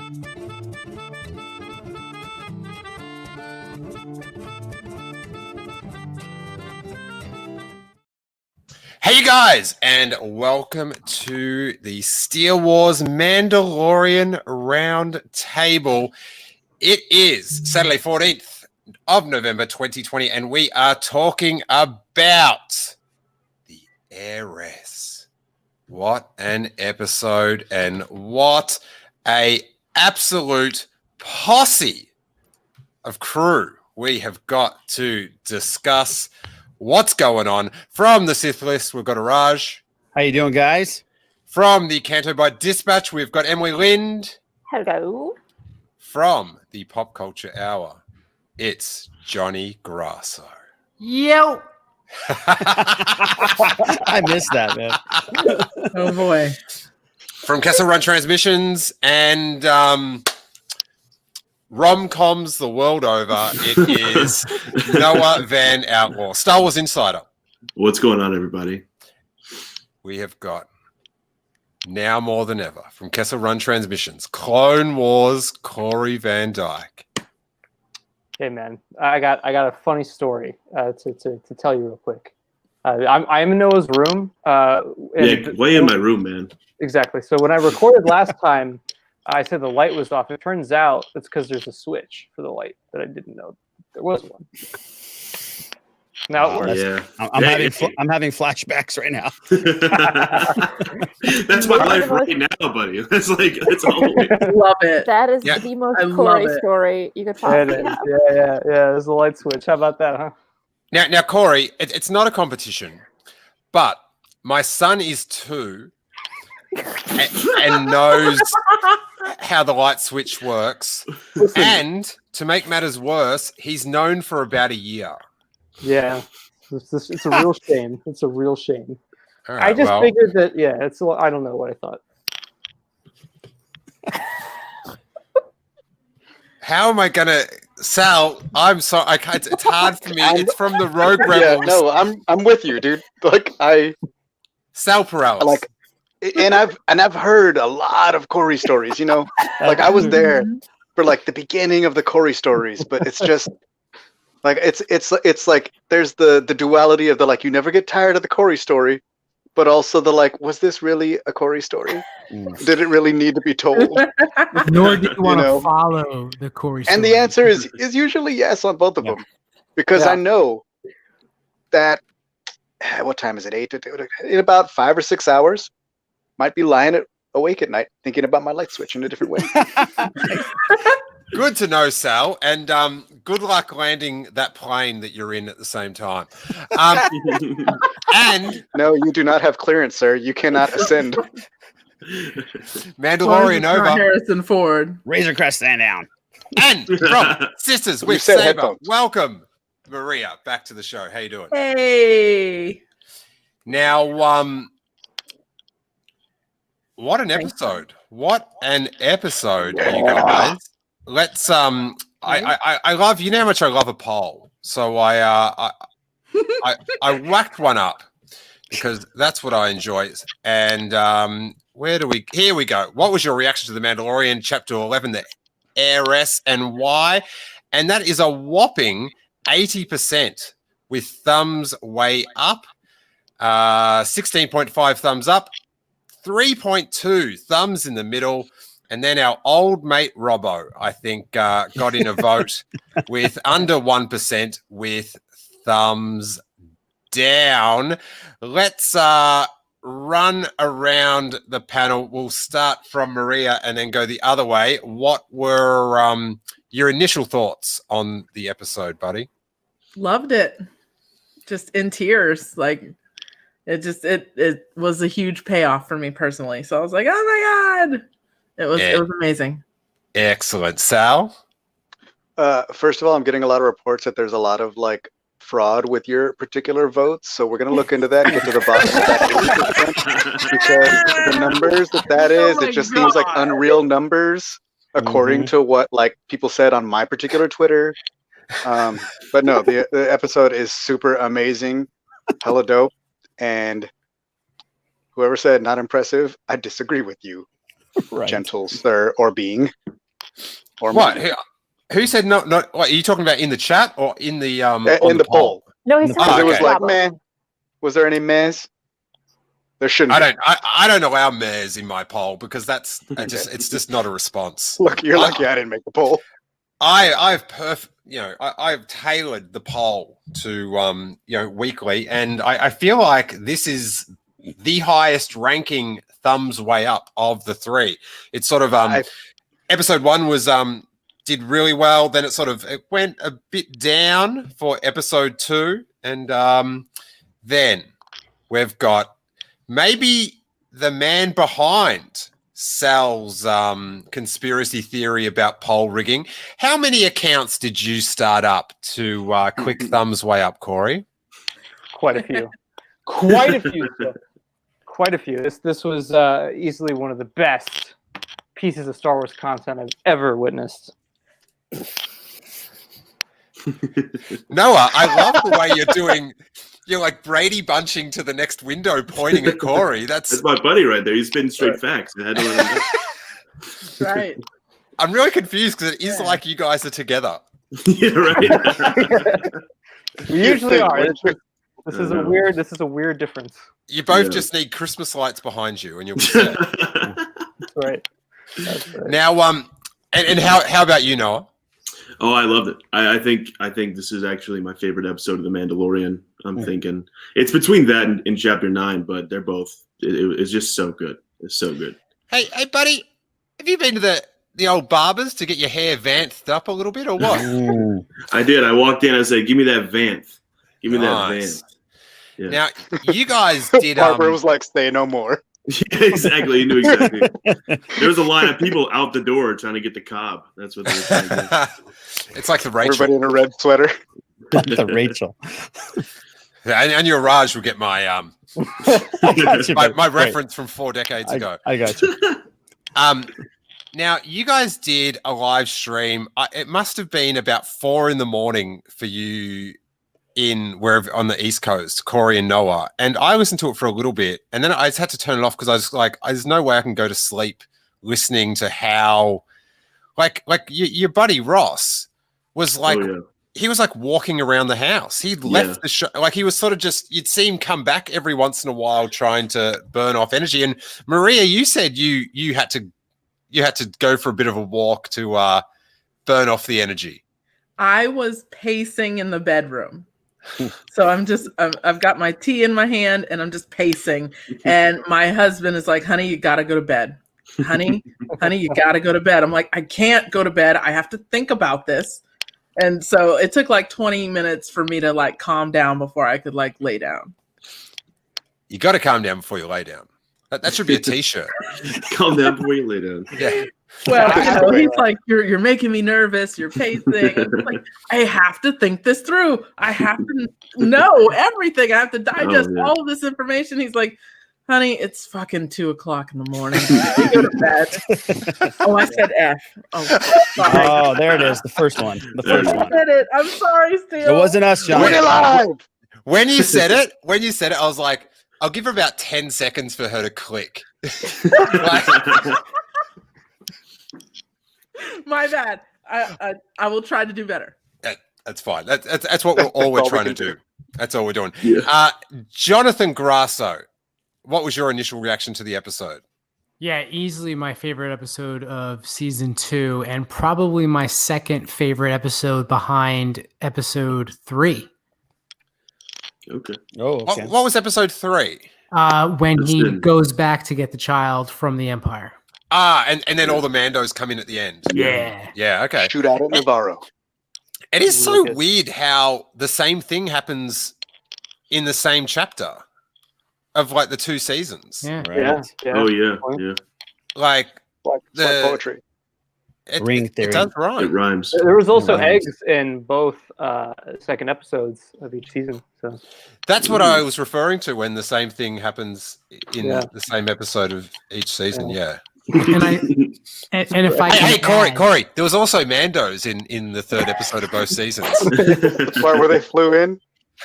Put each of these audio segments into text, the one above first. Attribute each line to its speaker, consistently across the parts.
Speaker 1: Hey, you guys, and welcome to the Steele Wars Mandalorian Roundtable. It is Saturday, 14th of November, 2020, and we are talking about the Heiress. What an episode, and what a absolute posse of crew we have got to discuss what's going on. From the Sith list, we've got Raj.
Speaker 2: How you doing, guys?
Speaker 1: From the Canto by Dispatch, we've got Emily Lind.
Speaker 3: Hello.
Speaker 1: From the Pop Culture Hour, it's Johnny Grasso.
Speaker 4: Yo.
Speaker 2: I missed that, man.
Speaker 4: Oh boy.
Speaker 1: From Castle Run Transmissions and rom-coms the world over, it is Noah Van Outlaw, Star Wars Insider.
Speaker 5: What's going on, everybody?
Speaker 1: We have got, now more than ever, from Kessel Run Transmissions, Clone Wars, Corey Van Dyke.
Speaker 3: Hey man, I got a funny story to tell you real quick. I'm in Noah's room.
Speaker 5: Way in my room, man.
Speaker 3: Exactly. So when I recorded last time, I said the light was off. It turns out it's because there's a switch for the light that I didn't know there was one. Now it works.
Speaker 5: Yeah,
Speaker 2: I'm having flashbacks right now.
Speaker 5: That's my life right now, buddy. That's always.
Speaker 4: I love it.
Speaker 3: That is
Speaker 1: Yeah.
Speaker 3: the most
Speaker 4: I
Speaker 3: Corey
Speaker 4: love it.
Speaker 3: story you could possibly have. Yeah. There's a light switch. How about that, huh?
Speaker 1: Now, Corey, it's not a competition, but my son is 2 and knows how the light switch works.
Speaker 3: Listen.
Speaker 1: And to make matters worse, he's known for about a year.
Speaker 3: Yeah. It's a real shame. It's a real shame.
Speaker 1: All right,
Speaker 3: I just
Speaker 1: well,
Speaker 3: figured that, I don't know what I thought.
Speaker 1: how am I gonna, Sal? I'm sorry. It's hard for me. It's from the Rogue Rebels.
Speaker 6: Yeah, no, I'm with you, dude. Like
Speaker 1: Sal Perales.
Speaker 6: and I've heard a lot of Corey stories. You know, like I was there for like the beginning of the Corey stories, but it's just like it's like there's the duality of the like you never get tired of the Corey story, but also the like, was this really a Corey story? Did it really need to be told?
Speaker 4: Nor do you want to
Speaker 6: know?
Speaker 4: follow the Corey story.
Speaker 6: And the answer is usually yes on both of them, because I know that what time is it? 8 in about 5 or 6 hours, might be lying awake at night thinking about my light switch in a different way.
Speaker 1: Good to know, Sal, and good luck landing that plane that you're in at the same time. And
Speaker 6: No, you do not have clearance, sir. You cannot ascend.
Speaker 1: Mandalorian over.
Speaker 4: Harrison Ford.
Speaker 2: Razor Crest, stand down.
Speaker 1: And from Sisters with
Speaker 6: said
Speaker 1: Saber,
Speaker 6: headphones.
Speaker 1: welcome, Maria, back to the show. How you doing?
Speaker 4: Hey.
Speaker 1: Now, what an episode! What an episode, you guys. Let's I love, you know how much I love a poll, so I whacked one up because that's what I enjoy. And here we go. What was your reaction to the Mandalorian Chapter 11, the Heiress, and why? And that is a whopping 80% with thumbs way up, 16.5 thumbs up, 3.2 thumbs in the middle. And then our old mate Robbo, I think, got in a vote with under 1% with thumbs down. Let's run around the panel. We'll start from Maria and then go the other way. What were your initial thoughts on the episode, buddy?
Speaker 4: Loved it. Just in tears. Like it was a huge payoff for me personally. So I was like, oh my God. It was amazing. Excellent.
Speaker 1: Sal?
Speaker 6: First of all, I'm getting a lot of reports that there's a lot of like fraud with your particular votes, so we're gonna look into that and get to the bottom of that 80%, because the numbers that is, it just seems like unreal numbers according to what like people said on my particular Twitter. But no, the episode is super amazing, hella dope, and whoever said not impressive, I disagree with you. Right. Gentle sir or being. Or
Speaker 1: What?
Speaker 6: me.
Speaker 1: Who said no? What are you talking about in the chat or in the
Speaker 6: In the poll?
Speaker 7: No, he said
Speaker 1: Oh,
Speaker 6: It was
Speaker 1: okay.
Speaker 6: like, man, was there any mess? There shouldn't.
Speaker 1: I don't allow mares in my poll because it's just not a response.
Speaker 6: Look, you're lucky I didn't make the poll.
Speaker 1: I've tailored the poll to weekly, and I feel like this is the highest ranking thumbs way up of the three. It's sort of episode 1 was did really well, then it went a bit down for episode 2, and then we've got maybe the man behind Sal's conspiracy theory about poll rigging. How many accounts did you start up to click thumbs way up, Corey?
Speaker 3: Quite a few. Quite a few. Still. Quite a few. This was easily one of the best pieces of Star Wars content I've ever witnessed.
Speaker 1: Noah, I love the way you're doing. You're like Brady bunching to the next window, pointing at Corey. That's
Speaker 5: my buddy right there. He's spitting straight facts. I had to let him know.
Speaker 4: Right.
Speaker 1: I'm really confused because it is like you guys are together.
Speaker 5: Yeah, right.
Speaker 3: We usually are. This is a weird difference.
Speaker 1: You both just need Christmas lights behind you, and you'll be set.
Speaker 3: That's right. That's right.
Speaker 1: Now, and how about you, Noah?
Speaker 5: Oh, I loved it. I think this is actually my favorite episode of The Mandalorian. I'm thinking it's between that and Chapter 9, but they're both. It's just so good. It's so good.
Speaker 1: Hey, buddy, have you been to the old barbers to get your hair vanced up a little bit, or what?
Speaker 5: I did. I walked in. I said, "Give me that Vanth. Give me
Speaker 1: Nice.
Speaker 5: that Vanth." Yeah.
Speaker 1: Now, you guys did.
Speaker 6: Barbara was like, "Say no more."
Speaker 5: Yeah, exactly. He knew exactly. There was a line of people out the door trying to get the cob. That's what they were trying to do.
Speaker 1: It's like the Rachel.
Speaker 6: Everybody in a red sweater.
Speaker 2: The Rachel.
Speaker 1: Yeah, and your Raj will get my
Speaker 2: I got you,
Speaker 1: my
Speaker 2: Great.
Speaker 1: reference from 4 decades ago.
Speaker 2: I got you.
Speaker 1: Now you guys did a live stream. It must have been about 4 a.m. for you in wherever on the East Coast, Corey and Noah. And I listened to it for a little bit, and then I just had to turn it off because I was like, "There's no way I can go to sleep listening to how, like your buddy Ross was like."
Speaker 5: Oh, yeah.
Speaker 1: He was like walking around the house. He'd left the show. Like he was sort of just, you'd see him come back every once in a while trying to burn off energy. And Maria, you said you had to go for a bit of a walk to burn off the energy.
Speaker 4: I was pacing in the bedroom. So I've got my tea in my hand and I'm just pacing. And my husband is like, "Honey, you got to go to bed. Honey, you got to go to bed." I'm like, "I can't go to bed. I have to think about this." And so it took like 20 minutes for me to like calm down before I could like lay down.
Speaker 1: You got to calm down before you lay down. That should be a T-shirt.
Speaker 5: Calm down before you lay down.
Speaker 1: Yeah.
Speaker 4: Well, he's like, you're making me nervous. You're pacing. It's like, I have to think this through. I have to know everything. I have to digest all of this information. He's like, "Honey, it's fucking 2:00 in the morning. We go to bed." Oh, I said F. Oh, sorry.
Speaker 2: Oh, there it is. The first one. The first
Speaker 4: I
Speaker 2: one.
Speaker 4: said it. I'm sorry, Steele.
Speaker 2: It wasn't us, John.
Speaker 6: We're live.
Speaker 1: When you said it, I was like, I'll give her about 10 seconds for her to click.
Speaker 4: My bad. I will try to do better.
Speaker 1: That's fine. That's what we're trying to do. That's all we're doing.
Speaker 5: Yeah.
Speaker 1: Jonathan Grasso, what was your initial reaction to the episode?
Speaker 8: Yeah, easily my favorite episode of season 2, and probably my second favorite episode behind episode 3.
Speaker 5: Okay.
Speaker 2: Oh, okay.
Speaker 1: What was episode 3?
Speaker 8: When he goes back to get the child from the Empire.
Speaker 1: And then all the Mandos come in at the end.
Speaker 8: Yeah.
Speaker 1: Yeah, okay.
Speaker 6: Shoot out at Navarro.
Speaker 1: It is so weird how the same thing happens in the same chapter of like the 2 seasons.
Speaker 8: Yeah.
Speaker 2: Right.
Speaker 3: Yeah.
Speaker 5: Oh yeah.
Speaker 1: Like
Speaker 6: Like poetry.
Speaker 2: Ring theory.
Speaker 1: It does
Speaker 5: It
Speaker 1: rhyme.
Speaker 5: rhymes.
Speaker 3: There was also
Speaker 2: Right.
Speaker 3: eggs in both second episodes of each season. So
Speaker 1: That's what I was referring to when the same thing happens in
Speaker 3: Yeah.
Speaker 1: the same episode of each season. Yeah.
Speaker 8: And if I
Speaker 1: Hey,
Speaker 8: can
Speaker 1: Corey, there was also Mandos in the 3rd episode of both seasons.
Speaker 6: Where they flew in.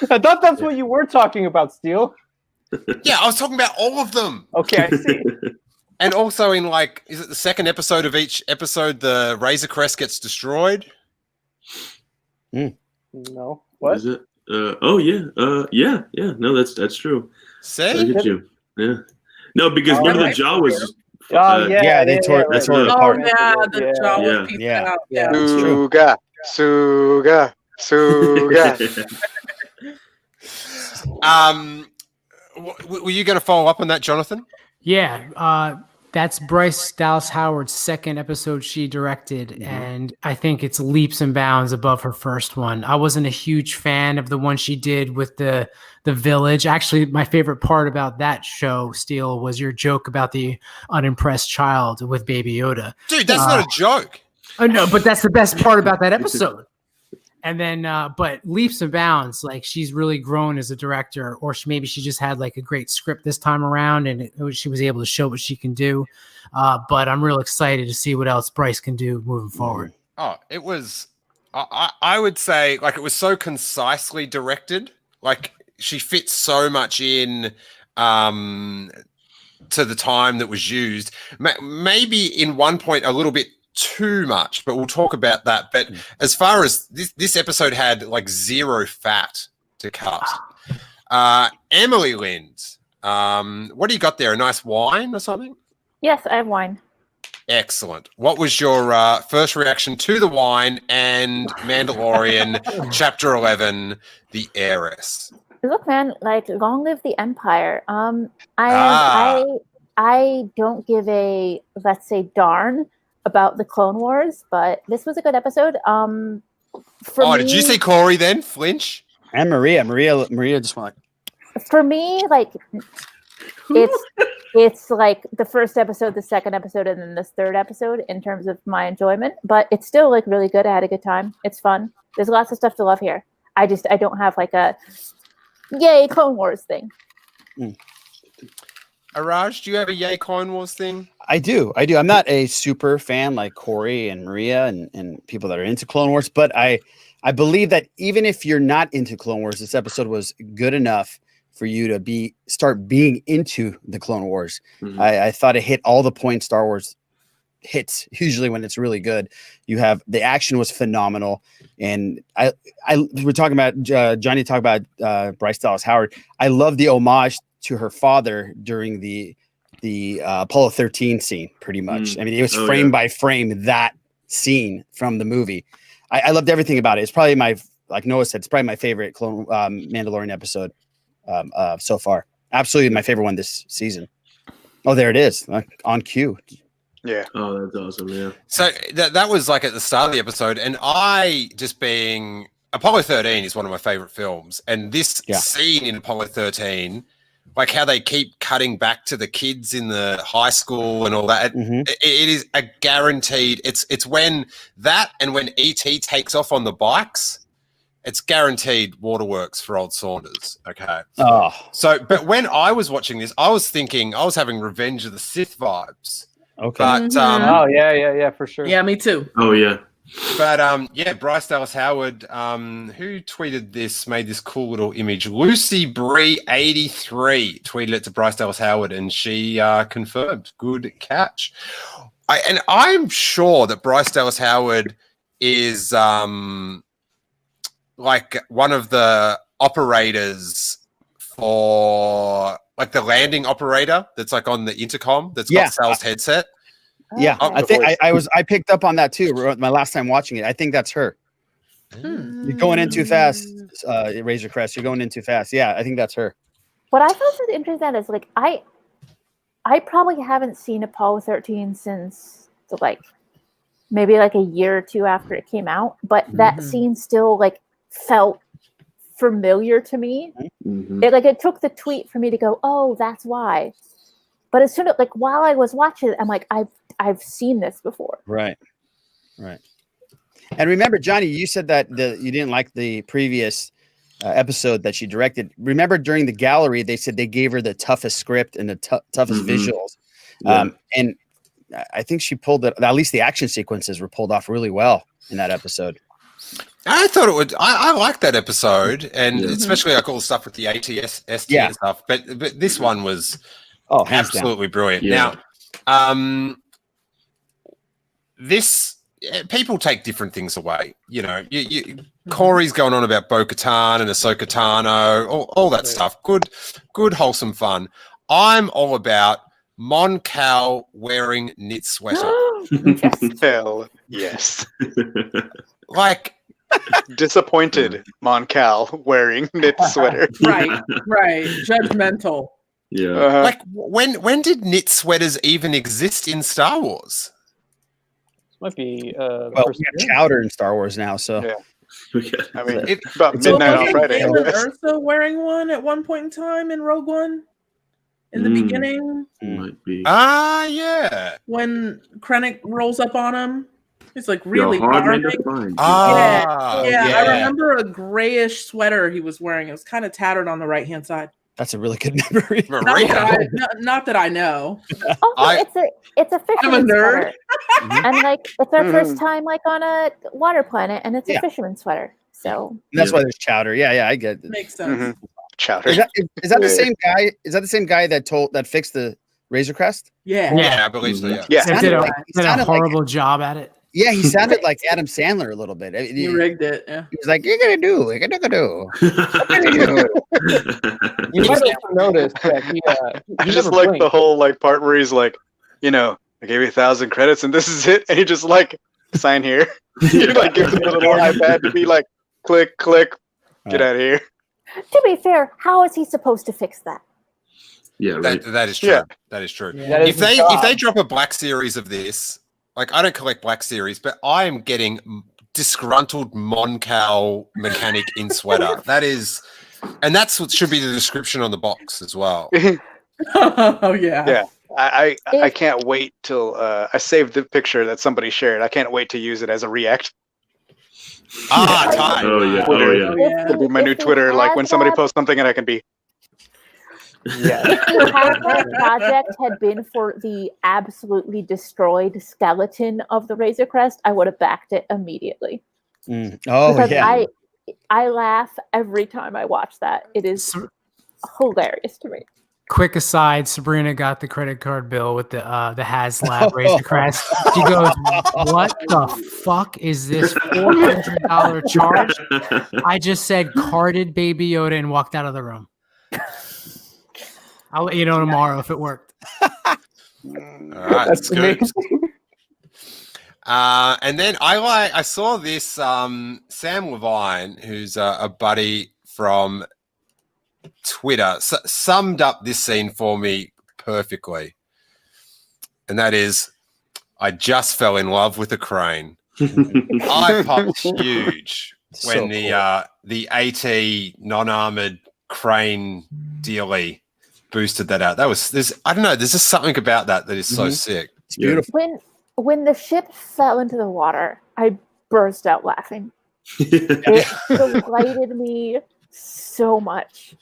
Speaker 3: I thought that's what you were talking about, Steele.
Speaker 1: Yeah, I was talking about all of them.
Speaker 3: Okay, I see.
Speaker 1: And also in like, is it the second episode of each episode, the Razor Crest gets destroyed?
Speaker 3: No. What?
Speaker 5: Is it? Oh yeah. Yeah. No, that's true.
Speaker 1: See?
Speaker 5: Look at you. Yeah. No, because one of the jaw was.
Speaker 3: Oh yeah.
Speaker 2: Yeah, they tore
Speaker 3: right,
Speaker 2: it
Speaker 3: right.
Speaker 2: apart.
Speaker 4: Oh yeah, the jaw
Speaker 5: Yeah.
Speaker 4: was pieced
Speaker 2: Yeah.
Speaker 4: out.
Speaker 3: Yeah.
Speaker 2: It's true.
Speaker 6: Suga.
Speaker 1: Were you going to follow up on that, Jonathan?
Speaker 8: Yeah, that's Bryce Dallas Howard's second episode she directed, and I think it's leaps and bounds above her first one. I wasn't a huge fan of the one she did with the village. Actually, my favorite part about that show, Steele, was your joke about the unimpressed child with Baby Yoda.
Speaker 1: Dude, that's not a joke.
Speaker 8: Oh no, but that's the best part about that episode. And then, but leaps and bounds, like she's really grown as a director, or maybe she just had like a great script this time around, and she was able to show what she can do. But I'm real excited to see what else Bryce can do moving forward.
Speaker 1: Oh, it was, I would say, like, it was so concisely directed. Like, she fits so much in to the time that was used. Maybe in one point a little bit too much, but we'll talk about that. But as far as this episode had like zero fat to cut. Emily Lind, what do you got there? A nice wine or something?
Speaker 7: Yes, I have wine.
Speaker 1: Excellent. What was your first reaction to the wine and Mandalorian Chapter 11, The Heiress?
Speaker 7: Look, man, like long live the Empire. I don't give a, let's say, darn about the Clone Wars, but this was a good episode.
Speaker 1: Did you see Corey then flinch?
Speaker 2: And Maria just went like,
Speaker 7: For me, like it's like the first episode, the second episode, and then this third episode in terms of my enjoyment. But it's still like really good. I had a good time. It's fun. There's lots of stuff to love here. I don't have like a yay Clone Wars thing.
Speaker 1: Araj, do you have a yay Clone Wars thing?
Speaker 2: I do. I'm not a super fan like Corey and Maria and people that are into Clone Wars, but I believe that even if you're not into Clone Wars, this episode was good enough for you to start being into the Clone Wars. Mm-hmm. I thought it hit all the points Star Wars hits usually when it's really good. You have the action was phenomenal, and we're talking about Johnny talked about Bryce Dallas Howard. I love the homage to her father during the Apollo 13 scene, pretty much. I mean, it was frame by frame that scene from the movie. I loved everything about it. It's probably like Noah said, it's probably my favorite Mandalorian episode so far. Absolutely my favorite one this season. Oh, there it is, on cue.
Speaker 6: Yeah.
Speaker 5: Oh, that's awesome. Yeah.
Speaker 1: So that was like at the start of the episode, and I just being Apollo 13 is one of my favorite films, and this scene in Apollo 13. Like how they keep cutting back to the kids in the high school and all that. It is a guaranteed. It's when that and when E.T. takes off on the bikes, it's guaranteed waterworks for old Saunders. Okay.
Speaker 2: Oh.
Speaker 1: So, but when I was watching this, I was thinking I was having Revenge of the Sith vibes.
Speaker 2: Okay.
Speaker 1: But
Speaker 3: oh yeah, for sure.
Speaker 4: Yeah, me too.
Speaker 5: Oh yeah.
Speaker 1: But Bryce Dallas Howard, who tweeted this, made this cool little image. Lucy Bree 83 tweeted it to Bryce Dallas Howard, and she confirmed. Good catch. I'm sure that Bryce Dallas Howard is like one of the operators for like the landing operator that's like on the intercom that's got Sal's headset.
Speaker 2: Yeah, I think I picked up on that too. My last time watching it, I think that's her. You're going in too fast, Razor Crest. You're going in too fast. Yeah, I think that's her.
Speaker 7: What I found so interesting is like I probably haven't seen Apollo 13 since like maybe like a year or two after it came out, but that scene still like felt familiar to me. It took the tweet for me to go, oh, that's why. But as soon as like while I was watching it, I'm like, I've seen this before.
Speaker 2: Right. And remember, Johnny, you said that you didn't like the previous episode that she directed. Remember, during the gallery, they said they gave her the toughest script and the toughest visuals. Yeah. And I think she pulled it. At least the action sequences were pulled off really well in that episode.
Speaker 1: I thought it would. I liked that episode, and especially like all the stuff with the ATS, ST and stuff. But this one was absolutely brilliant.
Speaker 5: Yeah.
Speaker 1: Now, this people take different things away. Corey's going on about Bo-Katan and Ahsoka Tano, all that stuff. Good, wholesome fun. I'm all about Mon Cal wearing knit sweater.
Speaker 6: Hell yes.
Speaker 1: Like
Speaker 6: disappointed Mon Cal wearing knit sweater.
Speaker 4: Right. Judgmental.
Speaker 5: Yeah.
Speaker 1: Like when did knit sweaters even exist in Star Wars?
Speaker 3: This might be
Speaker 2: Well, we have chowder in Star Wars now, so
Speaker 6: Yeah. I mean,
Speaker 1: It-
Speaker 6: about midnight on Friday. I
Speaker 4: Galen
Speaker 6: guess.
Speaker 4: Erso wearing one at one point in time in Rogue One? In the beginning,
Speaker 5: Might be.
Speaker 1: Yeah.
Speaker 4: when Krennic rolls up on him, he's like really
Speaker 5: hard man
Speaker 4: charming.
Speaker 5: to find.
Speaker 4: Yeah, I remember a grayish sweater he was wearing. It was kind of tattered on the right hand side.
Speaker 2: that's a really good memory.
Speaker 1: Maria.
Speaker 4: Not that I know.
Speaker 7: Also, it's a fisherman's
Speaker 4: nerd.
Speaker 7: sweater, and like it's our first time like on a water planet, and it's a
Speaker 2: Yeah.
Speaker 7: fisherman's sweater. So
Speaker 2: And that's why there's chowder. Yeah, I get it.
Speaker 4: Makes sense.
Speaker 6: Chowder.
Speaker 2: Is that the same guy? Is that the same guy that fixed the Razor Crest?
Speaker 4: Yeah.
Speaker 1: Yeah, I believe so. Yeah.
Speaker 6: Yeah.
Speaker 8: They did a
Speaker 2: sounded like-
Speaker 8: horrible job at it.
Speaker 2: Yeah, he sounded like Adam Sandler a little bit.
Speaker 4: He rigged it. Yeah.
Speaker 2: He was like, "You're gonna do, you're gonna do."
Speaker 3: You might also notice that he
Speaker 6: I just
Speaker 3: never
Speaker 6: like
Speaker 3: blinked.
Speaker 6: the whole like part where he's like, I gave you 1,000 credits and this is it, and he just like sign here. He like gives him a little iPad to be like, click, get out of here.
Speaker 7: to be fair, how is he supposed to fix that?
Speaker 5: Yeah, right.
Speaker 1: That is true.
Speaker 6: Yeah.
Speaker 1: That is true.
Speaker 3: That is
Speaker 1: If
Speaker 3: his
Speaker 1: they
Speaker 3: job.
Speaker 1: drop a black series of this, like I don't collect black series, but I am getting disgruntled Mon Cal mechanic in sweater. And that's what should be the description on the box as well.
Speaker 4: Oh yeah.
Speaker 6: Yeah. I can't wait till I saved the picture that somebody shared. I can't wait to use it as a react.
Speaker 1: Time.
Speaker 5: Oh yeah.
Speaker 4: Oh,
Speaker 5: Oh yeah.
Speaker 4: yeah.
Speaker 6: It'll be my
Speaker 7: If
Speaker 6: new
Speaker 7: he
Speaker 6: Twitter, like
Speaker 7: has
Speaker 6: when somebody
Speaker 7: that-
Speaker 6: posts something and I can be.
Speaker 3: Yeah.
Speaker 7: If that project had been for the absolutely destroyed skeleton of the Razor Crest, I would have backed it immediately.
Speaker 2: Oh
Speaker 7: Because
Speaker 2: yeah.
Speaker 7: I laugh every time I watch that. It is
Speaker 8: So,
Speaker 7: hilarious to me.
Speaker 8: quick aside, Sabrina got the credit card bill with the HasLab Razor Crest. She goes, "What the fuck is this $400 charge?" I just said carded Baby Yoda and walked out of the room. I'll let you know tomorrow if it worked.
Speaker 1: All right, that's good. And then I saw this Sam Levine, who's a buddy from Twitter, summed up this scene for me perfectly. And that is, I just fell in love with a crane. I popped huge when the AT non-armored crane dealie boosted that out. I don't know, there's just something about that is so sick.
Speaker 2: It's beautiful.
Speaker 7: When the ship fell into the water, I burst out laughing. It delighted me so much.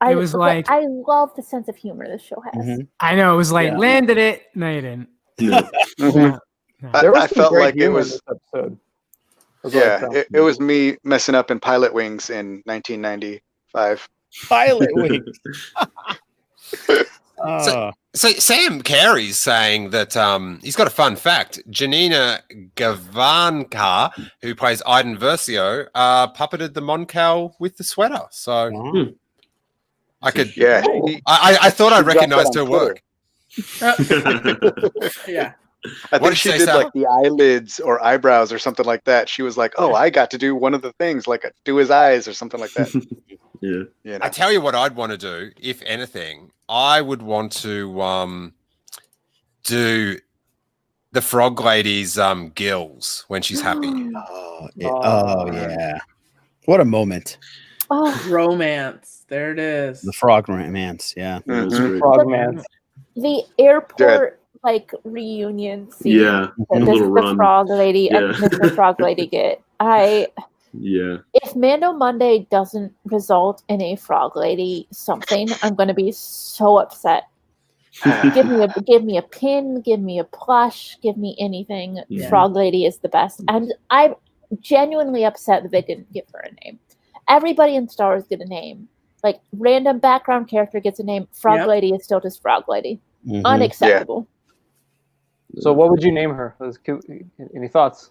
Speaker 8: It was like-
Speaker 7: I love the sense of humor this show has.
Speaker 8: I know, it was like,
Speaker 3: Yeah.
Speaker 8: landed it. No, you didn't.
Speaker 5: No.
Speaker 8: No.
Speaker 3: There was
Speaker 6: I
Speaker 3: some
Speaker 6: felt
Speaker 3: great
Speaker 6: like it
Speaker 3: humor in
Speaker 6: was.
Speaker 3: this episode. That's what I
Speaker 6: Yeah,
Speaker 3: felt.
Speaker 6: it was me messing up in Pilot Wings in 1995.
Speaker 2: Pilot wings.
Speaker 1: So Sam Carey's saying that he's got a fun fact. Janina Gavankar, who plays Iden Versio, puppeted the Mon Cal with the sweater. So I could,
Speaker 6: Yeah,
Speaker 1: I thought I
Speaker 6: She dropped
Speaker 1: recognized
Speaker 6: that
Speaker 1: her
Speaker 6: on
Speaker 1: work.
Speaker 4: Yeah.
Speaker 6: I
Speaker 1: What
Speaker 6: think
Speaker 1: did
Speaker 6: she
Speaker 1: you say,
Speaker 6: did
Speaker 1: Sal?
Speaker 6: like the eyelids or eyebrows or something like that. She was like, "Oh, I got to do one of the things, like do his eyes or something like that."
Speaker 5: Yeah.
Speaker 6: You know?
Speaker 1: I tell you what I'd want to do, if anything, I would want to do the Frog Lady's gills when she's happy.
Speaker 2: Oh yeah. What a moment.
Speaker 7: Oh,
Speaker 4: Romance. There it is.
Speaker 2: The frog romance. Yeah.
Speaker 5: That was
Speaker 6: Mhm.
Speaker 5: great.
Speaker 3: Frogman.
Speaker 7: the airport like reunion scene.
Speaker 5: Yeah.
Speaker 7: that
Speaker 5: A
Speaker 7: this
Speaker 5: little
Speaker 7: the
Speaker 5: run.
Speaker 7: Frog Lady and
Speaker 5: Yeah.
Speaker 7: Mr. Frog Lady get.
Speaker 5: Yeah.
Speaker 7: If Mando Monday doesn't result in a Frog Lady something, I'm going to be so upset. Give me a pin, give me a plush, give me anything.
Speaker 5: Yeah.
Speaker 7: Frog Lady is the best, and I'm genuinely upset that they didn't give her a name. Everybody in Star Wars get a name. Like random background character gets a name. Frog
Speaker 4: Yep.
Speaker 7: Lady is still just Frog Lady.
Speaker 2: Mhm.
Speaker 7: Unacceptable.
Speaker 3: So what would you name her? Any thoughts?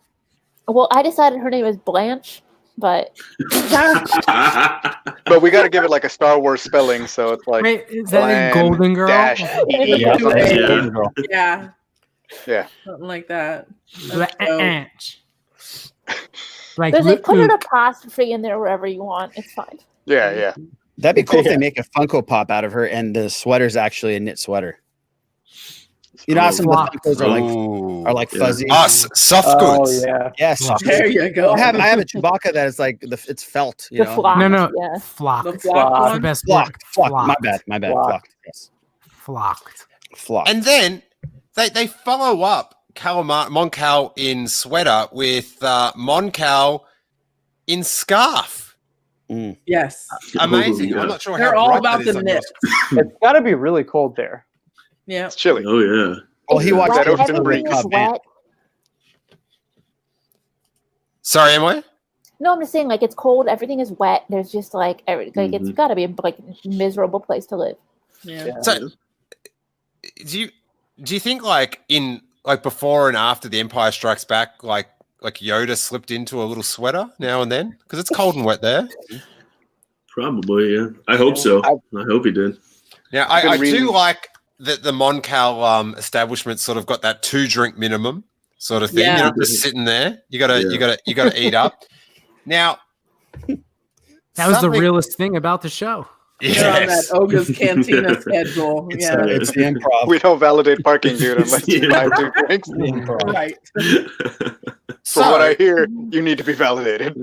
Speaker 7: Well, I decided her name is Blanche, but
Speaker 6: But we got to give it like a Star Wars spelling, so it's like
Speaker 8: Wait, is that a
Speaker 6: Bland
Speaker 8: Golden Girl?
Speaker 6: dash
Speaker 2: Yeah,
Speaker 4: Yeah.
Speaker 2: that's
Speaker 5: Yeah.
Speaker 2: Golden Girl.
Speaker 4: Yeah.
Speaker 6: Yeah.
Speaker 4: Something like that. That's dope.
Speaker 8: Blanche. Like
Speaker 7: there's put an
Speaker 8: Luke.
Speaker 7: apostrophe in there wherever you want. It's fine.
Speaker 6: yeah.
Speaker 2: That'd be cool if
Speaker 3: Yeah.
Speaker 2: they make a Funko Pop out of her and the sweater's actually a knit sweater. You know how some of the Funkos
Speaker 1: Ooh.
Speaker 2: are like
Speaker 5: Yeah.
Speaker 2: fuzzy?
Speaker 1: Soft
Speaker 3: Oh
Speaker 1: goods.
Speaker 3: yeah.
Speaker 2: Yes.
Speaker 4: There you go.
Speaker 2: I have a Chewbacca that is like it's felt. You
Speaker 7: The
Speaker 2: know?
Speaker 7: flock.
Speaker 8: No.
Speaker 7: Yeah.
Speaker 8: Flocked.
Speaker 4: The
Speaker 8: The
Speaker 4: flock
Speaker 3: Flock.
Speaker 4: one?
Speaker 8: best
Speaker 2: Flocked.
Speaker 8: word.
Speaker 2: Flocked. My bad.
Speaker 3: Flocked.
Speaker 2: Flocked. Yes.
Speaker 8: Flocked.
Speaker 2: Flocked.
Speaker 1: And then they follow up Mon Cal in sweater with Mon Cal in scarf.
Speaker 4: Yes.
Speaker 1: Amazing.
Speaker 5: Oh, yeah.
Speaker 1: I'm not sure
Speaker 4: They're
Speaker 1: how
Speaker 4: all
Speaker 1: bright
Speaker 4: about
Speaker 1: that is
Speaker 4: the
Speaker 1: on
Speaker 4: knit.
Speaker 1: yours.
Speaker 3: It's got to be really cold there.
Speaker 4: Yeah.
Speaker 6: It's chilly.
Speaker 5: Oh yeah.
Speaker 2: Well, he
Speaker 7: It's
Speaker 2: watched
Speaker 7: wet,
Speaker 6: that ocean
Speaker 7: everything
Speaker 6: breeze.
Speaker 7: is wet.
Speaker 1: Sorry, Emily?
Speaker 7: No, I'm just saying, like, it's cold. Everything is wet. There's just like, it's got to be like a miserable place to live.
Speaker 4: Yeah.
Speaker 1: So do you think like in like before and after the Empire Strikes Back, like Yoda slipped into a little sweater now and then? Because it's cold and wet there.
Speaker 5: Probably, yeah. I hope so. I hope he did.
Speaker 1: Now I do like that the Mon Cal establishment sort of got that 2-drink minimum sort of thing.
Speaker 4: Yeah.
Speaker 1: You're not just sitting there. You gotta eat up. Now
Speaker 8: That was the
Speaker 1: something-
Speaker 8: realest thing about the show.
Speaker 4: They're on that
Speaker 1: Yes.
Speaker 4: Oga's Cantina schedule.
Speaker 2: It's,
Speaker 4: Yeah.
Speaker 2: it's the improv.
Speaker 6: We don't validate parking, dude, unless you buy 2 drinks.
Speaker 2: The improv.
Speaker 4: Right.
Speaker 6: From what I hear, you need to be validated.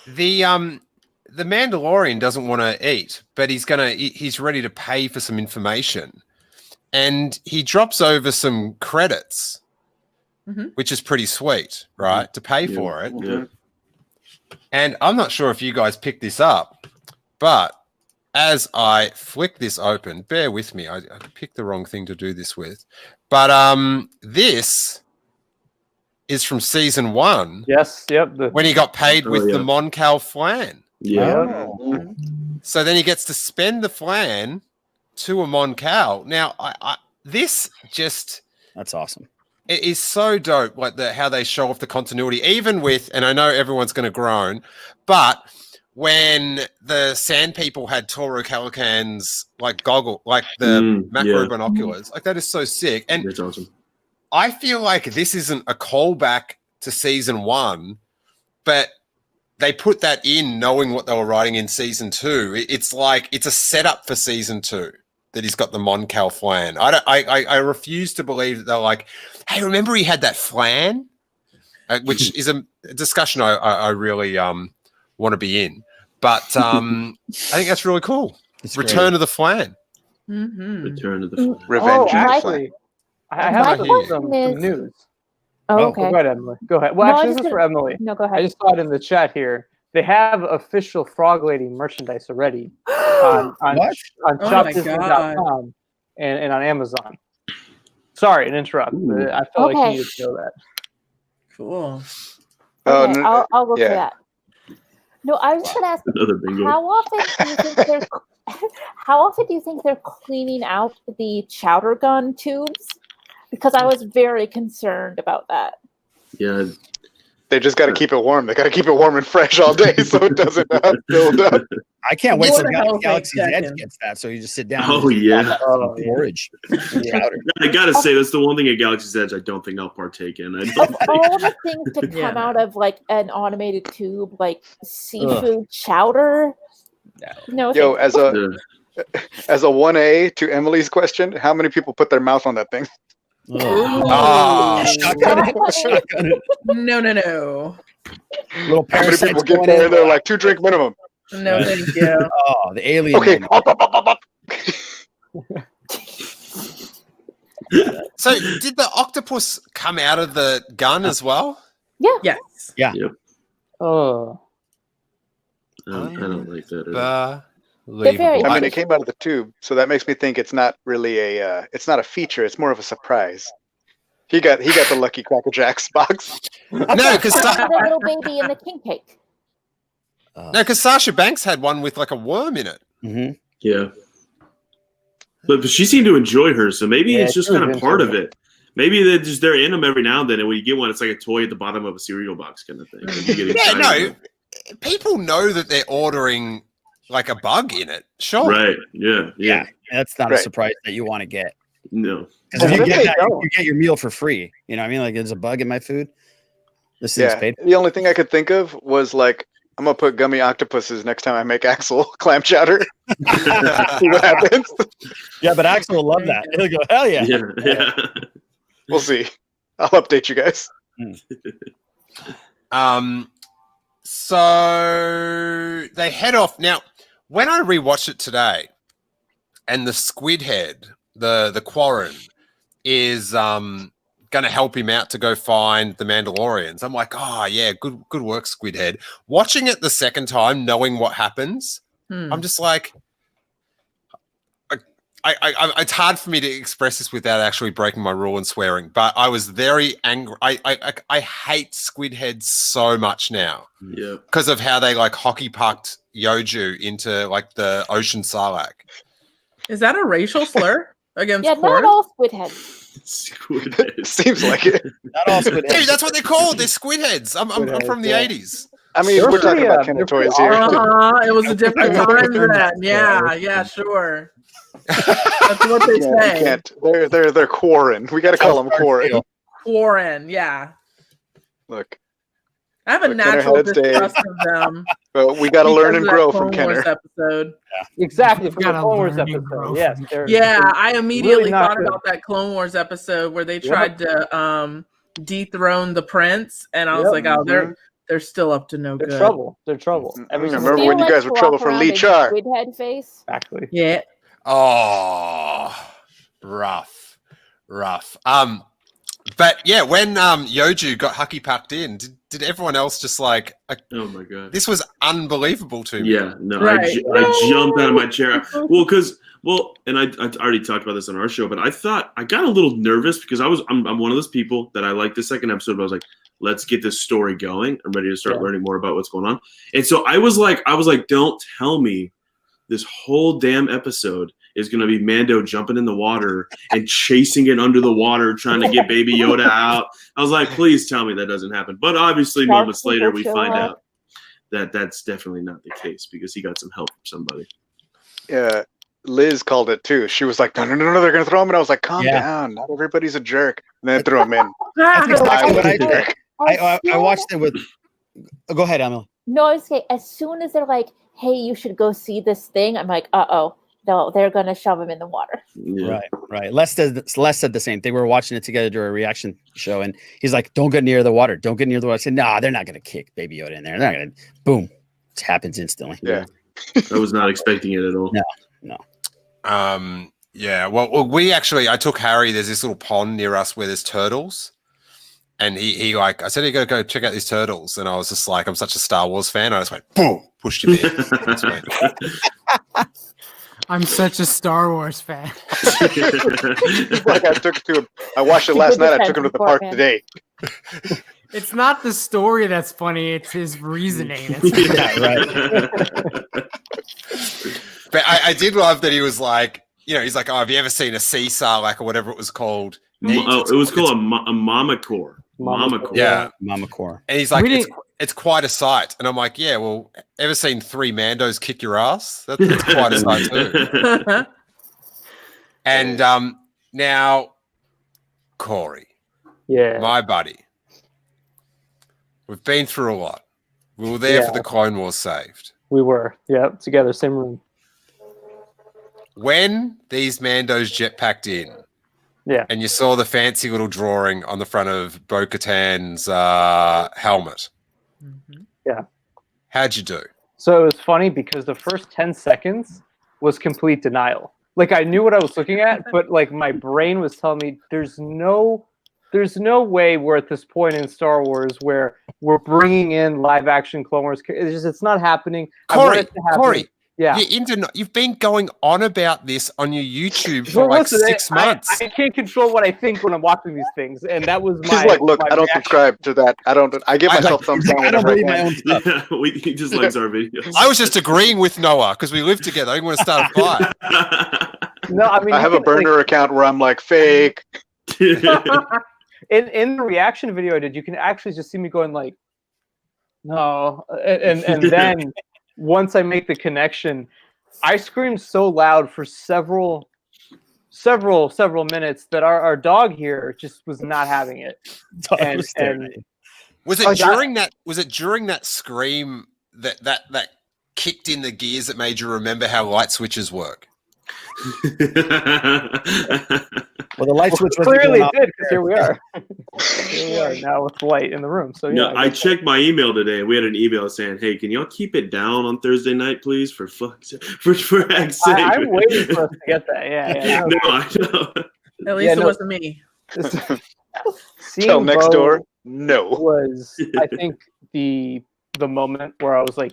Speaker 1: The Mandalorian doesn't want to eat, but he's ready to pay for some information, and he drops over some credits, which is pretty sweet, right? To pay for it.
Speaker 5: Yeah.
Speaker 1: And I'm not sure if you guys picked this up, but as I flick this open, bear with me. I picked the wrong thing to do this with, but this is from season 1.
Speaker 3: Yes. Yep.
Speaker 1: When he got paid
Speaker 5: Oh,
Speaker 1: with the
Speaker 5: yeah.
Speaker 1: Mon Cal flan.
Speaker 5: Yeah.
Speaker 2: Oh.
Speaker 1: So then he gets to spend the flan to a Mon Cal. Now, this just
Speaker 2: That's awesome.
Speaker 1: it is so dope, like how they show off the continuity, even with, and I know everyone's going to groan, but when the Sand People had Toro Calican's like goggle, like the macro
Speaker 5: yeah.
Speaker 1: binoculars, like that is so sick. And
Speaker 5: That's awesome.
Speaker 1: I feel like this isn't a callback to season 1, but they put that in knowing what they were writing in season 2. It's like it's a setup for season 2 that he's got the Mon Cal flan. I refuse to believe that they're like, hey, remember he had that flan? Which is a discussion I really want to be in. But I think that's really cool.
Speaker 2: It's
Speaker 1: Return of the flan.
Speaker 5: Return of the
Speaker 6: Revenge.
Speaker 3: Oh,
Speaker 6: of the
Speaker 3: actually, I
Speaker 7: My
Speaker 3: have
Speaker 7: question
Speaker 3: some
Speaker 7: is-
Speaker 3: news.
Speaker 7: Oh,
Speaker 2: Oh,
Speaker 7: okay.
Speaker 3: Go ahead, Emily. Go ahead. Well,
Speaker 7: No, I
Speaker 3: actually,
Speaker 7: was
Speaker 3: this is for
Speaker 7: gonna-
Speaker 3: Emily.
Speaker 7: No, go
Speaker 3: I
Speaker 7: ahead.
Speaker 3: just saw it in the chat here. They have official Frog Lady merchandise already on
Speaker 2: What?
Speaker 3: on
Speaker 4: Oh my
Speaker 3: shopdisney.com and on Amazon. Sorry to interrupt. But I felt like
Speaker 7: Okay.
Speaker 3: you needed to know that.
Speaker 4: Cool.
Speaker 6: Oh,
Speaker 7: Okay,
Speaker 6: no,
Speaker 7: I'll look
Speaker 6: yeah.
Speaker 7: for that. No, I was just gonna ask,
Speaker 5: Another bingo.
Speaker 7: how often do you think they're how often do you think they're cleaning out the chowder gun tubes? Because I was very concerned about that.
Speaker 5: Yeah.
Speaker 6: They just got to keep it warm. They got to keep it warm and fresh all day so it doesn't build up.
Speaker 2: I can't wait
Speaker 4: What
Speaker 2: till
Speaker 4: the hell
Speaker 2: Galaxy's
Speaker 4: fake
Speaker 2: Edge
Speaker 4: second?
Speaker 2: gets that. So you just sit down.
Speaker 5: Oh,
Speaker 2: and
Speaker 5: yeah.
Speaker 3: Oh, yeah.
Speaker 2: porridge. Chowder.
Speaker 5: I gotta say, that's the one thing at Galaxy's Edge I don't think I'll partake in. I don't
Speaker 7: Of
Speaker 5: think.
Speaker 7: all the things to come
Speaker 4: Yeah.
Speaker 7: out of like an automated tube, like seafood chowder. No,
Speaker 6: Yo,
Speaker 7: thank
Speaker 6: as a
Speaker 5: Yeah.
Speaker 6: as a 1A to Emily's question, how many people put their mouth on that thing?
Speaker 2: Ugh.
Speaker 1: Ah,
Speaker 2: Shotgun it. Shotgun it.
Speaker 4: No.
Speaker 2: Little
Speaker 6: How many
Speaker 2: parasites
Speaker 6: people get
Speaker 2: going
Speaker 6: there?
Speaker 2: in.
Speaker 6: They're like 2-drink minimum.
Speaker 4: No, thank you.
Speaker 2: Oh, the alien.
Speaker 6: Okay.
Speaker 2: moment.
Speaker 1: so did the octopus come out of the gun as well?
Speaker 4: Yes.
Speaker 3: Oh,
Speaker 5: I don't like that. at all.
Speaker 7: very-
Speaker 6: I mean, it came out of the tube, so that makes me think it's not really it's not a feature. It's more of a surprise. He got the Lucky Cracker Jacks box.
Speaker 1: No, because
Speaker 7: the little baby in the king cake.
Speaker 1: Sasha Banks had one with like a worm in it.
Speaker 2: Mhm.
Speaker 5: Yeah. But she seemed to enjoy her, so maybe
Speaker 3: Yeah,
Speaker 5: it's just
Speaker 3: she was
Speaker 5: kind of
Speaker 3: into
Speaker 5: part
Speaker 3: it.
Speaker 5: of it. Maybe they're in them every now and then, and when you get one, it's like a toy at the bottom of a cereal box kind of thing. You get
Speaker 1: Yeah,
Speaker 5: excited.
Speaker 1: no, people know that they're ordering like a bug in it. Sure.
Speaker 5: Right. Yeah.
Speaker 2: That's not a surprise that you want to get.
Speaker 5: No.
Speaker 2: Because if you get that, you get your meal for free. You know what I mean? Like, there's a bug in my food. This thing's paid.
Speaker 6: The only thing I could think of was like, I'm gonna put gummy octopuses next time I make Axel clam chowder. See what happens.
Speaker 2: Yeah, but Axel will love that. He'll go, hell yeah.
Speaker 5: Yeah.
Speaker 6: We'll see. I'll update you guys.
Speaker 1: So they head off. Now, when I rewatched it today, and the squid head, the Quarren, is going to help him out to go find the Mandalorians. I'm like, oh yeah, good work, squid head. Watching it the second time, knowing what happens, I'm just like, it's hard for me to express this without actually breaking my rule and swearing, but I was very angry. I hate squid heads so much now.
Speaker 5: Yeah.
Speaker 1: Because of how they like hockey pucked Yoju into like the ocean sarlacc.
Speaker 4: Is that a racial slur against
Speaker 7: Yeah,
Speaker 4: Quarren?
Speaker 7: not all squid heads.
Speaker 5: Squid heads.
Speaker 6: Seems like it.
Speaker 2: Not all squid heads.
Speaker 1: Dude, that's what they're called. They're squid heads. I'm from the 80s.
Speaker 6: I mean, we're talking about Kenner toys here.
Speaker 4: It was a different time then. Yeah, sure. That's what they
Speaker 6: Yeah,
Speaker 4: say.
Speaker 6: we can't. They're Quarren. We got to call them Quarren.
Speaker 4: Quarren, yeah.
Speaker 6: Look,
Speaker 4: I have a
Speaker 6: Look, Kenner
Speaker 4: natural
Speaker 6: heads day.
Speaker 4: distrust of them.
Speaker 6: but we got to learn and
Speaker 4: because of
Speaker 6: grow
Speaker 4: that
Speaker 6: from
Speaker 4: Clone Wars
Speaker 6: Kenner.
Speaker 4: episode.
Speaker 3: Exactly, from the
Speaker 8: Gotta
Speaker 3: Clone Wars
Speaker 8: learn and
Speaker 3: episode.
Speaker 8: grow
Speaker 3: Yes.
Speaker 8: from
Speaker 3: they're-
Speaker 4: Yeah,
Speaker 3: they're
Speaker 4: I immediately
Speaker 3: really not
Speaker 4: thought
Speaker 3: good.
Speaker 4: about that Clone Wars episode where they tried to dethrone the prince, and I was like, oh, they're still up to no
Speaker 3: They're
Speaker 4: good.
Speaker 3: trouble. They're trouble.
Speaker 6: I
Speaker 3: Every
Speaker 6: remember
Speaker 3: single-
Speaker 6: when you guys were trouble for Lee Char.
Speaker 7: Squid head face.
Speaker 3: Exactly.
Speaker 4: Yeah.
Speaker 1: Oh, rough. But yeah, when Yoju got hucky pucked in, did everyone else just like
Speaker 5: Oh my god.
Speaker 1: this was unbelievable to me.
Speaker 5: Yeah, no,
Speaker 4: Right.
Speaker 5: I jumped out of my chair. And I already talked about this on our show, but I got a little nervous because I'm one of those people that I like the second episode, but I was like, let's get this story going. I'm ready to start learning more about what's going on. And so I was like, don't tell me this whole damn episode is going to be Mando jumping in the water and chasing it under the water, trying to get Baby Yoda out. I was like, please tell me that doesn't happen. But obviously, moments later, we find out that that's definitely not the case because he got some help from somebody.
Speaker 6: Yeah, Liz called it too. She was like, no, they're going to throw him in. I was like, calm down. Not everybody's a jerk. And then threw him in.
Speaker 2: That's exactly what I
Speaker 6: was a
Speaker 2: did.
Speaker 6: jerk.
Speaker 2: I watched it with. Go ahead, Emily.
Speaker 7: No, I was saying, as soon as they're like, hey, you should go see this thing, I'm like, uh-oh. No, they're going to shove him in the water.
Speaker 5: Yeah.
Speaker 2: Right. Les said the same thing. We were watching it together during a reaction show, and he's like, don't get near the water. Don't get near the water. I said, nah, they're not going to kick Baby Yoda in there. They're not going to. Boom. It happens instantly.
Speaker 6: Yeah.
Speaker 5: I was not expecting it at all.
Speaker 2: No.
Speaker 1: Yeah. Well, I took Harry. There's this little pond near us where there's turtles. And he like, I said, you gotta go check out these turtles. And I was just like, I'm such a Star Wars fan. I just went, boom, pushed him in.
Speaker 8: I'm such a Star Wars fan.
Speaker 6: Like I watched it last night. I took him to the park today.
Speaker 8: It's not the story that's funny; it's his reasoning.
Speaker 1: But I did love that he was like, he's like, oh, have you ever seen a sea sarlacc or whatever it was called?
Speaker 5: It was called a mamacore. Mamacore.
Speaker 1: Yeah,
Speaker 2: Mamacore.
Speaker 1: And he's like, it's quite a sight. And I'm like, yeah, well, ever seen 3 Mandos kick your ass? That's quite a sight too. And now, Corey, my buddy, we've been through a lot. We were there for the Clone Wars saved.
Speaker 3: We were, together, same room.
Speaker 1: When these Mandos jetpacked in, and you saw the fancy little drawing on the front of Bo-Katan's helmet.
Speaker 4: Mm-hmm.
Speaker 3: Yeah.
Speaker 1: How'd you do?
Speaker 3: So it was funny because the first 10 seconds was complete denial. Like I knew what I was looking at, but like my brain was telling me there's no way we're at this point in Star Wars where we're bringing in live action Clone Wars. It's not happening.
Speaker 1: Corey.
Speaker 3: Yeah.
Speaker 1: You've been going on about this on your YouTube for 6 months.
Speaker 3: I can't control what I think when I'm watching these things, and that was
Speaker 6: She's like, look, I don't subscribe to that. I give myself thumbs down.
Speaker 2: I don't believe my own stuff.
Speaker 5: He just likes our videos.
Speaker 1: I was just agreeing with Noah because we live together. I didn't want to start a fight.
Speaker 3: No, I mean,
Speaker 6: I have a burner account where I'm like fake.
Speaker 3: In the reaction video I did, you can actually just see me going like, no, and then once I make the connection, I screamed so loud for several minutes that our dog here just was not having it.
Speaker 1: Was it during that? Was it during that scream that kicked in the gears that made you remember how light switches work?
Speaker 2: Well, the light switch was
Speaker 3: clearly did, because here we are. Here we are now with light in the room. So yeah,
Speaker 5: I checked my email today. We had an email saying, "Hey, can y'all keep it down on Thursday night, please? For fuck's sake."
Speaker 3: I'm waiting for us to get that. Yeah.
Speaker 5: No, I know.
Speaker 4: At least it wasn't me.
Speaker 6: Tell next
Speaker 3: Bo
Speaker 6: door, no.
Speaker 3: Was I think the moment where I was like,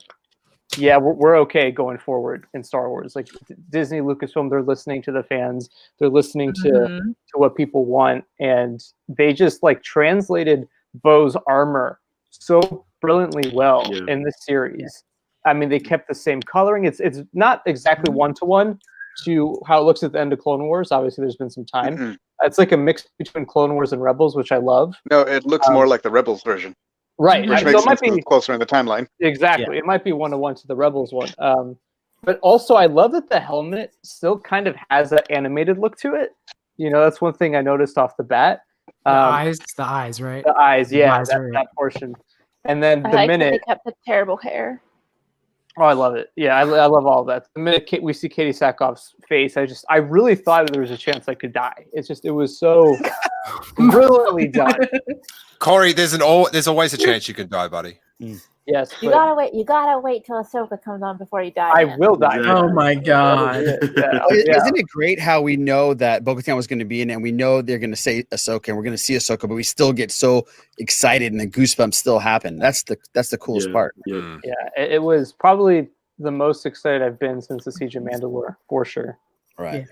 Speaker 3: yeah, we're okay going forward in Star Wars. Like Disney, Lucasfilm, they're listening to the fans. They're listening to what people want, and they just like translated Bo's armor so brilliantly well in this series. I mean, they kept the same coloring. It's not exactly 1-to-1 to how it looks at the end of Clone Wars. Obviously, there's been some time. It's like a mix between Clone Wars and Rebels, which I love.
Speaker 6: No, it looks more like the Rebels version.
Speaker 3: Right.
Speaker 6: Which makes sense because it's closer in the timeline.
Speaker 3: Exactly. It might be 1-to-1 to the Rebels one. But also, I love that the helmet still kind of has that animated look to it. You know, that's one thing I noticed off the bat.
Speaker 8: The eyes, right?
Speaker 3: The eyes, yeah, that portion. And then the minute
Speaker 7: they kept the terrible hair.
Speaker 3: Oh, I love it. Yeah, I love all of that. The minute we see Katie Sackhoff's face, I really thought that there was a chance I could die. It was so brilliantly done.
Speaker 1: Corey, there's always a chance you can die, buddy.
Speaker 3: Yes,
Speaker 7: you gotta wait. You gotta wait till Ahsoka comes on before you die.
Speaker 3: I will die.
Speaker 4: Oh my god!
Speaker 2: Isn't it great how we know that Bo-Katan was going to be in it, and we know they're going to say Ahsoka, and we're going to see Ahsoka, but we still get so excited, and the goosebumps still happen. That's the coolest part.
Speaker 3: Yeah, it was probably the most excited I've been since the Siege of Mandalore, for sure.
Speaker 2: Right.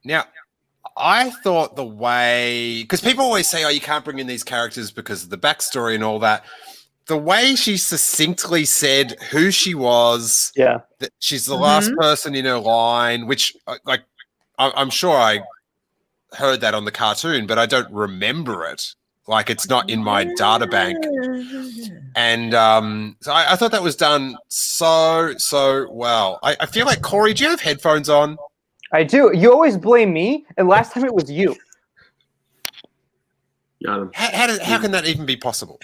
Speaker 1: Now, I thought the way, because people always say, "Oh, you can't bring in these characters because of the backstory and all that." The way she succinctly said who she was, that she's the last person in her line, which, like, I'm sure I heard that on the cartoon, but I don't remember it. Like, it's not in my data bank. And so I thought that was done so well. I feel like, Corey, do you have headphones on?
Speaker 3: I do. You always blame me, and last time it was you.
Speaker 1: How can that even be possible?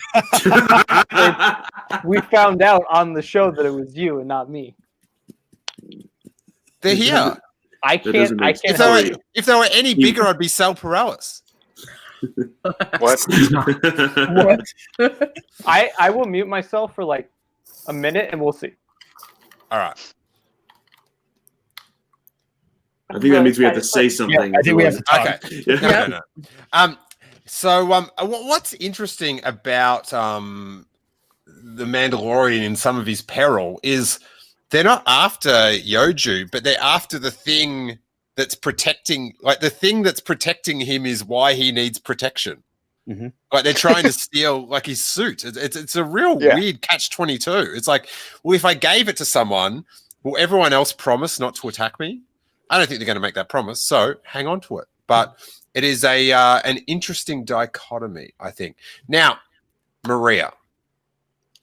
Speaker 3: We found out on the show that it was you and not me.
Speaker 1: They're here.
Speaker 3: I can't.
Speaker 1: If they were any bigger, I'd be Sal Perales.
Speaker 6: What?
Speaker 3: What? I will mute myself for like a minute, and we'll see.
Speaker 1: All right.
Speaker 5: I think that means we have to say something.
Speaker 2: I think we have to talk.
Speaker 1: Okay. No. So, what's interesting about the Mandalorian in some of his peril is they're not after Yoju, but they're after the thing that's protecting. Like the thing that's protecting him is why he needs protection. Like they're trying to steal like his suit. It's a real weird catch-22. It's like, well, if I gave it to someone, will everyone else promise not to attack me? I don't think they're going to make that promise. So hang on to it. But it is an interesting dichotomy, I think. Now, Maria.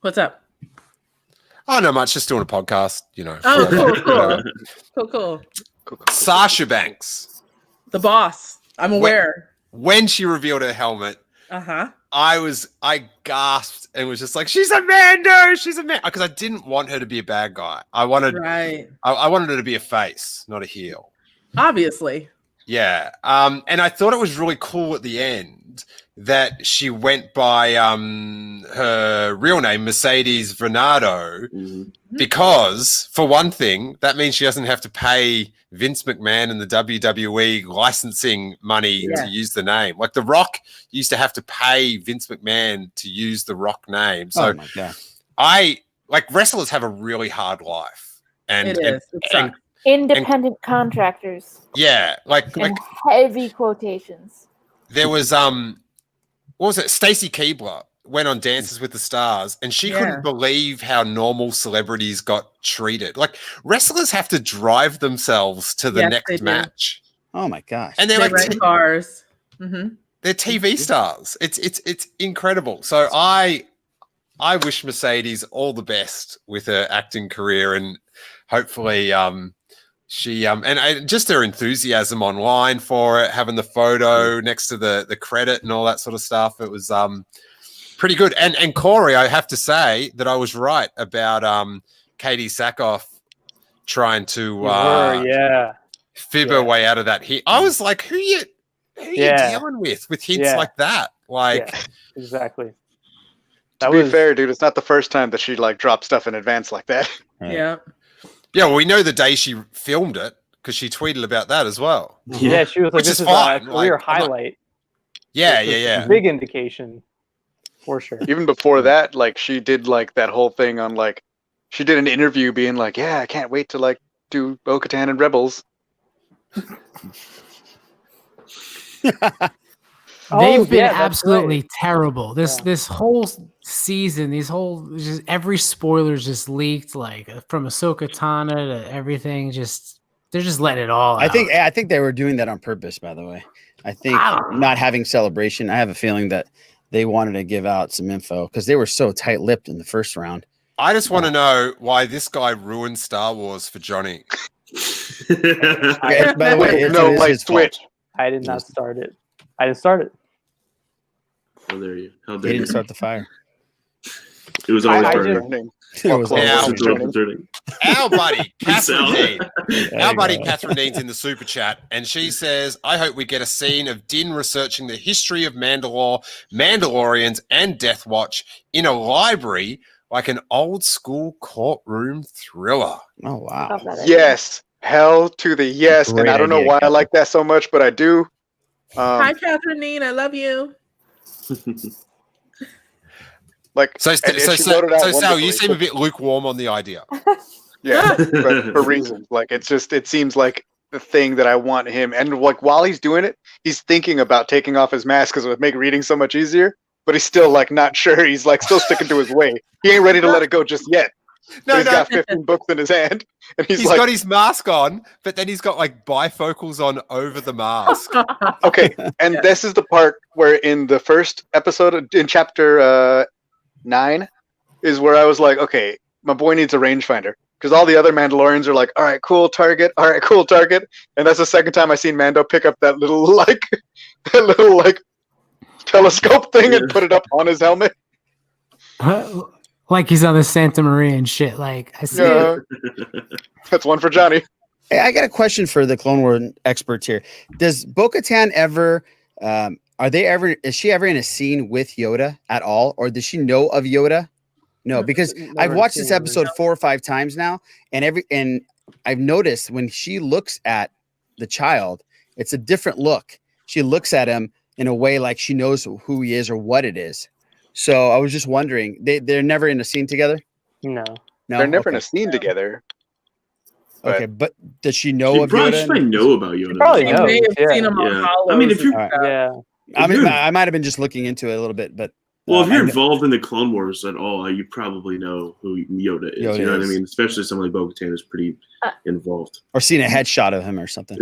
Speaker 4: What's up?
Speaker 1: Oh, no much. Just doing a podcast, you know.
Speaker 4: Oh, cool.
Speaker 1: Sasha Banks.
Speaker 4: The boss. I'm aware.
Speaker 1: When she revealed her helmet,
Speaker 4: I
Speaker 1: gasped and was just like, she's a Mando! She's a Mando! Because I didn't want her to be a bad guy. I wanted her to be a face, not a heel.
Speaker 4: Obviously.
Speaker 1: Yeah. And I thought it was really cool at the end that she went by her real name, Mercedes Venado, because, for one thing, that means she doesn't have to pay Vince McMahon and the WWE licensing money to use the name. Like, The Rock used to have to pay Vince McMahon to use the Rock name. So wrestlers have a really hard life. And
Speaker 4: it is. It sucks.
Speaker 7: Independent contractors.
Speaker 1: Yeah, like
Speaker 7: heavy quotations.
Speaker 1: There was what was it? Stacey Keibler went on Dances with the Stars, and she couldn't believe how normal celebrities got treated. Like wrestlers have to drive themselves to the next match.
Speaker 2: Oh my gosh!
Speaker 1: And they're
Speaker 4: like rent cars.
Speaker 1: They're TV stars. It's incredible. So I wish Mercedes all the best with her acting career, and hopefully she just her enthusiasm online for it, having the photo next to the credit and all that sort of stuff. It was pretty good. And Corey, I have to say that I was right about Katie Sackhoff trying to fib her way out of that hit. I was like, who you dealing with hints like that? Like,
Speaker 3: exactly.
Speaker 6: To be fair, dude, it's not the first time that she like dropped stuff in advance like that.
Speaker 4: Yeah.
Speaker 1: Yeah, well, we know the day she filmed it because she tweeted about that as well.
Speaker 3: Yeah, she was like, "This is a career highlight."
Speaker 1: Yeah.
Speaker 3: Big indication, for sure.
Speaker 6: Even before that, like she did like that whole thing on like she did an interview being like, "Yeah, I can't wait to like do Bo-Katan and Rebels."
Speaker 8: They've been absolutely terrible. This whole season, just every spoiler's just leaked, like from Ahsoka Tano to everything. They're just letting it all out.
Speaker 2: I think they were doing that on purpose. By the way, I think not having Celebration. I have a feeling that they wanted to give out some info because they were so tight-lipped in the first round.
Speaker 1: I just want to know why this guy ruined Star Wars for Johnny.
Speaker 2: By the way, it's his fault.
Speaker 3: I did not start it. I didn't start it.
Speaker 5: How dare you?
Speaker 2: He didn't start the fire.
Speaker 5: It was always burning.
Speaker 1: Our buddy Catherine Dean. Our buddy Catherine Dean's in the super chat, and she says, "I hope we get a scene of Din researching the history of Mandalore, Mandalorians, and Death Watch in a library, like an old school courtroom thriller."
Speaker 2: Oh wow!
Speaker 6: Yes, hell to the yes, and I don't know why I like that so much, but I do.
Speaker 4: Hi, Catherine Dean. I love you.
Speaker 6: Like
Speaker 1: so Sal, you seem a bit lukewarm on the idea.
Speaker 6: Yeah, but for reasons like it seems like the thing that I want him, and like while he's doing it, he's thinking about taking off his mask because it would make reading so much easier. But he's still like not sure. He's like still sticking to his way. He ain't ready to let it go just yet. He's got 15 books in his hand, and he's like,
Speaker 1: got his mask on, but then he's got like bifocals on over the mask.
Speaker 6: Okay, and this is the part where in the first episode, in chapter 9, is where I was like, okay, my boy needs a rangefinder because all the other Mandalorians are like, all right, cool target, and that's the second time I seen Mando pick up that little telescope thing and put it up on his helmet.
Speaker 8: Like he's on the Santa Maria and shit. Like I see. Yeah.
Speaker 6: That's one for Johnny.
Speaker 2: Hey, I got a question for the Clone Wars experts here. Does Bo-Katan ever? Is she ever in a scene with Yoda at all, or does she know of Yoda? No, because I've watched this episode 4 or 5 times now, and I've noticed when she looks at the child, it's a different look. She looks at him in a way like she knows who he is or what it is. So I was just wondering, they're never in a scene together?
Speaker 3: No,
Speaker 6: they're never in a scene together.
Speaker 2: Okay, but does she know of Yoda?
Speaker 5: She might know about Yoda.
Speaker 3: She probably knows.
Speaker 4: May have seen him on Hollows.
Speaker 5: I mean, if you're,
Speaker 2: I might have been just looking into it a little bit, but
Speaker 5: if you're involved in the Clone Wars at all, you probably know who Yoda is. You know what I mean? Especially someone like Bo-Katan is pretty involved.
Speaker 2: Or seen a headshot of him or something.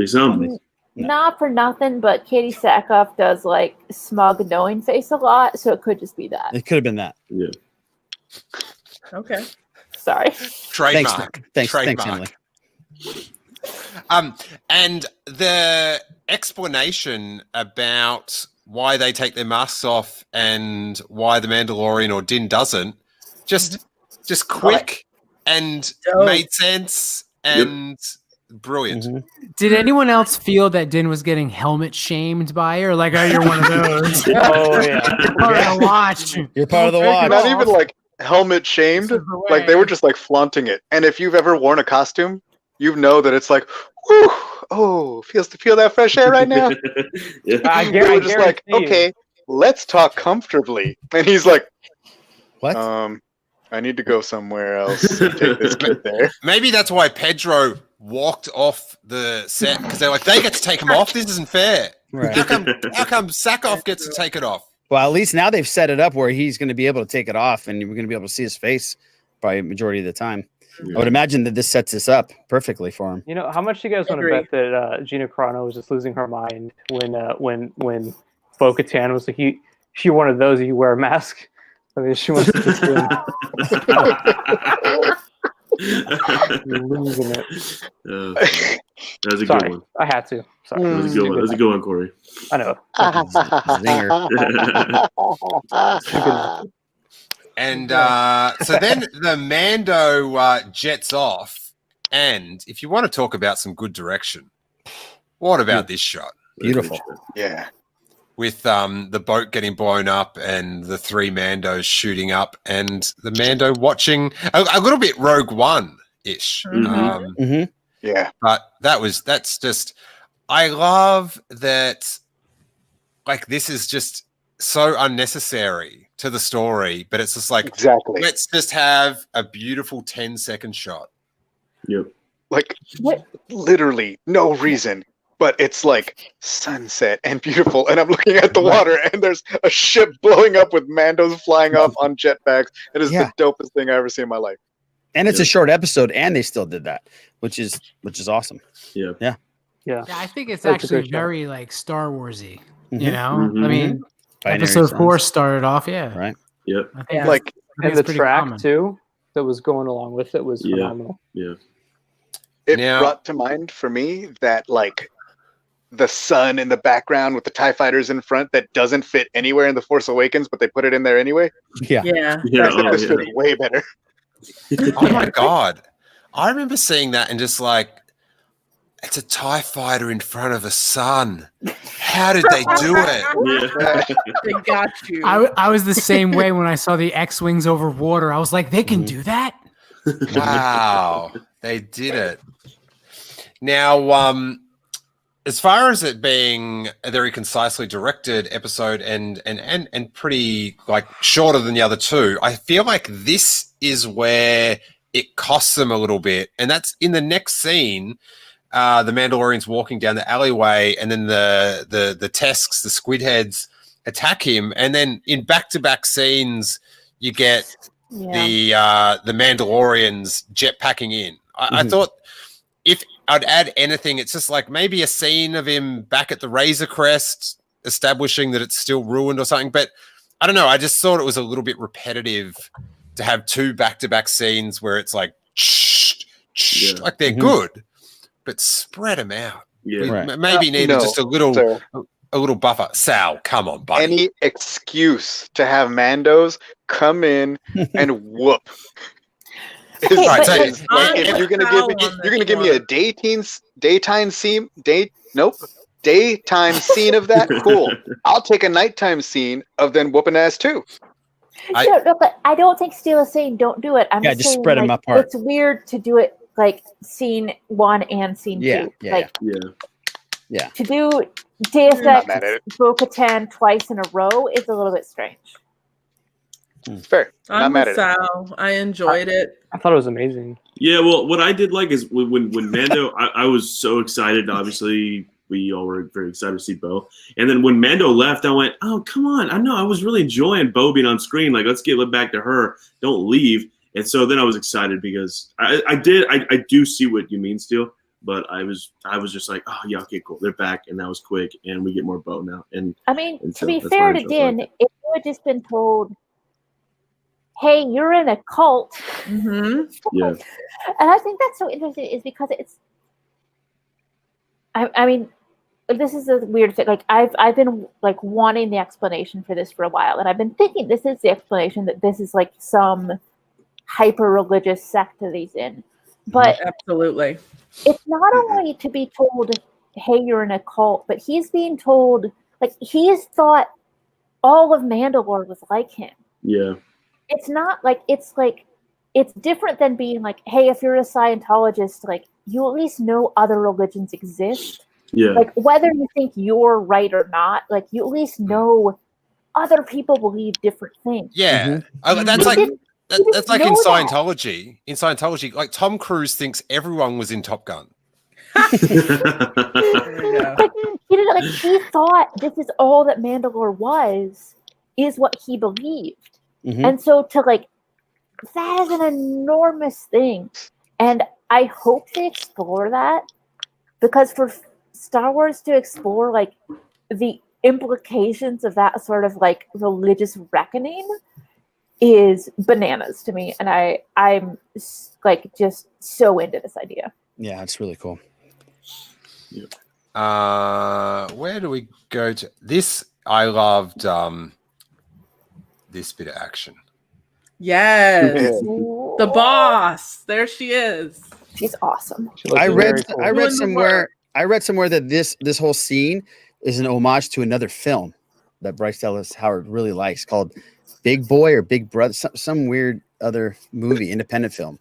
Speaker 7: Not for nothing, but Katie Sackhoff does like smug knowing face a lot, so it could just be that.
Speaker 2: It could have been that.
Speaker 5: Yeah.
Speaker 4: Okay.
Speaker 7: Sorry.
Speaker 1: Trademark.
Speaker 2: Thanks, Emily.
Speaker 1: And the explanation about why they take their masks off and why the Mandalorian or Din doesn't, just quick and made sense and brilliant.
Speaker 2: Mm-hmm.
Speaker 8: Did anyone else feel that Din was getting helmet shamed by her? Like, oh, you're one of those.
Speaker 3: Oh yeah.
Speaker 8: You're part of the watch.
Speaker 2: You're part of the watch.
Speaker 6: Not even like helmet shamed. Like they were just like flaunting it. And if you've ever worn a costume, you know that it's like, whew, oh, feel that fresh air right now.
Speaker 3: I
Speaker 6: they were just like, okay, let's talk comfortably. And he's like,
Speaker 2: what?
Speaker 6: I need to go somewhere else and take this kid there.
Speaker 1: Maybe that's why Pedro walked off the set, because they're like, they get to take him off. This isn't fair. Right. How come Sackhoff gets to take it off?
Speaker 2: Well, at least now they've set it up where he's going to be able to take it off, and we're going to be able to see his face by majority of the time. Yeah. I would imagine that this sets this up perfectly for him.
Speaker 3: You know, how much do you guys want to bet that Gina Carano was just losing her mind when Bo-Katan was like, she one of those, you wear a mask. I mean, she wants to just You're losing it.
Speaker 5: That was a
Speaker 3: Sorry,
Speaker 5: good one.
Speaker 3: I had to. Sorry.
Speaker 5: That was a good one. That was a good one, Corey.
Speaker 3: I know.
Speaker 2: Zinger.
Speaker 1: And so then the Mando jets off. And if you want to talk about some good direction, what about this shot?
Speaker 2: Beautiful.
Speaker 6: Yeah.
Speaker 1: With the boat getting blown up and the three Mandos shooting up and the Mando watching a little bit Rogue One-ish.
Speaker 6: Yeah.
Speaker 1: But that's just, I love that, like, this is just so unnecessary to the story, but it's just like,
Speaker 6: Exactly.
Speaker 1: let's just have a beautiful 10-second shot.
Speaker 5: Yep.
Speaker 6: Like, literally no reason, but it's like sunset and beautiful. And I'm looking at the water and there's a ship blowing up with Mandos flying off on jetpacks. It is the dopest thing I've ever seen in my life.
Speaker 2: And it's a short episode, and they still did that, which is awesome.
Speaker 3: Yeah.
Speaker 8: I think it's
Speaker 3: That's a
Speaker 8: actually
Speaker 3: great
Speaker 8: very like Star Warsy.
Speaker 2: Mhm.
Speaker 8: You know,
Speaker 5: Mhm.
Speaker 8: I mean,
Speaker 2: Binary
Speaker 8: episode
Speaker 2: Sons.
Speaker 8: 4 started off,
Speaker 2: Right.
Speaker 5: Yep.
Speaker 8: I think
Speaker 4: Yeah.
Speaker 8: that's-
Speaker 6: Like,
Speaker 8: I think
Speaker 3: And
Speaker 8: it's
Speaker 3: the
Speaker 8: pretty
Speaker 3: track
Speaker 8: common.
Speaker 3: too that was going along with it was phenomenal.
Speaker 5: Yeah.
Speaker 6: it
Speaker 1: Now-
Speaker 6: brought to mind for me that, like, the sun in the background with the TIE fighters in front that doesn't fit anywhere in The Force Awakens, but they put it in there anyway.
Speaker 2: Yeah.
Speaker 4: Yeah.
Speaker 5: Yeah.
Speaker 6: I think this fit way better.
Speaker 1: Oh my God. I remember seeing that and just like, it's a TIE fighter in front of a sun. How did they do it?
Speaker 5: Yeah.
Speaker 4: They got you.
Speaker 8: I was the same way when I saw the X-wings over water. I was like, they can do that.
Speaker 1: Wow, they did it. Now, as far as it being a very concisely directed episode and pretty like shorter than the other two, I feel like this is where it costs them a little bit, and that's in the next scene. The Mandalorian's walking down the alleyway, and then the Tesks, the squid heads, attack him, and then in back-to-back scenes, you get the Mandalorians jetpacking in. I thought if I'd add anything, it's just like maybe a scene of him back at the Razor Crest, establishing that it's still ruined or something. But I don't know. I just thought it was a little bit repetitive to have two back-to-back scenes where it's like, like they're good, but spread them out.
Speaker 5: Yeah.
Speaker 1: We maybe needed just a little buffer. Sal, come on, buddy.
Speaker 6: Any excuse to have Mandos come in and whoop.
Speaker 1: Right, so
Speaker 6: If you're gonna give me a daytime scene of that, cool. I'll take a nighttime scene of them whooping ass too.
Speaker 7: No, but I don't think Steele is saying don't do it. I'm
Speaker 2: Yeah,
Speaker 7: just
Speaker 2: just
Speaker 7: saying,
Speaker 2: spread 'em
Speaker 7: like,
Speaker 2: apart.
Speaker 7: It's weird to do it like scene 1 and scene 2. Like
Speaker 5: Yeah.
Speaker 7: to do Deus
Speaker 6: Not mad at
Speaker 7: Ex
Speaker 6: it.
Speaker 7: Bo-Katan twice in a row is a little bit strange.
Speaker 6: It's fair. Not
Speaker 4: I'm
Speaker 6: mad
Speaker 4: with
Speaker 6: at it.
Speaker 4: Sal. I enjoyed it.
Speaker 3: I thought it was amazing.
Speaker 5: Yeah, well, what I did like is when Mando, I was so excited. Obviously, we all were very excited to see Bo. And then when Mando left, I went, oh, come on. I know I was really enjoying Bo being on screen. Like, let's get back to her. Don't leave. And so then I was excited because I do see what you mean, Steele. But I was just like, oh, yeah, okay, cool. They're back. And that was quick. And we get more Bo now. And
Speaker 7: I mean,
Speaker 5: and
Speaker 7: to
Speaker 5: so
Speaker 7: be
Speaker 5: that's
Speaker 7: fair
Speaker 5: why I
Speaker 7: to
Speaker 5: just like
Speaker 7: Din,
Speaker 5: it.
Speaker 7: if you had just been told, hey, you're in a cult.
Speaker 4: Mm-hmm.
Speaker 5: Yeah.
Speaker 7: And I think that's so interesting is because it's, I mean, this is a weird thing. Like I've been like wanting the explanation for this for a while. And I've been thinking this is the explanation that this is like some hyper religious sect that he's in. But
Speaker 4: Absolutely.
Speaker 7: it's not only to be told, hey, you're in a cult, but he's being told, like, he's thought all of Mandalore was like him.
Speaker 5: Yeah.
Speaker 7: It's not like, it's different than being like, hey, if you're a Scientologist, like, you at least know other religions exist.
Speaker 5: Yeah.
Speaker 7: Like, whether you think you're right or not, like, you at least know other people believe different things.
Speaker 1: Yeah. That's like that's like in Scientology. In Scientology, like Tom Cruise thinks everyone was in Top Gun.
Speaker 7: Like, like he thought this is all that Mandalore was, is what he believed. And so to like, that is an enormous thing. And I hope they explore that, because for Star Wars to explore like the implications of that sort of like religious reckoning is bananas to me, and I'm like just so into this idea.
Speaker 2: Yeah, it's really cool.
Speaker 1: Where do we go to? This I loved this bit of action.
Speaker 4: Yes.
Speaker 7: Ooh.
Speaker 4: The boss. There she is.
Speaker 7: She's awesome.
Speaker 3: She looks
Speaker 2: I read
Speaker 3: very cool.
Speaker 2: I read
Speaker 4: Doing the
Speaker 2: somewhere that this whole scene is an homage to another film that Bryce Dallas Howard really likes called Big Boy or Big Brother, some weird other movie, independent film,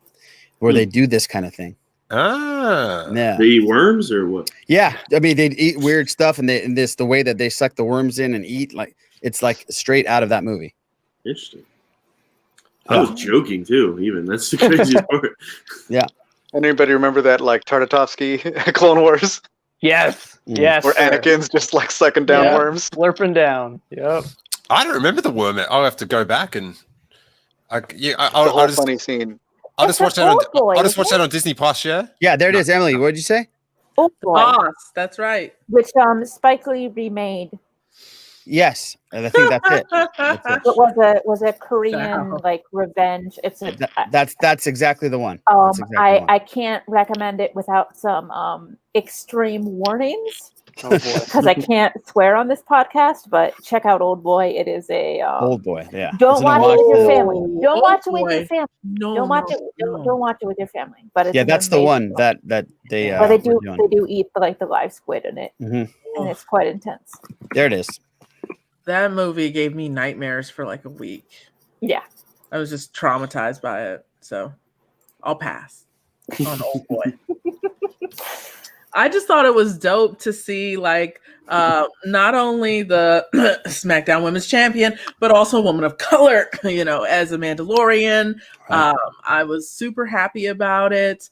Speaker 2: where they do this kind of thing. Yeah.
Speaker 5: They eat worms or what?
Speaker 2: Yeah, I mean they eat weird stuff, and the way that they suck the worms in and eat, like it's like straight out of that movie.
Speaker 5: Interesting. I was joking too. Even that's the craziest part.
Speaker 2: Yeah.
Speaker 6: Anybody remember that like Tartakovsky Clone Wars?
Speaker 3: Yes.
Speaker 2: Mm.
Speaker 3: Yes.
Speaker 6: Where
Speaker 3: sir.
Speaker 6: Anakin's just like sucking down
Speaker 3: Yeah.
Speaker 6: worms?
Speaker 3: Slurping down. Yep.
Speaker 1: I don't remember the worm. I'll have to go back and
Speaker 6: The
Speaker 1: I'll
Speaker 6: whole
Speaker 1: just
Speaker 6: funny scene.
Speaker 1: I'll just watch
Speaker 7: It's
Speaker 1: that
Speaker 7: an
Speaker 1: on
Speaker 7: Old Boy,
Speaker 1: I'll just watch
Speaker 7: isn't
Speaker 1: that on Disney Plus. Yeah.
Speaker 2: Yeah, there it is. Emily, what did you say?
Speaker 7: Oh boy,
Speaker 4: Boss. That's right.
Speaker 7: which Spike Lee remade.
Speaker 2: Yes, and I think that's it.
Speaker 7: It was a Korean
Speaker 4: Wow.
Speaker 7: like revenge. It's a
Speaker 2: That's exactly the one. That's exactly the one.
Speaker 7: I can't recommend it without some extreme warnings
Speaker 3: Oh boy.
Speaker 7: because I can't swear on this podcast. But check out Old Boy. It is a
Speaker 2: Old Boy. Yeah.
Speaker 7: don't
Speaker 2: It's an
Speaker 7: watch it
Speaker 2: homage
Speaker 7: with your
Speaker 2: to-
Speaker 7: family. Don't
Speaker 4: Old
Speaker 7: watch it with your
Speaker 4: Boy.
Speaker 7: family.
Speaker 4: No,
Speaker 7: Don't watch
Speaker 4: no,
Speaker 7: it.
Speaker 4: no.
Speaker 7: Don't watch it with your family. But it's
Speaker 2: Yeah,
Speaker 7: an
Speaker 2: that's the
Speaker 7: amazing
Speaker 2: one
Speaker 7: film.
Speaker 2: that they.
Speaker 7: But they
Speaker 2: were
Speaker 7: do
Speaker 2: doing.
Speaker 7: eat like the live squid in it,
Speaker 2: Mhm.
Speaker 7: and it's quite intense.
Speaker 2: There it is.
Speaker 4: That movie gave me nightmares for like a week.
Speaker 7: Yeah.
Speaker 4: I was just traumatized by it. So I'll pass on Old Boy. I just thought it was dope to see like not only the SmackDown Women's Champion, but also a woman of color, as a Mandalorian.
Speaker 2: Right.
Speaker 4: I was super happy about it.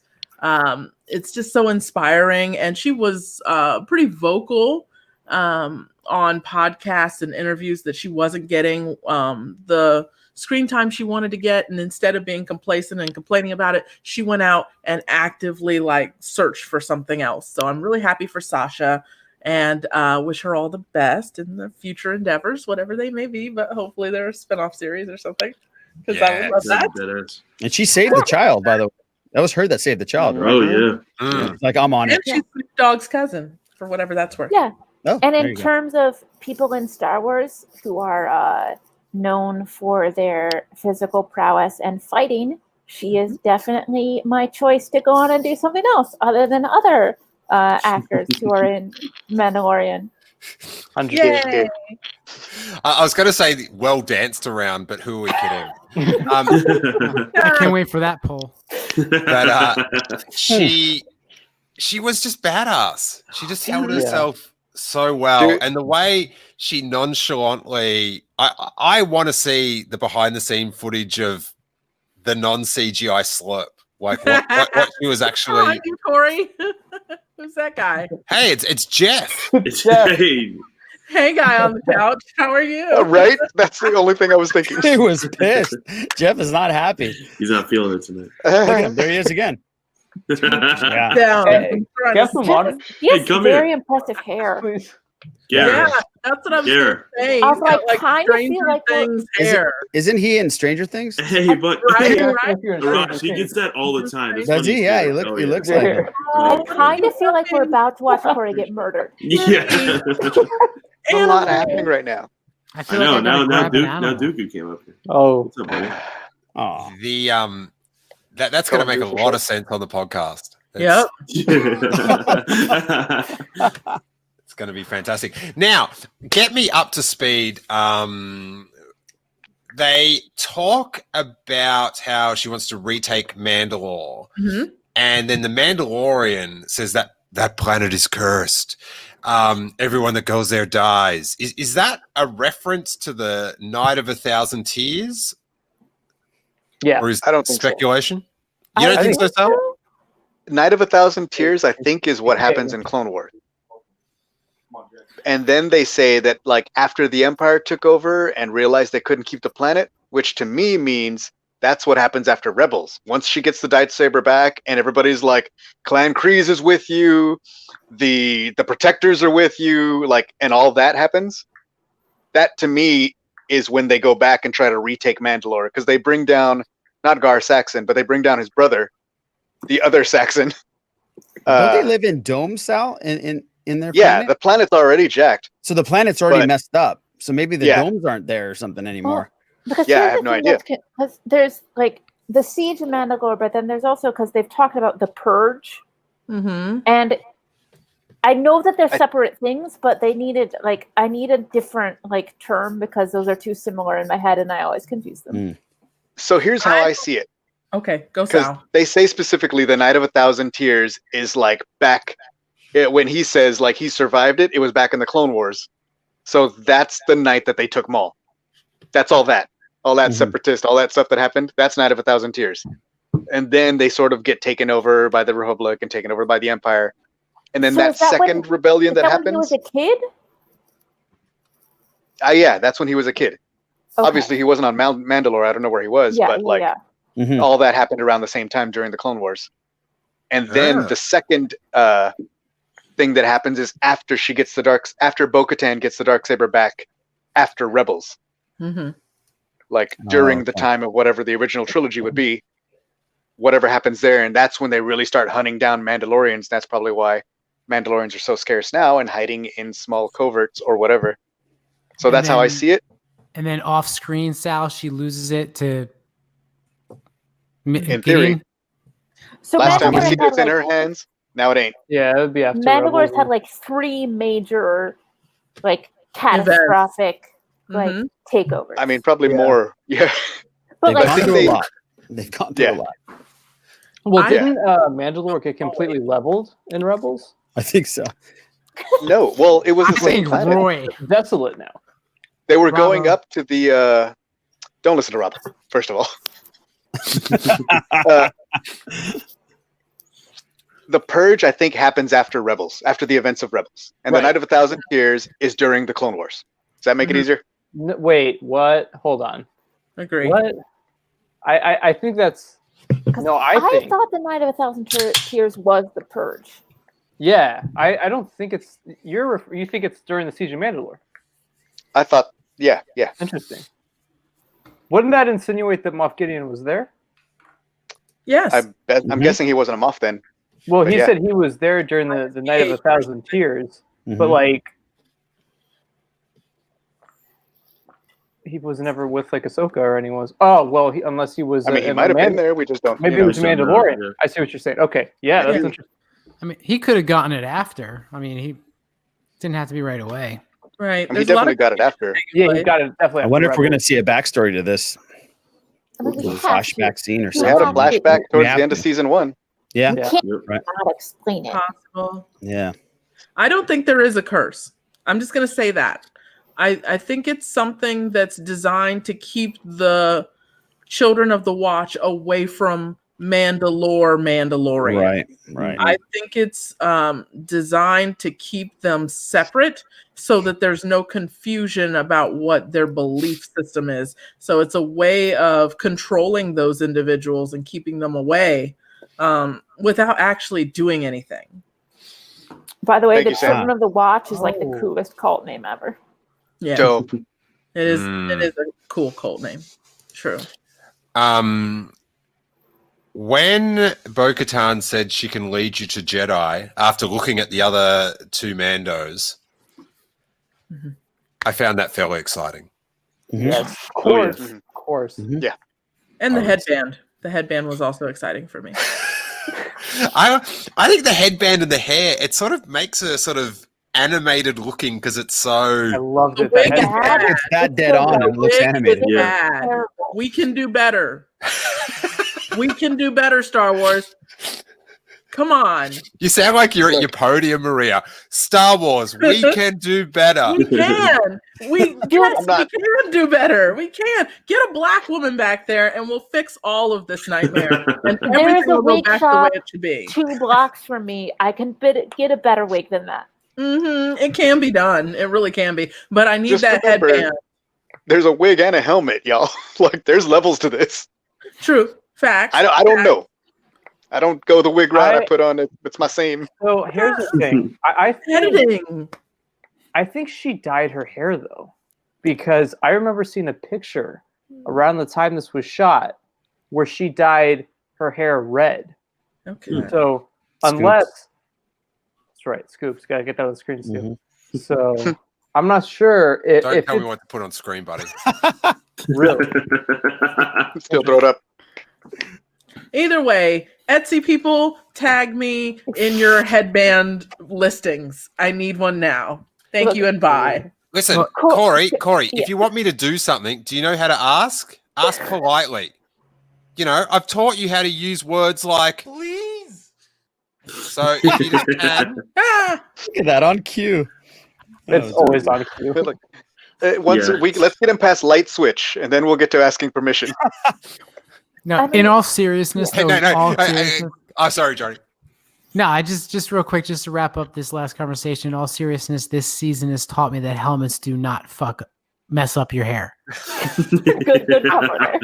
Speaker 4: It's just so inspiring. And she was pretty vocal on podcasts and interviews that she wasn't getting the screen time she wanted to get, and instead of being complacent and complaining about it, she went out and actively like searched for something else. So I'm really happy for Sasha, and wish her all the best in the future endeavors, whatever they may be, but hopefully they're a spin-off series or something, because I would love that.
Speaker 2: And she saved the child, by the way. That was her that saved the child, right?
Speaker 5: Oh yeah.
Speaker 1: Mm.
Speaker 2: It's like I'm on
Speaker 4: And
Speaker 2: it.
Speaker 4: she's Snoop Dogg's cousin, for whatever that's worth.
Speaker 7: Yeah.
Speaker 2: Oh,
Speaker 7: And
Speaker 2: there
Speaker 7: in
Speaker 2: you go.
Speaker 7: terms of people in Star Wars who are known for their physical prowess and fighting, she is definitely my choice to go on and do something else other than other actors who are in Mandalorian.
Speaker 3: 100%.
Speaker 4: Yay!
Speaker 1: I was going to say well danced around, but who are we kidding?
Speaker 8: I can't wait for that poll.
Speaker 1: But she was just badass. She just held
Speaker 3: Yeah.
Speaker 1: herself so well,
Speaker 6: Dude.
Speaker 1: and the way she nonchalantly. I want to see the behind the scene footage of the non CGI slurp, like what she was
Speaker 4: How are
Speaker 1: actually.
Speaker 4: you, Corey? Who's that guy?
Speaker 1: Hey, it's Jeff.
Speaker 5: Hey,
Speaker 4: Hey, guy on the couch. How are you?
Speaker 6: Right? That's the only thing I was thinking.
Speaker 2: He was pissed. Jeff is not happy.
Speaker 5: he's not feeling it tonight.
Speaker 2: Look at him. There he is again. Yeah.
Speaker 4: Down.
Speaker 3: Hey,
Speaker 4: I'm trying
Speaker 3: Get
Speaker 4: to-
Speaker 3: some water,
Speaker 7: He has
Speaker 5: come
Speaker 7: very
Speaker 5: here.
Speaker 7: impressive hair.
Speaker 3: please.
Speaker 4: Yeah,
Speaker 5: Garrett.
Speaker 4: that's what I was
Speaker 5: Garrett.
Speaker 4: gonna say.
Speaker 7: I was
Speaker 4: He's got,
Speaker 7: like, kind of feel
Speaker 4: Stranger
Speaker 7: like we're-
Speaker 4: Things
Speaker 2: Is it-
Speaker 4: hair.
Speaker 2: Isn't he in Stranger Things?
Speaker 5: Hey, but
Speaker 4: Right,
Speaker 3: Yeah,
Speaker 4: right.
Speaker 3: if you're in
Speaker 5: Ross,
Speaker 3: Stranger
Speaker 5: he gets that all the time. It's
Speaker 2: Does
Speaker 5: funny
Speaker 2: he? Yeah,
Speaker 5: too.
Speaker 2: he look.
Speaker 5: Oh,
Speaker 2: He
Speaker 5: yeah.
Speaker 2: looks
Speaker 3: Things.
Speaker 2: like it.
Speaker 7: I kind of feel like we're about to watch Corey get murdered.
Speaker 5: Yeah.
Speaker 6: A lot happening right now.
Speaker 8: I
Speaker 5: I
Speaker 8: feel
Speaker 5: know.
Speaker 8: like I gotta
Speaker 5: Now
Speaker 8: grab an
Speaker 5: Duke. Now
Speaker 8: animal.
Speaker 5: Dooku came up here.
Speaker 3: Oh,
Speaker 5: What's up, buddy?
Speaker 2: Oh,
Speaker 1: The that's going to make a lot of sense on the podcast.
Speaker 4: Yep.
Speaker 1: It's going to be fantastic. Now, get me up to speed. They talk about how she wants to retake Mandalore,
Speaker 4: Mhm.
Speaker 1: and then the Mandalorian says that that planet is cursed. Everyone that goes there dies. Is that a reference to the Night of 1,000 Tears,
Speaker 3: yeah.
Speaker 1: or is
Speaker 6: I don't think so.
Speaker 1: speculation? You don't
Speaker 7: I
Speaker 1: think so, Sal?
Speaker 6: Night of 1,000 Tears, I think, is what happens in Clone Wars. And then they say that, like, after the Empire took over and realized they couldn't keep the planet, which to me means That's what happens after Rebels. Once she gets the lightsaber back, and everybody's like, Clan Kryze is with you, the Protectors are with you, like, and all that happens. That to me is when they go back and try to retake Mandalore, because they bring down not Gar Saxon, but they bring down his brother, the other Saxon.
Speaker 2: Don't they live in Dome, Sal? In their
Speaker 6: yeah,
Speaker 2: planet?
Speaker 6: the planet's already jacked.
Speaker 2: So the planet's already
Speaker 6: But-
Speaker 2: messed up. So maybe the
Speaker 6: Yeah.
Speaker 2: domes aren't there or something anymore.
Speaker 7: Because
Speaker 6: Yeah, I
Speaker 7: here's
Speaker 6: have
Speaker 7: the
Speaker 6: no
Speaker 7: thing
Speaker 6: idea.
Speaker 7: Because there's like the siege of Mandalore, but then there's also because they've talked about the purge,
Speaker 4: Mm-hmm.
Speaker 7: and I know that they're
Speaker 6: I-
Speaker 7: separate things, but they needed like I need a different like term because those are too similar in my head, and I always confuse them.
Speaker 2: Mm.
Speaker 6: So here's how I see it.
Speaker 4: Okay, go
Speaker 6: Because
Speaker 4: Sal.
Speaker 6: they say specifically the Night of 1,000 Tears is like back when he says like he survived it, it was back in the Clone Wars. So that's the night that they took Maul. That's all that. All that
Speaker 2: Mhm.
Speaker 6: separatist, all that stuff that happened, that's Night of 1,000 Tears. And then they sort of get taken over by the Republic and taken over by the Empire. And then
Speaker 7: So
Speaker 6: that
Speaker 7: is that when-
Speaker 6: second rebellion
Speaker 7: Is
Speaker 6: that
Speaker 7: that
Speaker 6: happens,
Speaker 7: when he was a kid?
Speaker 6: yeah, that's when he was a kid.
Speaker 7: Okay.
Speaker 6: Obviously, he wasn't on Mandalore. I don't know where he was,
Speaker 7: yeah,
Speaker 6: but
Speaker 7: yeah,
Speaker 6: like
Speaker 7: yeah.
Speaker 2: Mhm.
Speaker 6: all that happened around the same time during the Clone Wars. And then
Speaker 1: Ah.
Speaker 6: the second thing that happens is after Bo-Katan gets the Darksaber back after Rebels,
Speaker 4: Mm-hmm.
Speaker 6: like during
Speaker 2: Oh,
Speaker 6: the
Speaker 2: okay.
Speaker 6: time of whatever the original trilogy would be, whatever happens there, and that's when they really start hunting down Mandalorians. That's probably why Mandalorians are so scarce now and hiding in small coverts or whatever. So
Speaker 8: And
Speaker 6: that's how I
Speaker 8: then-
Speaker 6: see it.
Speaker 8: And then off screen, Sal, she loses it to
Speaker 6: In theory.
Speaker 7: So
Speaker 6: Last time we
Speaker 7: Mandalore
Speaker 6: see
Speaker 7: had,
Speaker 6: it's in
Speaker 7: like,
Speaker 6: her hands. Now it ain't.
Speaker 3: Yeah, it would be after
Speaker 7: Mandalore's
Speaker 3: Rebels.
Speaker 7: had like 3 major, like catastrophic, like
Speaker 4: Mhm.
Speaker 7: takeovers.
Speaker 6: I mean, probably
Speaker 3: Yeah.
Speaker 6: more. Yeah.
Speaker 7: but
Speaker 2: They've
Speaker 7: like,
Speaker 2: gone
Speaker 6: think
Speaker 2: through
Speaker 6: they-
Speaker 2: a lot. They've gone through
Speaker 6: Yeah.
Speaker 2: a lot.
Speaker 3: Well,
Speaker 4: I-
Speaker 3: didn't Mandalore get completely leveled in Rebels?
Speaker 2: I think so.
Speaker 6: No. Well, it was the
Speaker 8: I
Speaker 6: same
Speaker 8: think
Speaker 6: planet.
Speaker 8: Roy.
Speaker 3: Desolate now.
Speaker 6: They were going
Speaker 8: Bravo.
Speaker 6: up to the. Don't listen to Rob. First of all, uh, the purge I think happens after Rebels, after the events of Rebels, and
Speaker 3: Right.
Speaker 6: the Night of 1,000 Years is during the Clone Wars. Does that make it
Speaker 4: Mhm.
Speaker 6: easier?
Speaker 3: Wait, what? Hold on.
Speaker 4: Agree.
Speaker 3: What? I think that's
Speaker 7: 'cause
Speaker 3: no. I
Speaker 7: I
Speaker 3: think
Speaker 7: thought the Night of 1,000 Tears was the purge.
Speaker 3: yeah. I don't think it's you think it's during the Siege of Mandalore.
Speaker 6: I thought. Yeah.
Speaker 3: Interesting. Wouldn't that insinuate that Moff Gideon was there?
Speaker 4: Yes.
Speaker 6: I'm
Speaker 2: Mhm.
Speaker 6: guessing he wasn't a Moff then.
Speaker 3: Well,
Speaker 6: But
Speaker 3: he
Speaker 6: yeah.
Speaker 3: said he was there during the Night of 1,000 Tears, but
Speaker 2: Mhm.
Speaker 3: like he was never with like Ahsoka or anyone. Oh well, unless he was.
Speaker 6: I mean, he
Speaker 3: in
Speaker 6: might have
Speaker 3: the
Speaker 6: been there. We just don't.
Speaker 3: Maybe
Speaker 6: you
Speaker 3: it
Speaker 6: know.
Speaker 3: was
Speaker 5: don't know,
Speaker 3: Mandalorian.
Speaker 5: yeah.
Speaker 3: I see what you're saying. Okay, yeah, that's
Speaker 4: Yeah.
Speaker 3: interesting.
Speaker 8: I mean, he could have gotten it after. I mean, he didn't have to be right away.
Speaker 4: right.
Speaker 6: I mean, he
Speaker 4: There's a lot
Speaker 6: definitely
Speaker 4: of
Speaker 6: got it after.
Speaker 3: Yeah,
Speaker 4: But-
Speaker 3: he got it definitely.
Speaker 2: I
Speaker 3: after
Speaker 2: wonder if we're going
Speaker 3: Rebels.
Speaker 2: to see a backstory to this.
Speaker 7: I mean, we
Speaker 2: A
Speaker 7: have
Speaker 2: flashback
Speaker 7: to.
Speaker 2: scene or
Speaker 7: We
Speaker 6: We had a
Speaker 2: something.
Speaker 7: have to.
Speaker 6: flashback towards
Speaker 2: have
Speaker 6: the end
Speaker 2: to.
Speaker 6: of season 1.
Speaker 2: Yeah.
Speaker 7: You
Speaker 3: Yeah.
Speaker 7: can't
Speaker 2: Right.
Speaker 7: not explain it.
Speaker 4: possible.
Speaker 2: Yeah.
Speaker 4: I don't think there is a curse. I'm just going to say that. I think it's something that's designed to keep the children of the Watch away from Mandalorian.
Speaker 2: Right.
Speaker 4: I think it's designed to keep them separate so that there's no confusion about what their belief system is. So it's a way of controlling those individuals and keeping them away without actually doing anything.
Speaker 7: By the way,
Speaker 6: Thank
Speaker 7: the
Speaker 6: you, Sam.
Speaker 7: Children of the Watch is like the
Speaker 3: Oh.
Speaker 7: coolest cult name ever.
Speaker 4: Yeah,
Speaker 6: Dope.
Speaker 4: it is.
Speaker 1: Mm.
Speaker 4: It is a cool cult name. True.
Speaker 1: When Bo-Katan said she can lead you to Jedi after looking at the other 2 Mandos,
Speaker 4: Mhm.
Speaker 1: I found that fairly exciting.
Speaker 2: Mhm.
Speaker 3: Yes, of
Speaker 5: Oh,
Speaker 3: course,
Speaker 6: yeah.
Speaker 3: of course.
Speaker 2: Mhm.
Speaker 4: And the
Speaker 1: Oh,
Speaker 4: headband. The headband was also exciting for me.
Speaker 1: I think the headband and the hair, it sort of makes a sort of animated looking because it's
Speaker 3: I
Speaker 1: so.
Speaker 3: loved
Speaker 4: The
Speaker 3: it.
Speaker 4: wig
Speaker 3: That
Speaker 4: is
Speaker 3: headband-
Speaker 4: bad.
Speaker 2: It's that dead on.
Speaker 4: The
Speaker 2: It looks
Speaker 4: wig is
Speaker 2: animated.
Speaker 5: Yeah.
Speaker 4: bad.
Speaker 7: Terrible.
Speaker 4: We can do better. We can do better, Star Wars. Come on.
Speaker 1: You sound like you're at your podium, Maria. Star Wars, we can do better.
Speaker 4: We can. We
Speaker 6: I'm not-
Speaker 4: can do better. We can. Get a black woman back there and we'll fix all of this nightmare. And
Speaker 7: There is
Speaker 4: everything
Speaker 7: a
Speaker 4: will go
Speaker 7: wig
Speaker 4: back the way
Speaker 7: shop
Speaker 4: it should be.
Speaker 7: 2 blocks from me. I can get a better wig than that.
Speaker 4: It can be done. It really can be. But I need
Speaker 6: Just
Speaker 4: that
Speaker 6: remember-
Speaker 4: headband.
Speaker 6: There's a wig and a helmet, y'all. Like, there's levels to this.
Speaker 4: True. Facts.
Speaker 6: I don't know. I don't go the wig route. I put on it. It's my same.
Speaker 3: So here's the thing.
Speaker 4: Editing.
Speaker 3: I think she dyed her hair though, because I remember seeing a picture around the time this was shot where she dyed her hair red.
Speaker 4: Okay.
Speaker 3: So unless that's right, Scoops, gotta get that on the screen too. So I'm not sure if
Speaker 1: Don't tell me what to put on screen, buddy.
Speaker 3: Really.
Speaker 6: Still throw it up.
Speaker 4: Either way, Etsy people, tag me in your headband listings. I need one now. Thank you and bye.
Speaker 1: Listen, Corey, if you want me to do something, do you know how to ask? Ask politely. You know, I've taught you how to use words like please. So if you just can.
Speaker 2: Look at that on cue.
Speaker 3: It's always on cue.
Speaker 6: Look, let's get him past light switch, and then we'll get to asking permission.
Speaker 8: No, in all seriousness, though.
Speaker 1: Sorry, Johnny.
Speaker 8: No, I just real quick, just to wrap up this last conversation. In all seriousness, this season has taught me that helmets do not mess up your hair.
Speaker 7: Good cover there.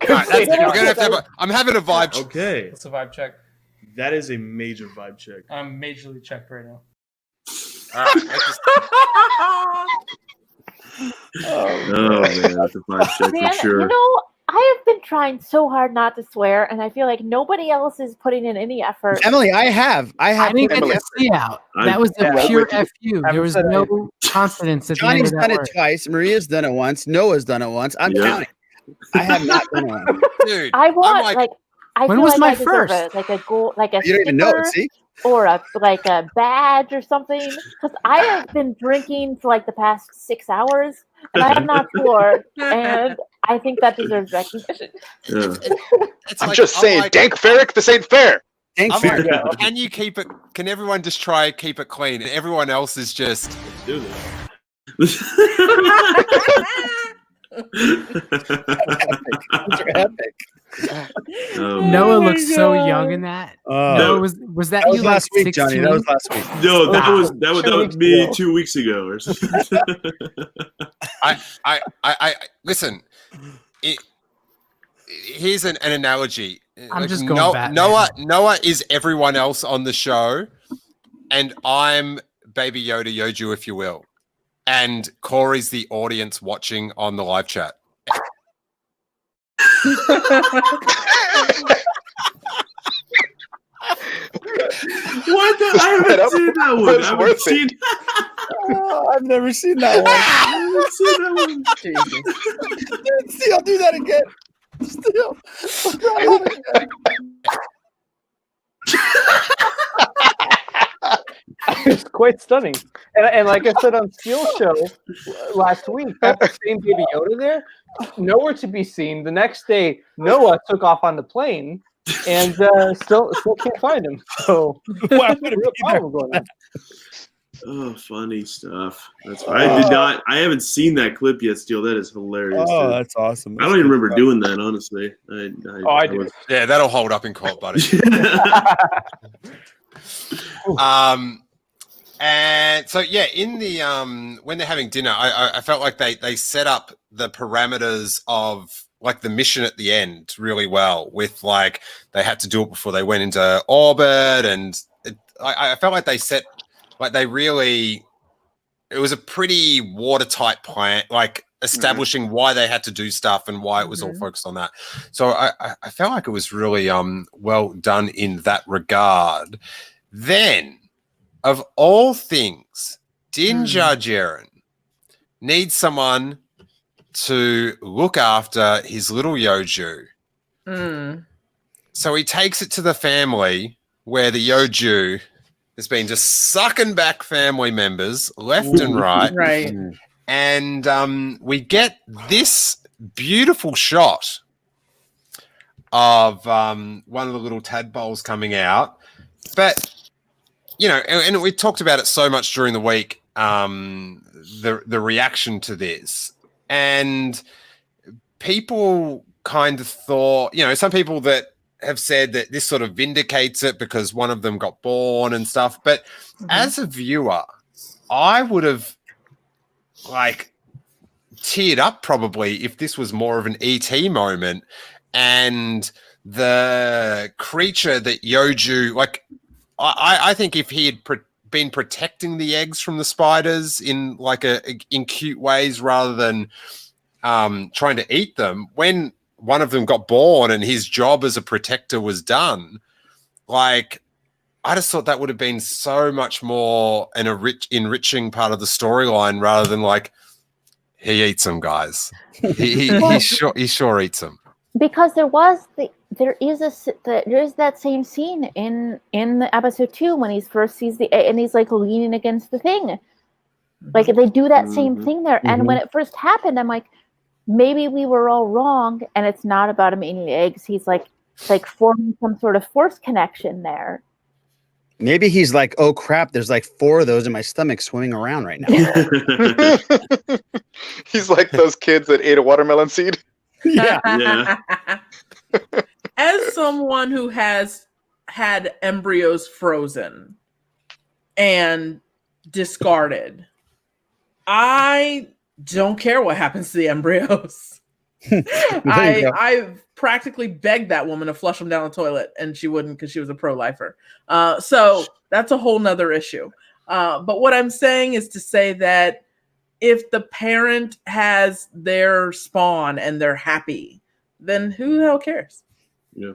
Speaker 1: We're gonna have to have I'm having a vibe check.
Speaker 9: Okay,
Speaker 3: It's a vibe check.
Speaker 9: that is a major vibe check.
Speaker 3: I'm majorly checked right now.
Speaker 1: All right, let's just-
Speaker 5: Oh man, that's a vibe check
Speaker 7: Man,
Speaker 5: for sure.
Speaker 7: you know, I have been trying so hard not to swear, and I feel like nobody else is putting in any effort.
Speaker 2: Emily, I have.
Speaker 8: I didn't get
Speaker 2: Emily.
Speaker 8: the C out. That was a
Speaker 3: Yeah,
Speaker 8: pure
Speaker 6: with
Speaker 8: FU. There was no confidence at the end
Speaker 2: Johnny's
Speaker 8: of
Speaker 2: done
Speaker 8: that
Speaker 2: it
Speaker 8: word.
Speaker 2: twice. Maria's done it once. Noah's done it once. I'm
Speaker 5: Yeah.
Speaker 2: counting. I have not done one.
Speaker 1: dude.
Speaker 7: I want
Speaker 1: I'm
Speaker 7: like I
Speaker 8: When
Speaker 7: feel
Speaker 8: was
Speaker 7: like
Speaker 8: my
Speaker 7: I deserve
Speaker 8: first?
Speaker 7: like a gold, like a
Speaker 2: You don't even know it.
Speaker 7: sticker
Speaker 2: See?
Speaker 7: or a badge or something. Because I have been drinking for like the past 6 hours, and I have not scored, and I think that deserves recognition.
Speaker 5: Yeah.
Speaker 1: it's
Speaker 6: I'm
Speaker 1: like-
Speaker 6: just saying,
Speaker 1: like-
Speaker 6: Dank Ferrick, this ain't fair.
Speaker 2: Thanks.
Speaker 1: I'm like, can you keep it? Can everyone just try keep it clean? And everyone else is just.
Speaker 9: Do this.
Speaker 2: Epic.
Speaker 5: Oh,
Speaker 8: Noah
Speaker 4: my
Speaker 8: looked so
Speaker 4: God.
Speaker 8: young in that.
Speaker 2: Oh.
Speaker 8: Noah, was that
Speaker 2: That was
Speaker 8: you
Speaker 2: last
Speaker 8: like
Speaker 2: week, Johnny.
Speaker 8: 16?
Speaker 2: That was last week.
Speaker 5: no, that
Speaker 8: Wow.
Speaker 5: was
Speaker 3: 2
Speaker 5: me
Speaker 3: weeks ago.
Speaker 5: 2 weeks ago or something.
Speaker 1: I listen. Here's an analogy.
Speaker 8: I'm just going Batman.
Speaker 1: Noah is everyone else on the show, and I'm Baby Yoda, Yoju, if you will, and Corey's the audience watching on the live chat.
Speaker 5: What? I haven't seen that one.
Speaker 6: It's
Speaker 5: I
Speaker 6: worth
Speaker 5: haven't seen.
Speaker 2: Oh, I've never seen that one.
Speaker 5: I haven't seen that one.
Speaker 2: Steele, do that again. Steele. Try that again.
Speaker 3: It's quite stunning. And like I said on Steele's show last week, that same Baby Yoda there, nowhere to be seen. The next day, Noah took off on the plane and still can't find him. So
Speaker 2: Why would it
Speaker 3: real
Speaker 2: be there?
Speaker 3: problem going on.
Speaker 5: Oh, funny stuff. That's I haven't seen that clip yet. Steele, that is hilarious.
Speaker 2: Oh,
Speaker 5: dude.
Speaker 2: that's awesome.
Speaker 5: I don't even remember doing that. Honestly,
Speaker 3: I do.
Speaker 1: Yeah, that'll hold up in court, buddy. And so yeah, in the when they're having dinner, I felt like they set up the parameters of like the mission at the end really well. With like they had to do it before they went into orbit, and I felt like they set like they really. It was a pretty watertight plan, like establishing why they had to do stuff and why it was all focused on that. So I felt like it was really well done in that regard. Then, of all things, Din Djarin needs someone to look after his little Yoju. So he takes it to the family where the Yoju has been just sucking back family members left and right.
Speaker 4: Right.
Speaker 1: And we get this beautiful shot of one of the little tadpoles coming out. But, you know, and we talked about it so much during the week, the reaction to this. And people kind of thought, you know, some people that have said that this sort of vindicates it because one of them got born and stuff. But as a viewer, I would have like teared up probably if this was more of an ET moment and the creature that Yoju, like, I think if he had been protecting the eggs from the spiders in like in cute ways rather than trying to eat them, when one of them got born and his job as a protector was done, like, I just thought that would have been so much more an enriching part of the storyline rather than like, he eats them, guys. He sure eats them.
Speaker 7: Because there is that same scene in the episode 2 when he first sees the and he's like leaning against the thing, like they do that same thing there. And when it first happened, I'm like, maybe we were all wrong, and it's not about him eating the eggs. He's like forming some sort of force connection there.
Speaker 2: Maybe he's like, oh crap, there's like 4 of those in my stomach swimming around right now.
Speaker 6: He's like those kids that ate a watermelon seed.
Speaker 2: Yeah.
Speaker 4: As someone who has had embryos frozen and discarded, I don't care what happens to the embryos. I've practically begged that woman to flush them down the toilet, and she wouldn't because she was a pro-lifer. So that's a whole nother issue. But what I'm saying is to say that if the parent has their spawn and they're happy, then who the hell cares?
Speaker 5: Yeah.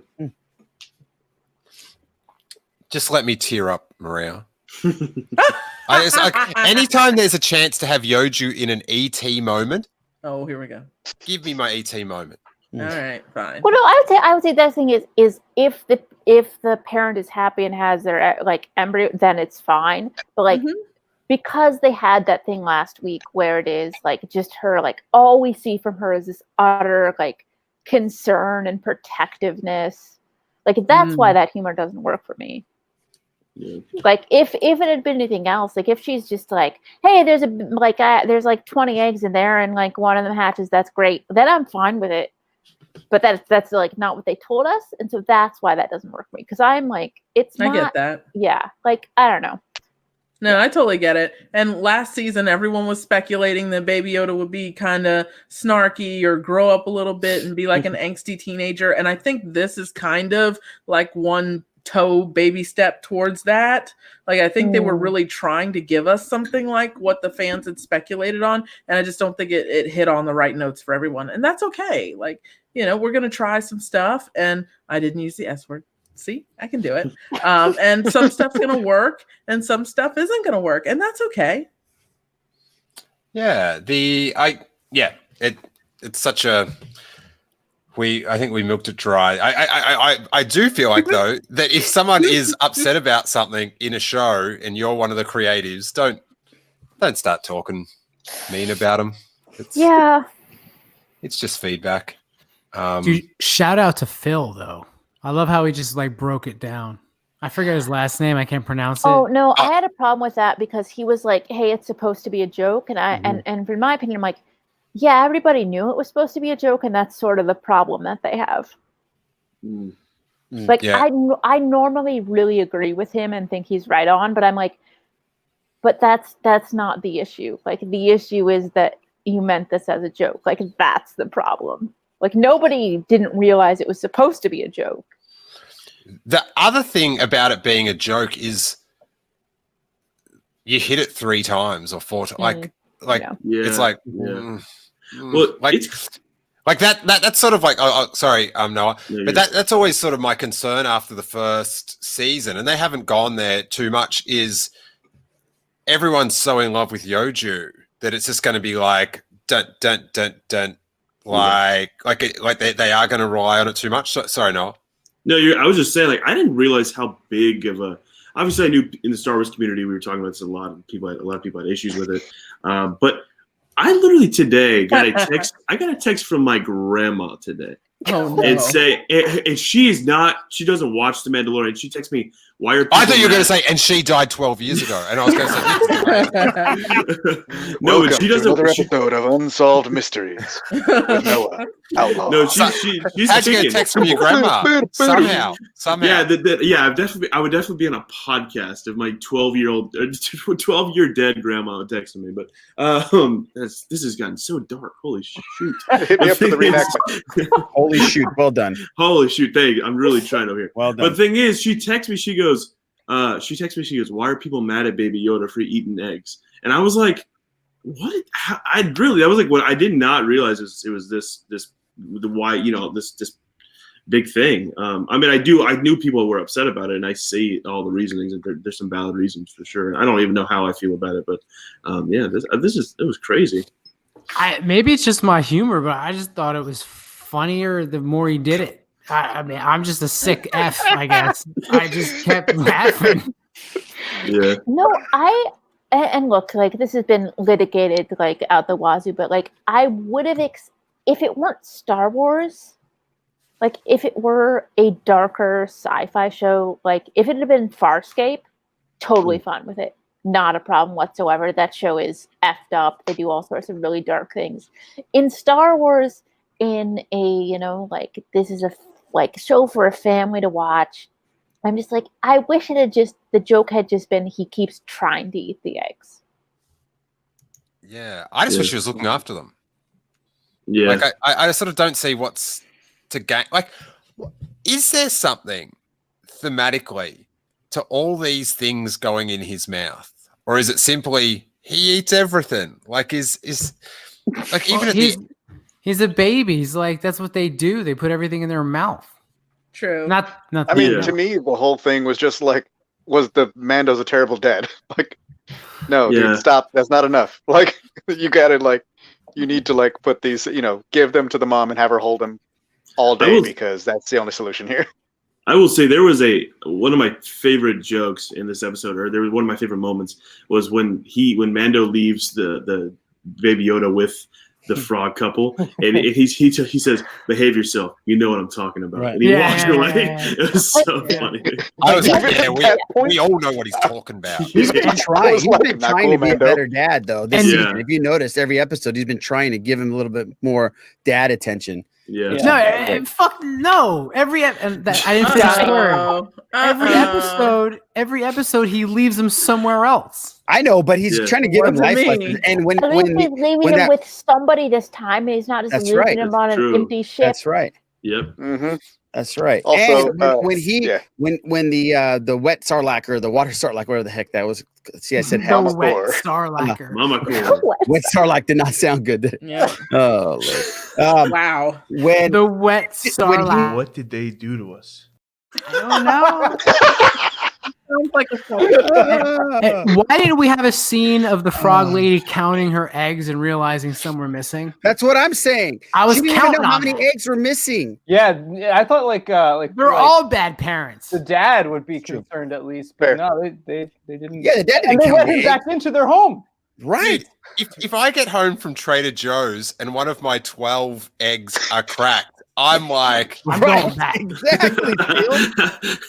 Speaker 1: Just let me tear up, Maria. Anytime there's a chance to have Yoju in an ET moment,
Speaker 4: oh, here we go.
Speaker 1: Give me my ET moment.
Speaker 4: All right, fine.
Speaker 7: Well, no, I would say that thing is if the parent is happy and has their like embryo, then it's fine. But like because they had that thing last week where it is like just her, like all we see from her is this utter like concern and protectiveness. Like that's why that humor doesn't work for me.
Speaker 5: Yeah.
Speaker 7: Like if it had been anything else, like if she's just like, hey, there's like 20 eggs in there and like one of them hatches, that's great, then I'm fine with it. But that's like not what they told us, and so that's why that doesn't work for me, because I'm like, it's not,
Speaker 4: I get that.
Speaker 7: Yeah, like I don't know.
Speaker 4: No, I totally get it. And last season, everyone was speculating that Baby Yoda would be kind of snarky or grow up a little bit and be like an angsty teenager. And I think this is kind of like one baby step towards that. Like, I think they were really trying to give us something like what the fans had speculated on. And I just don't think it hit on the right notes for everyone. And that's okay. Like, you know, we're going to try some stuff. And I didn't use the S word. See, I can do it. And some stuff's going to work and some stuff isn't going to work. And that's okay.
Speaker 1: Yeah. It's such a, I think we milked it dry. I do feel like though that if someone is upset about something in a show and you're one of the creatives, don't start talking mean about them. It's just feedback.
Speaker 8: Dude, shout out to Phil though. I love how he just like broke it down. I forget his last name. I can't pronounce it.
Speaker 7: Oh no, I had a problem with that because he was like, "Hey, it's supposed to be a joke," and and in my opinion, I'm like, yeah, everybody knew it was supposed to be a joke, and that's sort of the problem that they have. Like, I normally really agree with him and think he's right on, but I'm like, but that's not the issue. Like, the issue is that you meant this as a joke. Like, that's the problem. Like, nobody didn't realize it was supposed to be a joke.
Speaker 1: The other thing about it being a joke is you hit it 3 times or 4 times. It's like,
Speaker 5: well,
Speaker 1: like, it's like that's sort of like, sorry, Noah, but that's always sort of my concern after the first season, and they haven't gone there too much, is everyone's so in love with Yoju that it's just going to be like, like they are going to rely on it too much. Sorry, Noah.
Speaker 5: No, I was just saying, like, I didn't realize how big of a. Obviously, I knew in the Star Wars community we were talking about this. A lot of people had issues with it, but I literally today got a text. I got a text from my grandma today, and say, and she doesn't watch The Mandalorian. She texts me, "Why are?"
Speaker 1: I thought you were going to say, and she died 12 years ago, and I was going to say,
Speaker 6: no, but she doesn't. Another episode of Unsolved Mysteries with Noah. Outlaw.
Speaker 5: No, she's
Speaker 1: How'd you get a
Speaker 5: thinking.
Speaker 1: text from your grandma? Somehow.
Speaker 5: Yeah, I would definitely be on a podcast if my 12-year dead grandma would text me. But this has gotten so dark. Holy shoot!
Speaker 6: Hit me up for the reenactment.
Speaker 2: Holy shoot! Well done.
Speaker 5: Holy shoot! Thank you. I'm really trying over here.
Speaker 2: Well done.
Speaker 5: But the thing is, she texts me. She goes, "Why are people mad at Baby Yoda for eating eggs?" And I was like, "What?" I was like, "What?" I did not realize it was this big thing. I mean, I knew people were upset about it, and I see all the reasonings, and there's some valid reasons for sure. And I don't even know how I feel about it, but it was crazy.
Speaker 8: Maybe it's just my humor, but I just thought it was funnier the more he did it. I mean, I'm just a sick F, I guess. I just kept laughing.
Speaker 5: Yeah.
Speaker 7: No, and look, like this has been litigated like out the wazoo, but like I would have if it weren't Star Wars, like if it were a darker sci-fi show, like if it had been Farscape, totally fine with it. Not a problem whatsoever. That show is effed up. They do all sorts of really dark things. In Star Wars, in a, like this is a show for a family to watch. I'm just like, I wish the joke had just been he keeps trying to eat the eggs.
Speaker 1: Yeah, I just wish she was looking after them.
Speaker 5: Yeah.
Speaker 1: Like I sort of don't see what's to gain. Like, is there something thematically to all these things going in his mouth, or is it simply he eats everything? Like, is like even
Speaker 8: he's a baby. He's like, that's what they do. They put everything in their mouth.
Speaker 4: True.
Speaker 6: I mean, to me, the whole thing was just like, was the Mando's a terrible dad? Like, no, dude, stop. That's not enough. Like, you gotta you need to put these, give them to the mom and have her hold them all day because that's the only solution here.
Speaker 5: I will say there was one of my favorite jokes in this episode, or there was one of my favorite moments was when Mando leaves the Baby Yoda with the frog couple, and he says, "Behave yourself. You know what I'm talking about." Right. And he walks away. It was so funny.
Speaker 1: I was like, we all know what he's talking about.
Speaker 2: He's been trying. He's been trying to be a better dad, though. This season, if you notice, every episode he's been trying to give him a little bit more dad attention.
Speaker 5: Yeah.
Speaker 8: No, fuck no. I didn't say a word. Every episode he leaves him somewhere else.
Speaker 2: I know, but he's trying to give him life lessons. And when
Speaker 7: he's leaving him with somebody this time, and he's not just leaving him on an empty ship.
Speaker 2: That's right.
Speaker 5: Yep.
Speaker 6: Mm-hmm.
Speaker 2: That's right.
Speaker 6: Also,
Speaker 2: and when the wet Sarlacc or the water Sarlacc, whatever the heck that was. See, I said
Speaker 8: the wet Sarlacc.
Speaker 5: Mama Core.
Speaker 2: Wet Sarlacc did not sound good. Did it?
Speaker 4: Yeah.
Speaker 2: Oh, Lord.
Speaker 4: Wow.
Speaker 2: When
Speaker 8: the wet Sarlacc.
Speaker 9: What did they do to us?
Speaker 8: I don't know.
Speaker 4: Sounds like a
Speaker 8: Why didn't we have a scene of the frog lady counting her eggs and realizing some were missing?
Speaker 2: That's what I'm saying.
Speaker 8: I was
Speaker 2: she didn't
Speaker 8: counting
Speaker 2: even know how
Speaker 8: on
Speaker 2: many eggs were missing.
Speaker 3: Yeah, I thought
Speaker 8: they're all bad parents.
Speaker 3: the dad would be concerned at least, but no, they didn't.
Speaker 2: Yeah, the dad didn't
Speaker 3: and they
Speaker 2: count
Speaker 3: let him
Speaker 2: eggs.
Speaker 3: back into their home.
Speaker 2: Right.
Speaker 1: If I get home from Trader Joe's and one of my 12 eggs are cracked, I'm like,
Speaker 8: I'm going back.
Speaker 2: Exactly.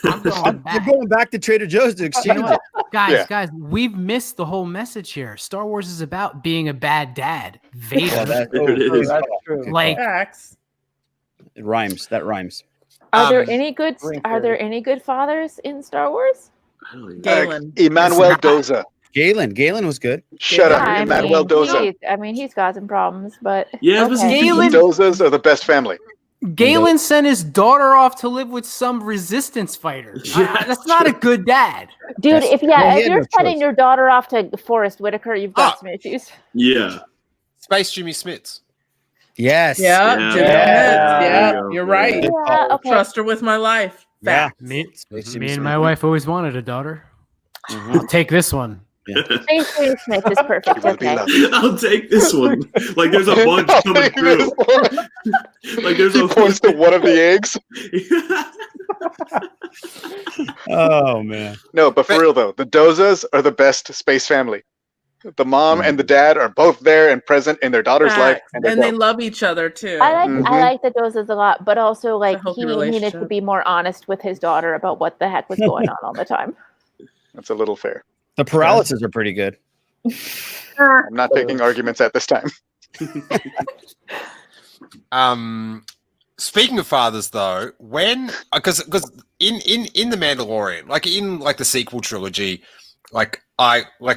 Speaker 8: I'm going back.
Speaker 2: You're going back to Trader Joe's to exchange it.
Speaker 8: Guys, we've missed the whole message here. Star Wars is about being a bad dad. Vader.
Speaker 3: That's true.
Speaker 8: Like,
Speaker 2: it rhymes. That rhymes.
Speaker 7: Are there any good fathers in Star Wars?
Speaker 4: Galen.
Speaker 6: Emmanuel Doza.
Speaker 2: Galen was good.
Speaker 6: Shut up, Emmanuel Doza.
Speaker 7: He's got some problems, but
Speaker 5: Yeah,
Speaker 7: okay.
Speaker 6: The Dozas are the best family.
Speaker 8: Galen sent his daughter off to live with some resistance fighter. That's not a good dad.
Speaker 7: Dude, if you're sending your daughter off to Forrest Whitaker, you've got some issues.
Speaker 5: Yeah.
Speaker 1: Space Jimmy Smits.
Speaker 2: Yes.
Speaker 4: Yeah. You're right.
Speaker 7: Yeah, okay.
Speaker 4: Trust her with my life.
Speaker 2: Yeah.
Speaker 8: Me and my wife always wanted a daughter. I'll take this one.
Speaker 7: Space Jimmy Smith is perfect. Okay.
Speaker 5: I'll take this one. Like there's a bunch coming through. Like there's
Speaker 6: He points to one of the eggs.
Speaker 2: Oh man.
Speaker 6: No, but for real though, the Dozas are the best space family. The mom and the dad are both there and present in their daughter's life, and
Speaker 4: they love each other too.
Speaker 7: I like the Dozas a lot, but also like he needed to be more honest with his daughter about what the heck was going on all the time.
Speaker 6: That's a little fair.
Speaker 2: The paralysis are pretty good.
Speaker 6: I'm not taking arguments at this time.
Speaker 1: Speaking of fathers, though, when because in the Mandalorian, like in like the sequel trilogy, like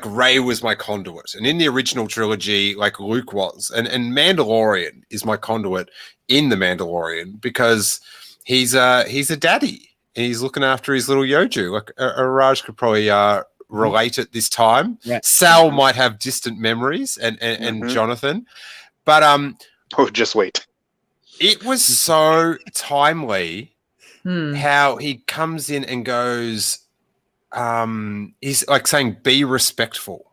Speaker 1: Rey was my conduit, and in the original trilogy, like Luke was, and Mandalorian is my conduit in the Mandalorian because he's a daddy and he's looking after his little Yoju. Like Raj could probably relate at this time.
Speaker 2: Yeah.
Speaker 1: Sal might have distant memories, and Jonathan, but
Speaker 6: Oh, just wait.
Speaker 1: it was so timely how he comes in and goes, he's like saying, be respectful.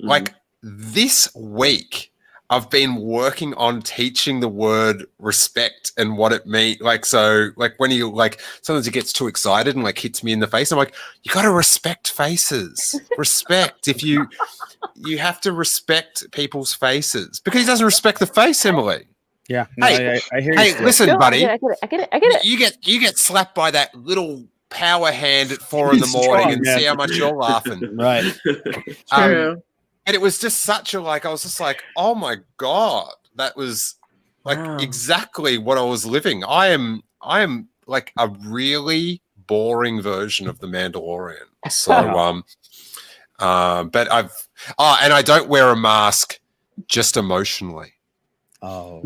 Speaker 1: Like this week, I've been working on teaching the word respect and what it means. Like, so like when he like, sometimes he gets too excited and like hits me in the face. I'm like, you got to respect faces. Respect. If you have to respect people's faces because he doesn't respect the face, Emily.
Speaker 2: Yeah. No,
Speaker 1: Hey,
Speaker 2: I hear you.
Speaker 1: Hey,
Speaker 2: Still.
Speaker 1: listen,
Speaker 7: No,
Speaker 1: buddy.
Speaker 7: I get it.
Speaker 1: You get slapped by that little power hand at 4 a.m. and
Speaker 2: Yeah.
Speaker 1: see how much you're laughing.
Speaker 2: Right.
Speaker 4: True.
Speaker 1: And it was just such a like, I was just like, oh my God, that was like
Speaker 4: Wow.
Speaker 1: exactly what I was living. I am like a really boring version of the Mandalorian. So, but and I don't wear a mask just emotionally.
Speaker 2: Oh.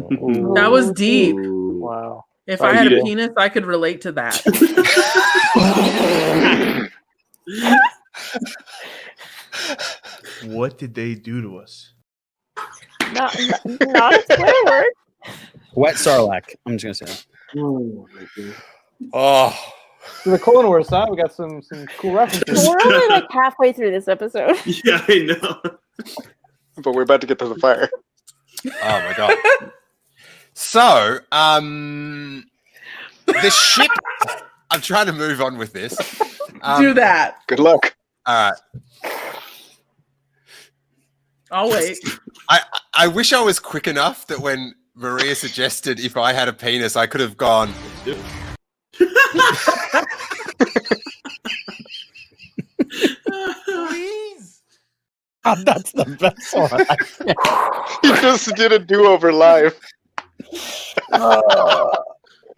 Speaker 4: That was deep.
Speaker 3: Wow.
Speaker 4: If
Speaker 3: Oh,
Speaker 4: I had
Speaker 3: yeah.
Speaker 4: a penis, I could relate to that.
Speaker 9: What did they do to us?
Speaker 7: Not a swear word.
Speaker 2: Wet Sarlacc. I'm just gonna say that.
Speaker 1: Oh,
Speaker 3: So the Clone Wars, huh? We got some cool references.
Speaker 7: We're only like halfway through this episode.
Speaker 5: Yeah, I know.
Speaker 6: But we're about to get to the fire.
Speaker 1: oh my God. So, the ship. I'm trying to move on with this.
Speaker 4: Do that.
Speaker 6: Good luck.
Speaker 1: All right.
Speaker 4: I'll wait.
Speaker 1: I wish I was quick enough that when Maria suggested if I had a penis, I could have gone. Please.
Speaker 2: That's the best one.
Speaker 6: He just did a do-over live.
Speaker 5: God.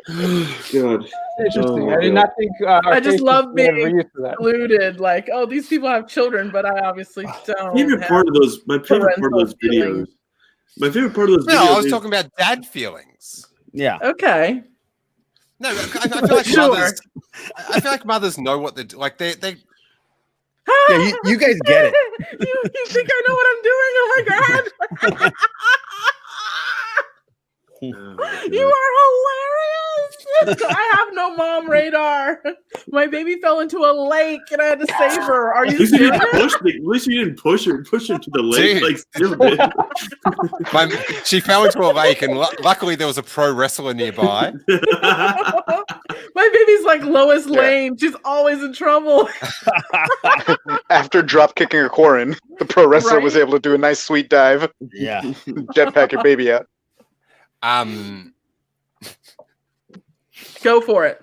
Speaker 3: Interesting.
Speaker 5: Oh,
Speaker 3: I did not think.
Speaker 4: I just love being
Speaker 3: used to that.
Speaker 4: included. Like, oh, these people have children, but I obviously don't.
Speaker 5: My favorite part of those
Speaker 4: parental
Speaker 5: videos.
Speaker 4: feelings.
Speaker 5: My favorite part of those videos.
Speaker 1: No, I was
Speaker 5: is-
Speaker 1: talking about dad feelings.
Speaker 2: Yeah.
Speaker 4: Okay.
Speaker 1: No, I feel like
Speaker 4: Sure.
Speaker 1: mothers. I feel like mothers know what they're like. They
Speaker 2: Yeah, you guys get it.
Speaker 4: you think I know what I'm doing? Oh my god! You are hilarious. I have no mom radar. My baby fell into a lake and I had to save her. Are
Speaker 5: At
Speaker 4: you
Speaker 5: least you
Speaker 4: serious?
Speaker 5: didn't push. At least you didn't push her to the lake.
Speaker 1: Dude.
Speaker 5: Like Steele did.
Speaker 1: she fell into a lake, and luckily there was a pro wrestler nearby.
Speaker 4: My baby's like Lois Lane. She's always in trouble.
Speaker 6: After drop kicking a Quarren, the pro wrestler was
Speaker 4: Right?
Speaker 6: able to do a nice sweet dive,
Speaker 2: Yeah.
Speaker 6: jetpack your baby out.
Speaker 4: Go for it.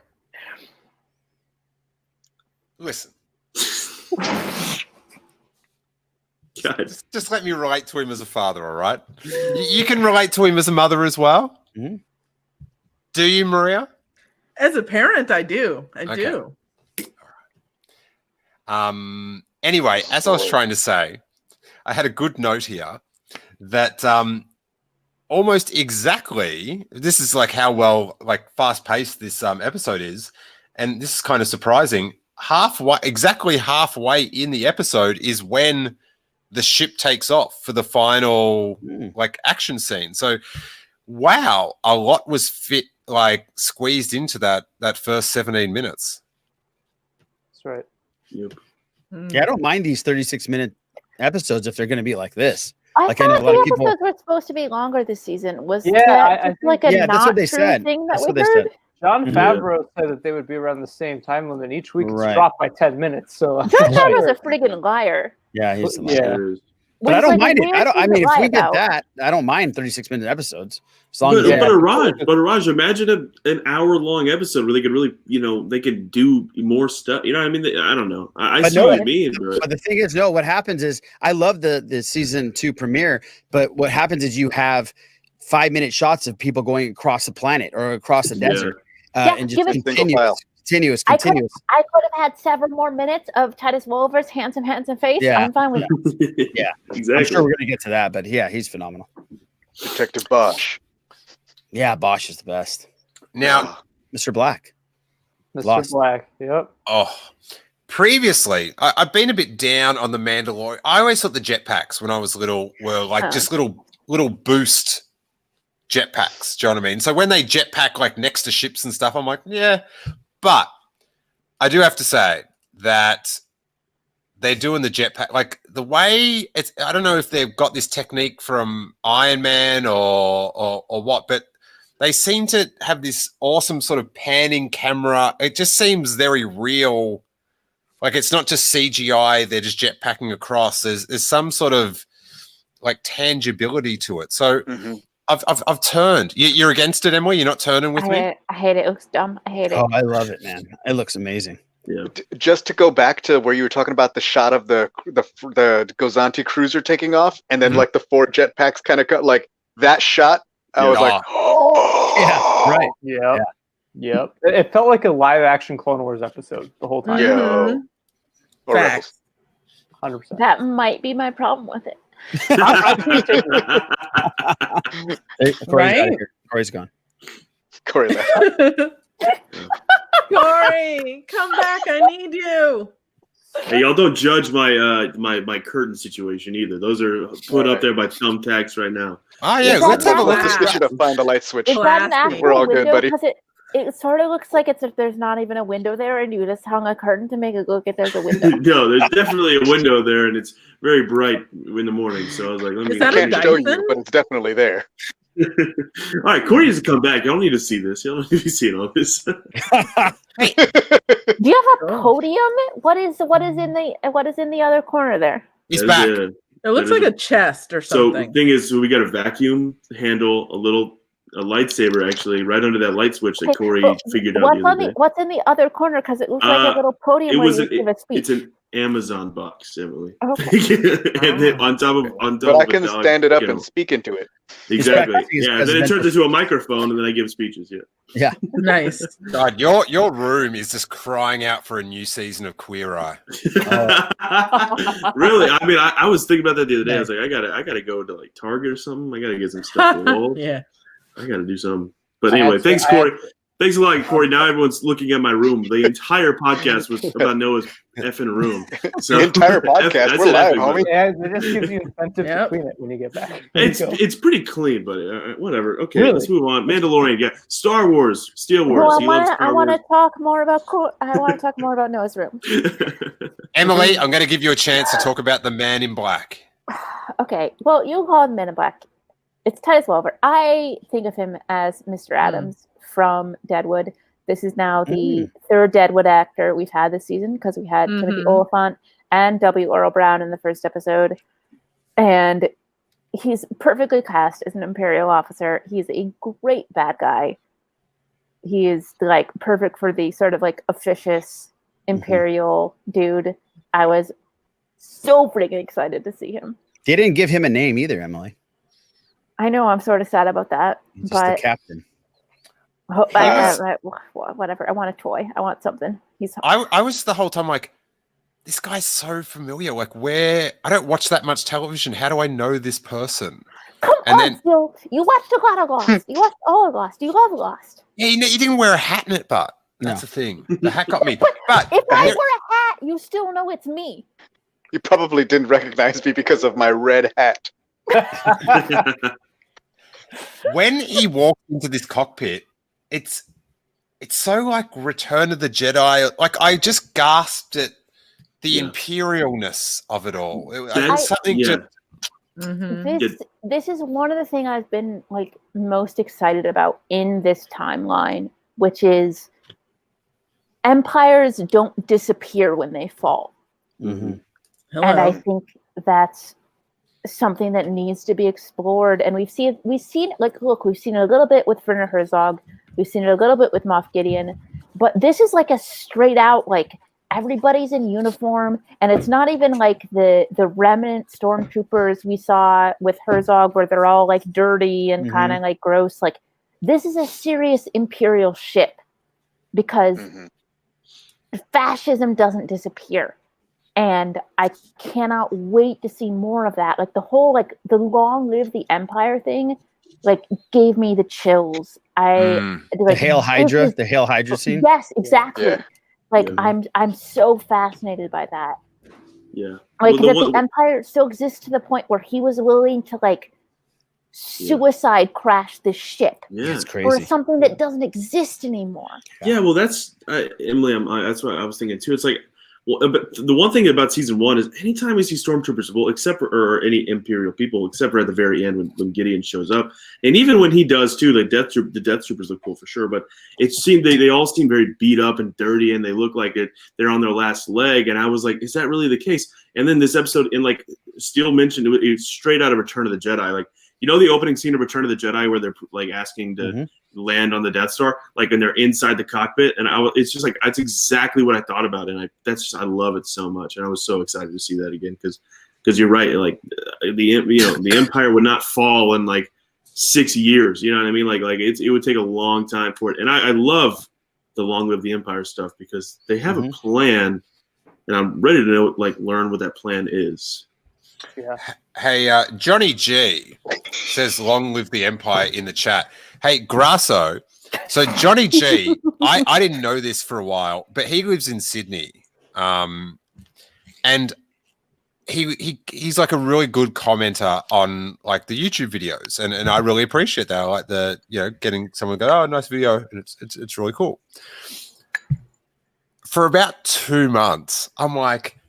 Speaker 1: Listen,
Speaker 5: God.
Speaker 1: just let me relate to him as a father, all right? You can relate to him as a mother as well.
Speaker 2: Mhm.
Speaker 1: Do you, Maria?
Speaker 4: As a parent, I do. I
Speaker 1: Okay.
Speaker 4: do.
Speaker 1: Anyway, as I was trying to say, I had a good note here that almost exactly, this is like how well, like fast-paced this episode is, and this is kind of surprising. Exactly halfway in the episode is when the ship takes off for the final like action scene. So, wow, a lot was squeezed into that first 17 minutes.
Speaker 3: That's right.
Speaker 5: Yep.
Speaker 2: Yeah, I don't mind these 36-minute episodes if they're going to be like this.
Speaker 7: I
Speaker 2: Like, I know
Speaker 7: thought
Speaker 2: a lot
Speaker 7: the
Speaker 2: of people-
Speaker 7: episodes were supposed to be longer this season. Was
Speaker 3: Yeah,
Speaker 7: that
Speaker 3: I
Speaker 7: just like a
Speaker 2: Yeah, that's
Speaker 7: not
Speaker 2: what they
Speaker 7: true
Speaker 2: said.
Speaker 7: thing that
Speaker 2: That's
Speaker 7: we
Speaker 2: what they
Speaker 7: heard?
Speaker 2: said.
Speaker 3: John
Speaker 5: Yeah.
Speaker 3: Favreau said that they would be around the same time limit. Each week it's
Speaker 2: Right.
Speaker 3: dropped by 10 minutes. So
Speaker 7: John Favreau's a freaking liar.
Speaker 2: Yeah, he's
Speaker 3: Yeah.
Speaker 2: But I
Speaker 7: Which
Speaker 2: don't
Speaker 7: is, like,
Speaker 2: mind
Speaker 7: a
Speaker 2: it.
Speaker 7: weird
Speaker 2: I
Speaker 7: thing
Speaker 2: mean,
Speaker 7: to
Speaker 2: if
Speaker 7: lie
Speaker 2: we get
Speaker 7: about.
Speaker 2: that, I don't mind 36-minute episodes. As long
Speaker 5: But,
Speaker 2: as
Speaker 5: but Raj, imagine an hour-long episode where they could really, they could do more stuff. You know what I mean? I don't know. I
Speaker 2: But
Speaker 5: see
Speaker 2: no,
Speaker 5: what you mean.
Speaker 2: But the thing is, no, what happens is I love the season 2 premiere, but what happens is you have 5-minute shots of people going across the planet or across the desert, and just continuous.
Speaker 7: I could have had several more minutes of Titus Wolver's handsome face.
Speaker 2: Yeah.
Speaker 7: I'm fine with it.
Speaker 2: Yeah,
Speaker 5: exactly.
Speaker 2: I'm sure we're gonna get to that, but yeah, he's phenomenal.
Speaker 6: Detective Bosch.
Speaker 2: Yeah, Bosch is the best.
Speaker 1: Now,
Speaker 2: Mr. Black.
Speaker 3: Mr.
Speaker 2: Lost.
Speaker 3: Black. Yep.
Speaker 1: Previously, I've been a bit down on the Mandalorian. I always thought the jetpacks when I was little were like just little boost jetpacks. Do you know what I mean? So when they jetpack like next to ships and stuff, I'm like, yeah. But I do have to say that they're doing the jetpack like the way it's. I don't know if they've got this technique from Iron Man or what, but they seem to have this awesome sort of panning camera. It just seems very real. Like it's not just CGI, they're just jetpacking across. There's some sort of like tangibility to it. So I've turned. You're against it, Emily? You're not turning with me?
Speaker 7: I hate it. It looks dumb. I hate it.
Speaker 2: Oh, I love it, man. It looks amazing.
Speaker 5: Yeah.
Speaker 6: Just to go back to where you were talking about the shot of the Gozanti cruiser taking off, and then like the 4 jetpacks kind of cut like that shot. I was like,
Speaker 2: yeah, right.
Speaker 3: Yep. Yep. It felt like a live action Clone Wars episode the whole time.
Speaker 6: Yeah. Or
Speaker 4: Facts.
Speaker 3: 100%.
Speaker 7: That might be my problem with it.
Speaker 4: Right?
Speaker 2: Corey's gone.
Speaker 6: Corey left.
Speaker 4: Corey, come back. I need you.
Speaker 5: Hey, y'all don't judge my my curtain situation either. Those are put up there by thumbtacks right now.
Speaker 1: Oh yeah,
Speaker 7: Is
Speaker 1: let's
Speaker 7: that
Speaker 1: have a look.
Speaker 6: Let's switch it up. Find the light switch.
Speaker 7: Is that an actual
Speaker 6: We're all
Speaker 7: window?
Speaker 6: good, buddy.
Speaker 7: Because it sort of looks like it's if there's not even a window there, and you just hung a curtain to make it look like there's a window.
Speaker 5: No, there's definitely a window there, and it's very bright in the morning. So I was like, let me.
Speaker 4: Is that
Speaker 6: I
Speaker 4: a
Speaker 6: can't show
Speaker 4: Dyson?
Speaker 6: you, but it's definitely there.
Speaker 5: All right, Corey needs to come back. Y'all need to see this. Y'all need to be seeing all this.
Speaker 7: Do you have a podium? What is in the other corner there?
Speaker 1: He's back.
Speaker 4: It looks like a chest or
Speaker 5: So
Speaker 4: something.
Speaker 5: the thing is, we got a vacuum handle, a lightsaber actually, right under that light switch that Corey figured out the other day.
Speaker 7: What's in the other corner? Because it looks like a little podium where you give a speech.
Speaker 5: It's an Amazon box, Emily.
Speaker 7: Okay.
Speaker 5: And then on top
Speaker 6: But
Speaker 5: of
Speaker 6: I can stand it up and speak into it.
Speaker 5: Exactly. Yeah. Then it turns into a microphone, and then I give speeches. Yeah.
Speaker 2: Yeah.
Speaker 4: Nice.
Speaker 1: God, your room is just crying out for a new season of Queer Eye.
Speaker 5: Really? I mean, I was thinking about that the other day. I was like, I gotta go to like Target or something. I gotta get some stuff for the wall.
Speaker 4: Yeah.
Speaker 5: I gotta do something. But anyway, thanks, Corey. Thanks a lot, Corey. Now everyone's looking at my room. The entire podcast was about Noah's effing room. So,
Speaker 6: The entire podcast. We're live, homie.
Speaker 3: Yeah, it just gives you incentive to clean it when you get back.
Speaker 5: It's pretty clean, but whatever. Okay,
Speaker 3: Really?
Speaker 5: let's move on. Mandalorian, yeah. Star Wars, Steele Wars.
Speaker 7: Well, I want to talk more about Noah's room.
Speaker 1: Emily, I'm going to give you a chance to talk about the Man in Black.
Speaker 7: Okay. Well, you call him Man in Black. It's Titus Welliver. I think of him as Mr. Adams from Deadwood. This is now the third Deadwood actor we've had this season because we had Timothy Oliphant and W. Earl Brown in the first episode. And he's perfectly cast as an Imperial officer. He's a great bad guy. He is like perfect for the sort of like officious Imperial dude. I was so freaking excited to see him.
Speaker 2: They didn't give him a name either, Emily.
Speaker 7: I know, I'm sort of sad about that.
Speaker 2: He's just
Speaker 7: but
Speaker 2: the captain.
Speaker 7: Whatever. I want a toy. I want something.
Speaker 1: I was the whole time like, this guy's so familiar. Like, where I don't watch that much television. How do I know this person?
Speaker 7: Come on, Phil. You watched a lot of Lost. You watched all of Lost. You love Lost.
Speaker 1: Yeah, he didn't wear a hat in it, but that's the thing. The hat got me. But
Speaker 7: if I wear a hat, you still know it's me.
Speaker 6: You probably didn't recognize me because of my red hat.
Speaker 1: When he walked into this cockpit, it's so like Return of the Jedi. Like I just gasped at the imperialness of it all. It's something
Speaker 7: This is one of the things I've been like most excited about in this timeline, which is empires don't disappear when they fall.
Speaker 2: Mm-hmm.
Speaker 7: And I think that's something that needs to be explored. And we've seen it a little bit with Werner Herzog. We've seen it a little bit with Moff Gideon. But this is like a straight out, like, everybody's in uniform, and it's not even like the remnant stormtroopers we saw with Herzog where they're all like dirty and kind of like gross. Like, this is a serious Imperial ship because fascism doesn't disappear. And I cannot wait to see more of that. Like the whole, like the long live the Empire thing, like gave me the chills.
Speaker 2: The Hail Hydra scene.
Speaker 7: Yes, exactly.
Speaker 5: Yeah.
Speaker 7: Like I'm so fascinated by that.
Speaker 5: Yeah.
Speaker 7: Like that the Empire still exists to the point where he was willing to like suicide crash this ship.
Speaker 5: Yeah,
Speaker 2: it's crazy.
Speaker 7: Or something that doesn't exist anymore.
Speaker 5: Yeah, well, that's Emily. That's what I was thinking too. It's like, well, but the one thing about season 1 is anytime we see stormtroopers, well, except for or any Imperial people, except for at the very end when Gideon shows up, and even when he does too, the Death Troopers look cool for sure. But it seemed they all seem very beat up and dirty, and they look like they're on their last leg. And I was like, is that really the case? And then this episode, and like Steele mentioned, it's straight out of Return of the Jedi, like. You know the opening scene of Return of the Jedi where they're like asking to land on the Death Star, like, and they're inside the cockpit, and it's just like that's exactly what I thought about, and I love it so much, and I was so excited to see that again because you're right, like the Empire would not fall in like 6 years, you know what I mean? Like it would take a long time for it, and I love the Long Live the Empire stuff because they have a plan, and I'm ready to learn what that plan is.
Speaker 3: Yeah.
Speaker 1: Hey, Johnny G says, "Long live the Empire" in the chat. Hey, Grasso. So Johnny G, I didn't know this for a while, but he lives in Sydney, and he's like a really good commenter on like the YouTube videos, and I really appreciate that. I like the getting someone to go, "Oh, nice video," and it's really cool. For about 2 months, I'm like.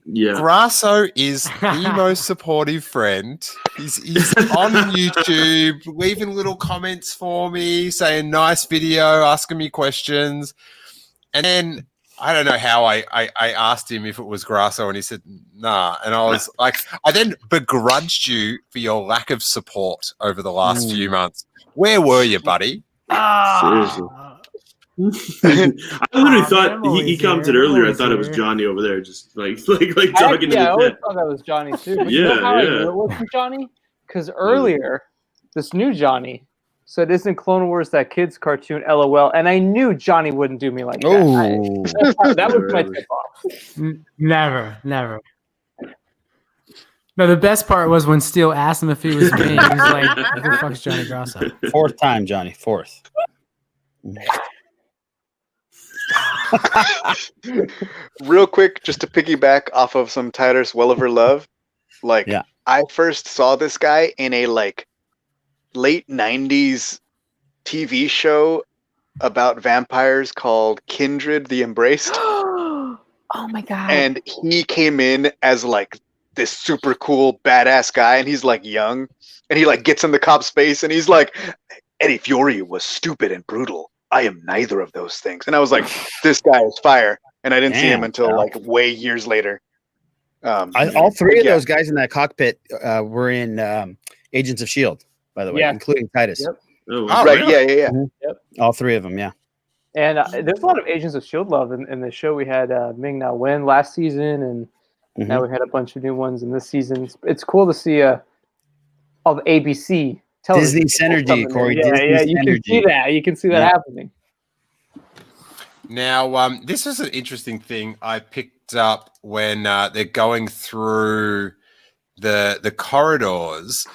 Speaker 5: Yeah,
Speaker 1: Grasso is the most supportive friend. He's on YouTube, leaving little comments for me, saying nice video, asking me questions. And then I don't know how I asked him if it was Grasso, and he said nah. And I was like, I then begrudged you for your lack of support over the last few months. Where were you, buddy?
Speaker 5: Seriously. I literally thought he commented earlier. I thought it was Johnny over there, just like talking to the
Speaker 3: I always
Speaker 5: chat.
Speaker 3: thought that was Johnny too. But you know how I knew it wasn't Johnny? Because earlier, this new Johnny said, "Isn't Clone Wars that kids' cartoon?" LOL. And I knew Johnny wouldn't do me like that. That was my tip off.
Speaker 8: Never. No, the best part was when Steele asked him if he was me. He was like, "Who the fuck is Johnny Grasso?"
Speaker 2: Fourth time, Johnny. Fourth.
Speaker 6: Real quick, just to piggyback off of some Titus Welliver love, I first saw this guy in a late 90s TV show about vampires called Kindred the Embraced.
Speaker 7: Oh my god.
Speaker 6: And he came in as like this super cool badass guy, and he's like young, and he like gets in the cop's face, and he's like, Eddie Fiore was stupid and brutal. I am neither of those things. And I was like, this guy is fire. And I didn't see him until like way years later.
Speaker 2: All three of those guys in that cockpit were in Agents of S.H.I.E.L.D., by the way, including Titus.
Speaker 3: Yep.
Speaker 5: Oh,
Speaker 6: right.
Speaker 5: really?
Speaker 6: Yeah.
Speaker 3: Yep.
Speaker 2: All three of them, yeah.
Speaker 3: And there's a lot of Agents of S.H.I.E.L.D. love in the show. We had Ming Na Wen last season, and now we had a bunch of new ones in this season. It's cool to see all the ABC television.
Speaker 2: Disney synergy, Corey.
Speaker 3: Yeah, you can see that. You can see that happening.
Speaker 1: Now, this is an interesting thing I picked up when they're going through the corridors.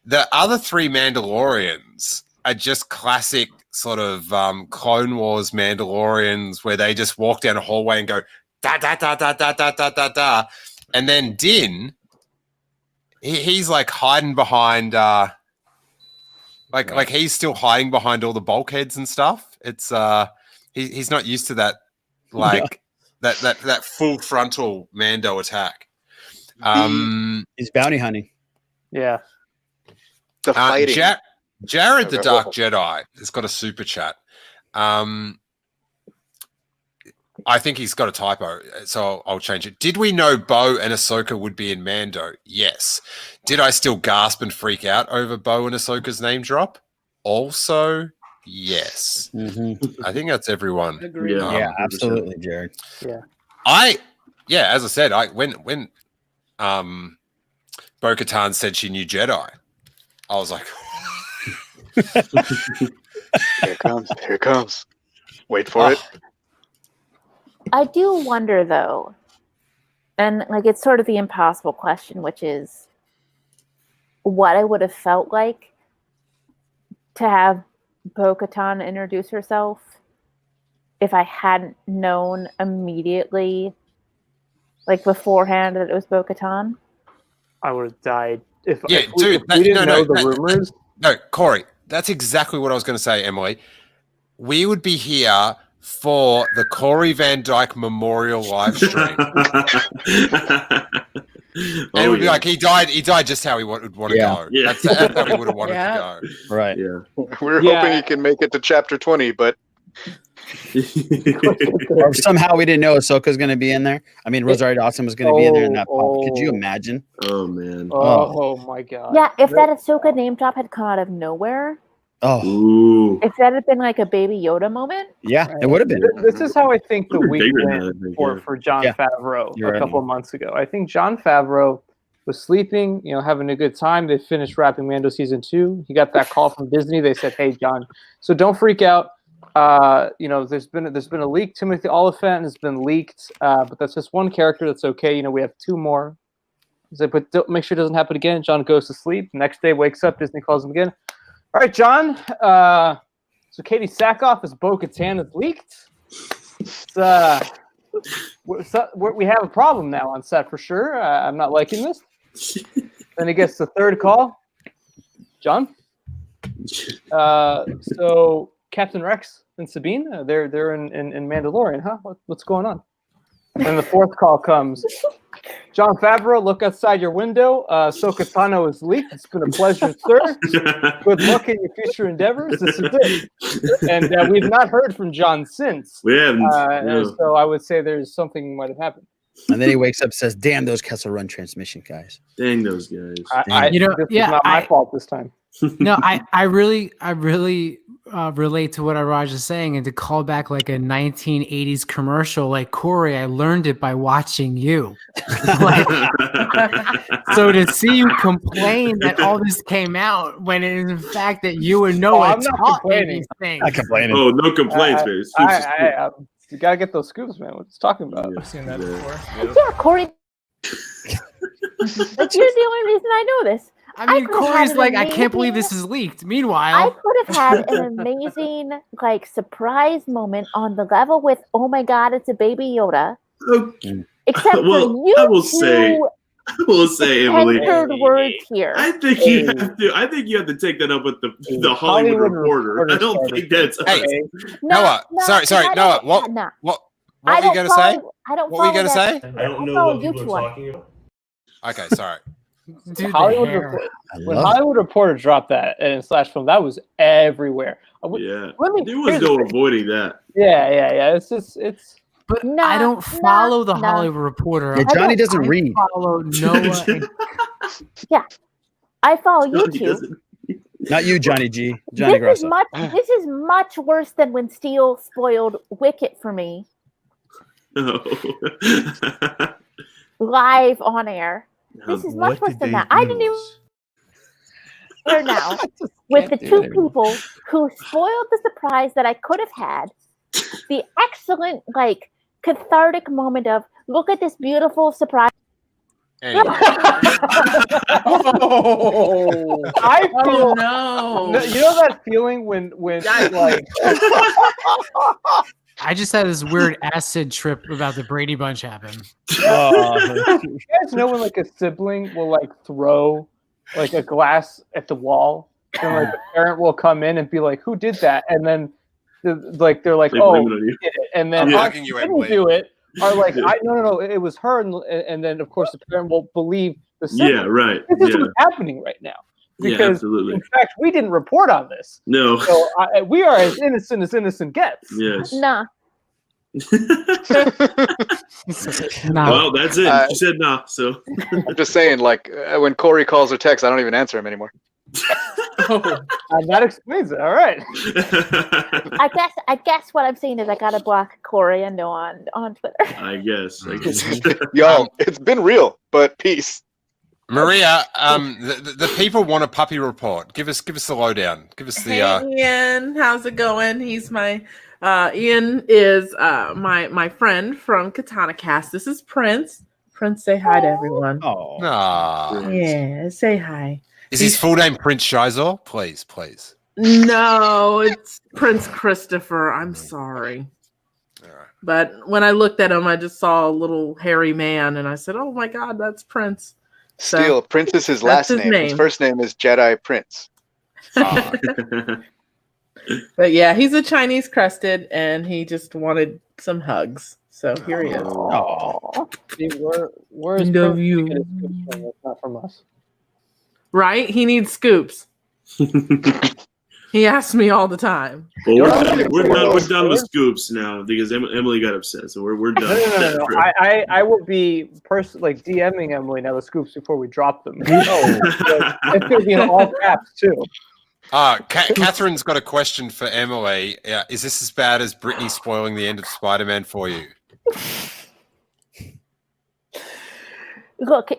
Speaker 1: The other 3 Mandalorians are just classic sort of Clone Wars Mandalorians where they just walk down a hallway and go da da da da da da da da da, and then Din, he's like hiding behind like he's still hiding behind all the bulkheads and stuff. It's he's not used to that that full frontal Mando attack.
Speaker 2: He's bounty hunting.
Speaker 3: Yeah.
Speaker 6: The fighting.
Speaker 1: Jared the Dark Jedi has got a super chat. I think he's got a typo, so I'll change it. Did we know Bo and Ahsoka would be in Mando? Yes. Did I still gasp and freak out over Bo and Ahsoka's name drop? Also, yes. I think that's everyone.
Speaker 4: Agreed.
Speaker 5: Yeah.
Speaker 2: Yeah, absolutely, Jared.
Speaker 3: Yeah.
Speaker 1: As I said, when Bo-Katan said she knew Jedi, I was like,
Speaker 6: Here it comes. Wait for it.
Speaker 7: I do wonder though, and like it's sort of the impossible question, which is what I would have felt like to have Bo-Katan introduce herself if I hadn't known immediately, like beforehand, that it was Bo-Katan.
Speaker 3: I would have died if we didn't know the rumors.
Speaker 1: No, Corey, that's exactly what I was going to say, Emily. We would be here for the Corey Van Dyke Memorial live stream. And it would be like he died just how he would want to go.
Speaker 5: Yeah.
Speaker 1: That's how he would have wanted to go.
Speaker 2: Right.
Speaker 5: Yeah.
Speaker 6: We're hoping he can make it to chapter 20, but
Speaker 2: Or somehow we didn't know Ahsoka's going to be in there. I mean, Rosario Dawson was going to be in there in that pop. Could you imagine?
Speaker 5: Oh man.
Speaker 3: Oh my god.
Speaker 7: Yeah, if that Ahsoka name drop had come out of nowhere,
Speaker 5: Ooh.
Speaker 7: if that had been like a Baby Yoda moment,
Speaker 2: Yeah, it would have been.
Speaker 3: This is how I think the
Speaker 5: Would've
Speaker 3: week
Speaker 5: been bigger than
Speaker 3: went
Speaker 5: that, I think,
Speaker 3: for Jon Favreau
Speaker 2: You're
Speaker 3: a couple of months ago. I think Jon Favreau was sleeping, having a good time. They finished wrapping Mando season 2. He got that call from Disney. They said, "Hey, John, so don't freak out. There's been a leak. Timothy Oliphant has been leaked, but that's just one character. That's okay. We have 2 more. He said, but don't, make sure it doesn't happen again." John goes to sleep. Next day, wakes up. Disney calls him again. All right, John. So Katie Sackhoff as Bo-Katan is leaked. We have a problem now on set for sure. I'm not liking this. Then he gets the 3rd call. John. So Captain Rex and Sabine, they're in Mandalorian, huh? What's going on? And the 4th call comes. Jon Favreau, look outside your window. Ahsoka Tano is leaked. It's been a pleasure, sir. Good luck in your future endeavors. This is it. And we've not heard from John since.
Speaker 5: We haven't.
Speaker 3: No. So I would say there's something might have happened.
Speaker 2: And then he wakes up and says, "Damn those Kessel Run transmission guys."
Speaker 5: Dang those guys.
Speaker 3: This is not my fault this time.
Speaker 8: No, I really relate to what Raj is saying, and to call back like a 1980s commercial, like Corey, I learned it by watching you. So to see you complain that all this came out when it is in fact that you and Noah taught me these things.
Speaker 2: Not complaining.
Speaker 5: Oh, no complaints, man.
Speaker 3: You gotta get those scoops, man. What he's talking about?
Speaker 9: I've seen that before.
Speaker 7: yeah, Corey. Like, you're the only reason I know this.
Speaker 8: I mean,
Speaker 7: could've had
Speaker 8: Corey's
Speaker 7: an
Speaker 8: like, I can't believe
Speaker 7: amazing-
Speaker 8: this is leaked.
Speaker 7: I
Speaker 8: Meanwhile,
Speaker 7: could have had an amazing surprise moment on the level with, oh my god, it's a Baby Yoda. Except
Speaker 5: Well,
Speaker 7: for you
Speaker 5: I will say, Emily,
Speaker 7: centered words here.
Speaker 5: I think you have to take that up with the Hollywood Reporter. I don't think that's
Speaker 1: Hey, Noah, sorry, Noah. What were you going to say?
Speaker 7: I don't.
Speaker 1: What were you going to say?
Speaker 10: I don't know
Speaker 7: follow
Speaker 10: what
Speaker 7: you
Speaker 10: people
Speaker 7: two
Speaker 10: are
Speaker 7: on.
Speaker 10: talking about.
Speaker 1: Okay, sorry.
Speaker 8: dude,
Speaker 3: Hollywood
Speaker 8: the hair.
Speaker 3: Reporter. When Hollywood Reporter dropped that and Slash Film, that was everywhere.
Speaker 5: Yeah,
Speaker 3: Let me-
Speaker 5: there was
Speaker 3: here's
Speaker 5: no
Speaker 3: the thing.
Speaker 5: avoiding that.
Speaker 3: Yeah. It's.
Speaker 8: But
Speaker 7: No,
Speaker 8: I don't follow the
Speaker 7: no.
Speaker 8: Hollywood Reporter.
Speaker 2: Yeah, Johnny doesn't
Speaker 8: I
Speaker 2: read.
Speaker 8: follow Noah. And
Speaker 7: I follow you
Speaker 5: He
Speaker 7: two.
Speaker 5: doesn't-
Speaker 2: Not you, Johnny G. Johnny
Speaker 7: This is
Speaker 2: Grasso.
Speaker 7: this is much worse than when Steele spoiled Wicket for me
Speaker 5: No.
Speaker 7: live on air. This is much
Speaker 9: What
Speaker 7: worse
Speaker 9: did
Speaker 7: than
Speaker 9: they
Speaker 7: that. I
Speaker 9: do?
Speaker 7: didn't even hear now with the
Speaker 2: can't do
Speaker 7: two
Speaker 2: it anymore.
Speaker 7: people who spoiled the surprise that I could have had. The excellent, cathartic moment of look at this beautiful surprise.
Speaker 1: Anyway.
Speaker 3: Oh, I feel.
Speaker 4: no.
Speaker 3: No, you know that feeling when like
Speaker 8: I just had this weird acid trip about the Brady Bunch happen.
Speaker 3: you guys know when like a sibling will throw like a glass at the wall and like the parent will come in and be like, "Who did that?" And then they're like,
Speaker 5: They
Speaker 3: "Oh,
Speaker 5: blame it on you.
Speaker 3: you did it." And then
Speaker 5: Yeah.
Speaker 3: "Oh,
Speaker 1: Fucking
Speaker 3: she
Speaker 1: you,
Speaker 3: didn't
Speaker 1: Emily.
Speaker 3: do it. Are like, no, it was her, and then of course the parent will believe the sibling.
Speaker 5: Yeah, right.
Speaker 3: This is
Speaker 5: Yeah,
Speaker 3: what's happening right now
Speaker 5: yeah,
Speaker 3: because
Speaker 5: absolutely.
Speaker 3: in fact we didn't report on this,
Speaker 5: No.
Speaker 3: so we are as innocent gets.
Speaker 5: Yes.
Speaker 7: Nah.
Speaker 8: No.
Speaker 5: Well, that's it. She said nah. So
Speaker 6: I'm just saying, when Corey calls or texts, I don't even answer him anymore.
Speaker 3: That explains it. All right.
Speaker 7: I guess what I'm saying is I gotta block Corey and Noah on Twitter.
Speaker 5: I guess.
Speaker 6: Yo, it's been real, but peace.
Speaker 1: Maria, the people want a puppy report. Give us the lowdown. Give us the.
Speaker 4: Hey, Ian, how's it going? He's my. Ian is my friend from Katana Cast. This is Prince. Prince, say hi to everyone.
Speaker 2: Oh,
Speaker 4: Yeah, say hi.
Speaker 1: Is his full name Prince Shizor? Please.
Speaker 4: No, it's Prince Christopher. I'm sorry. But when I looked at him, I just saw a little hairy man, and I said, "Oh my God, that's Prince."
Speaker 6: Steele, Prince is his last name. His first name is Jedi Prince.
Speaker 4: But yeah, he's a Chinese crested, and he just wanted some hugs. So here he is.
Speaker 2: oh.
Speaker 3: See, where is
Speaker 4: Love
Speaker 3: Prince
Speaker 4: you.
Speaker 3: getting his scoops from? That's not from us.
Speaker 4: Right? He needs scoops. He asks me all the time.
Speaker 5: Well, we're done with scoops now because Emily got upset, so we're done.
Speaker 3: No. I will be like DMing Emily now the scoops before we drop them. It's gonna be in all caps too.
Speaker 1: Catherine's got a question for Emily. Is this as bad as Brittany spoiling the end of Spider-Man for you?
Speaker 7: Look,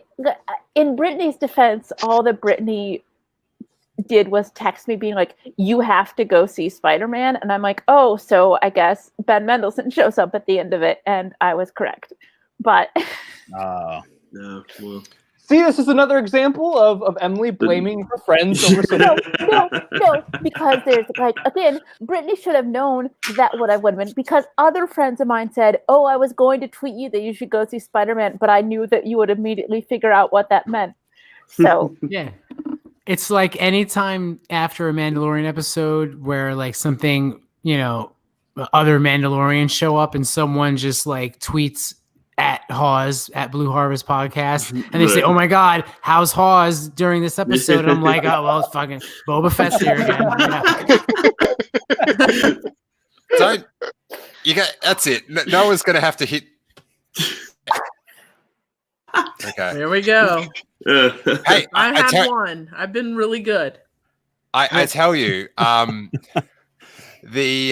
Speaker 7: in Brittany's defense, all that Brittany did was text me being like, "You have to go see Spider-Man," and I'm like, "Oh, so I guess Ben Mendelsohn shows up at the end of it," and I was correct. But
Speaker 5: No, well.
Speaker 3: See, this is another example of Emily blaming her friends over something.
Speaker 7: No, because there's like, again, Brittany should have known that what I would have been, because other friends of mine said, "Oh, I was going to tweet you that you should go see Spider-Man," but I knew that you would immediately figure out what that meant. So
Speaker 8: Yeah. It's like anytime after a Mandalorian episode where like something, other Mandalorians show up and someone just like tweets at Hawes at Blue Harvest Podcast and they say, "Oh my God, how's Hawes during this episode?" And I'm like, "Oh well, it's fucking Boba Fett's here again."
Speaker 1: That's it. Noah's gonna have to hit. Okay.
Speaker 4: There we go.
Speaker 1: Hey,
Speaker 4: I had one. I've been really good.
Speaker 1: I tell you, the